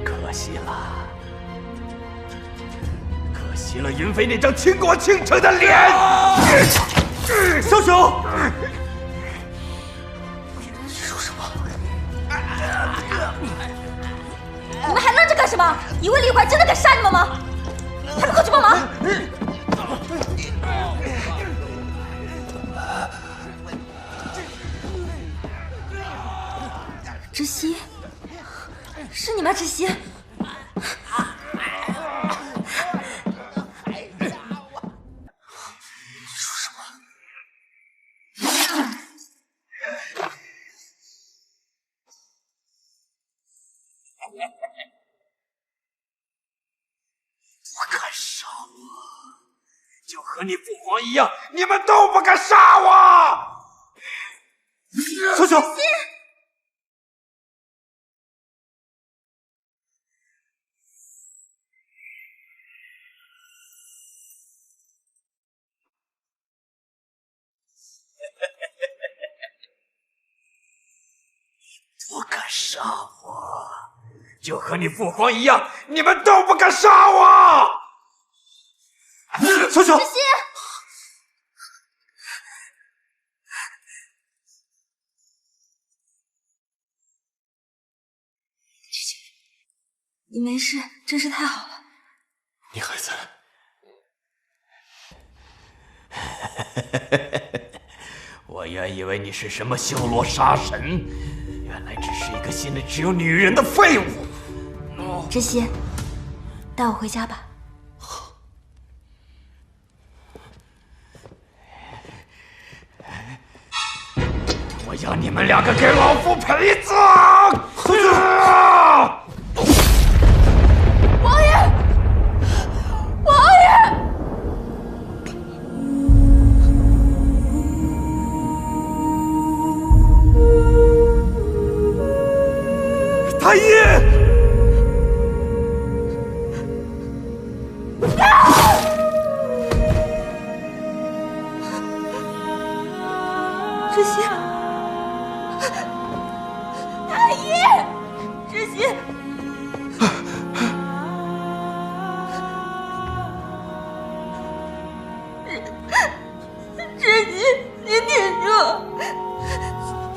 可惜了，可惜了云飞那张倾国倾城的脸。小熊，你说什么？你们还愣着干什么？以为李怀真的敢杀你们吗？还不快去帮忙！窒息，是你吗？窒息。不敢杀我，就和你父皇一样，你们都不敢杀我！小九，不敢杀我，就和你父皇一样，你们都不敢杀我！小九，窒息，你没事，真是太好了。你还在？我原以为你是什么修罗杀神，原来只是一个心里只有女人的废物。窒息，带我回家吧。我要你们两个给老夫陪葬！王爷，王爷！太医！窒息，太医，窒息，窒息，你挺住！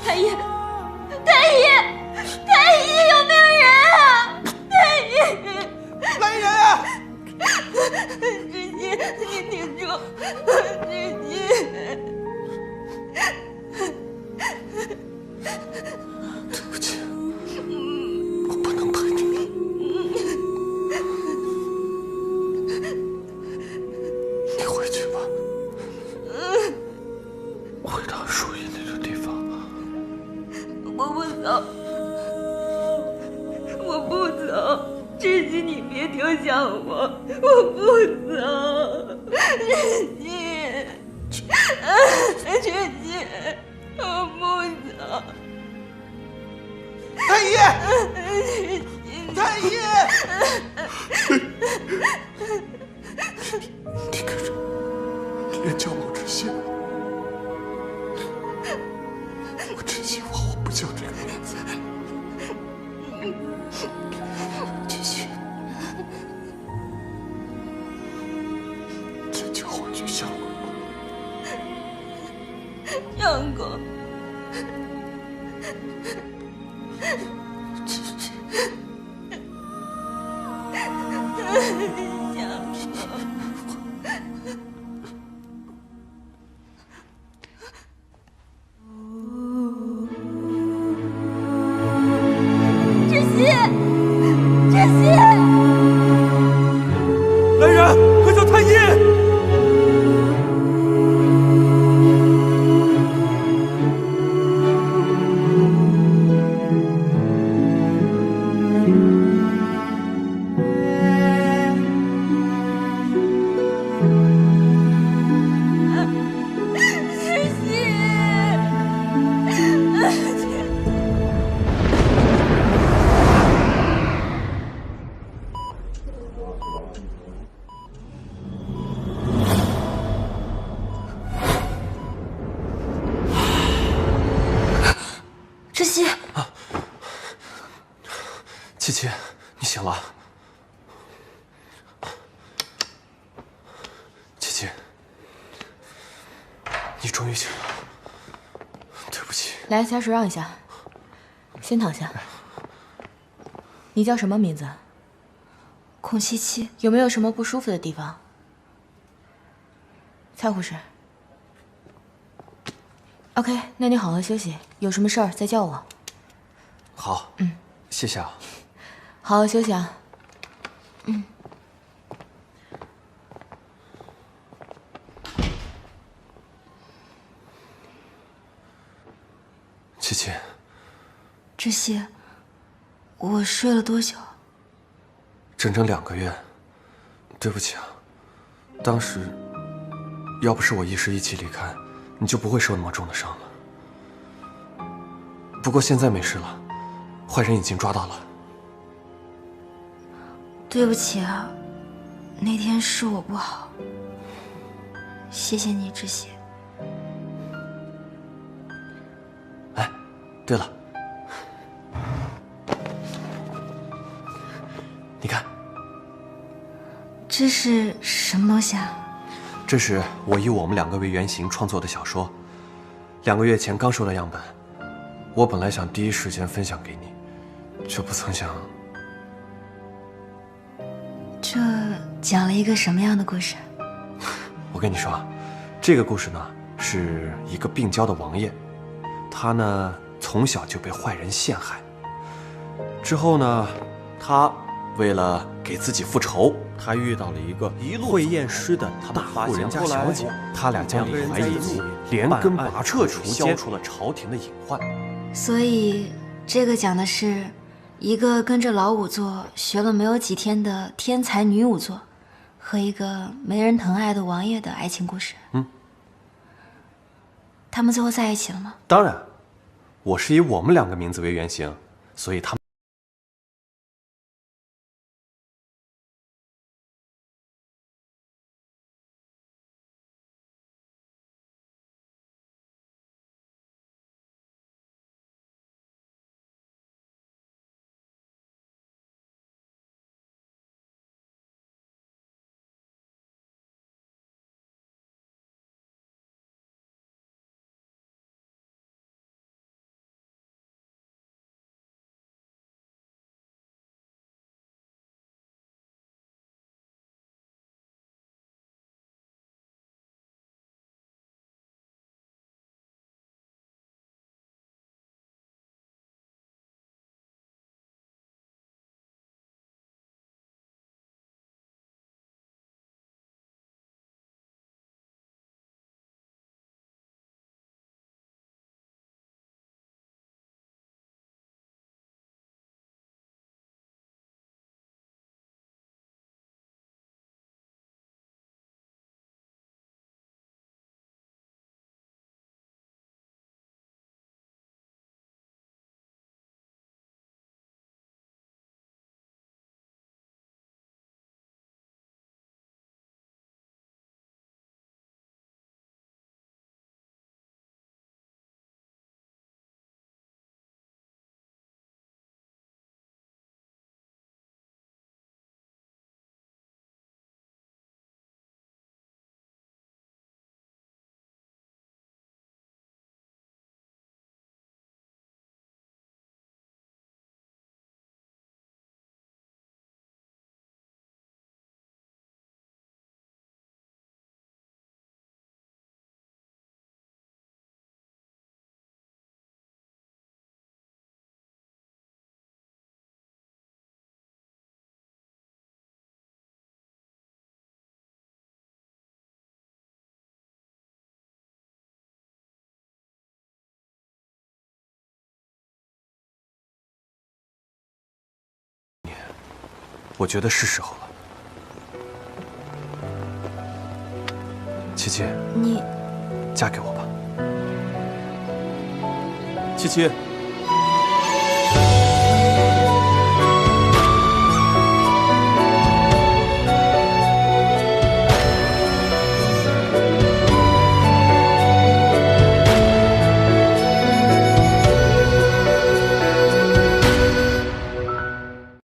太医，太医，太医，有没有人啊？太医，来人啊！窒息，你挺住！窒息。对不起，我不能陪你。你回去吧，回到属于你的地方。我不走，我不走，窒息，你别丢下我，我不走，窒息，窒息，我不走。太医，太医，你可是连叫我窒息，我真希望我不叫这个名字。窒息，再叫我去相公。相公，窒息，七，你醒了。七七，你终于醒了。对不起。来，下水让一下，先躺下。你叫什么名字？孔七七。有没有什么不舒服的地方？蔡护士。OK， 那你好好休息，有什么事儿再叫我。好，谢谢啊。好好休息啊。七七，知悉，我睡了多久？整整2个月。对不起啊，当时要不是我一时一气离开，你就不会受那么重的伤了。不过现在没事了，坏人已经抓到了。对不起啊，那天是我不好。谢谢你，知悉。对了，你看，这是什么东西啊？这是我以我们2个为原型创作的小说，2个月前刚收到样本。我本来想第一时间分享给你，却不曾想。这讲了一个什么样的故事？我跟你说啊，这个故事呢是一个病娇的王爷，他呢从小就被坏人陷害，之后呢，他为了给自己复仇，他遇到了一个会验尸的大户人家小姐，他俩将李怀一起连根拔彻，消除了朝廷的隐患。所以这个讲的是一个跟着老仵作学了没有几天的天才女仵作和一个没人疼爱的王爷的爱情故事。他们最后在一起了吗？当然，我是以我们2个名字为原型，所以他们。我觉得是时候了。七七，你嫁给我吧。七七。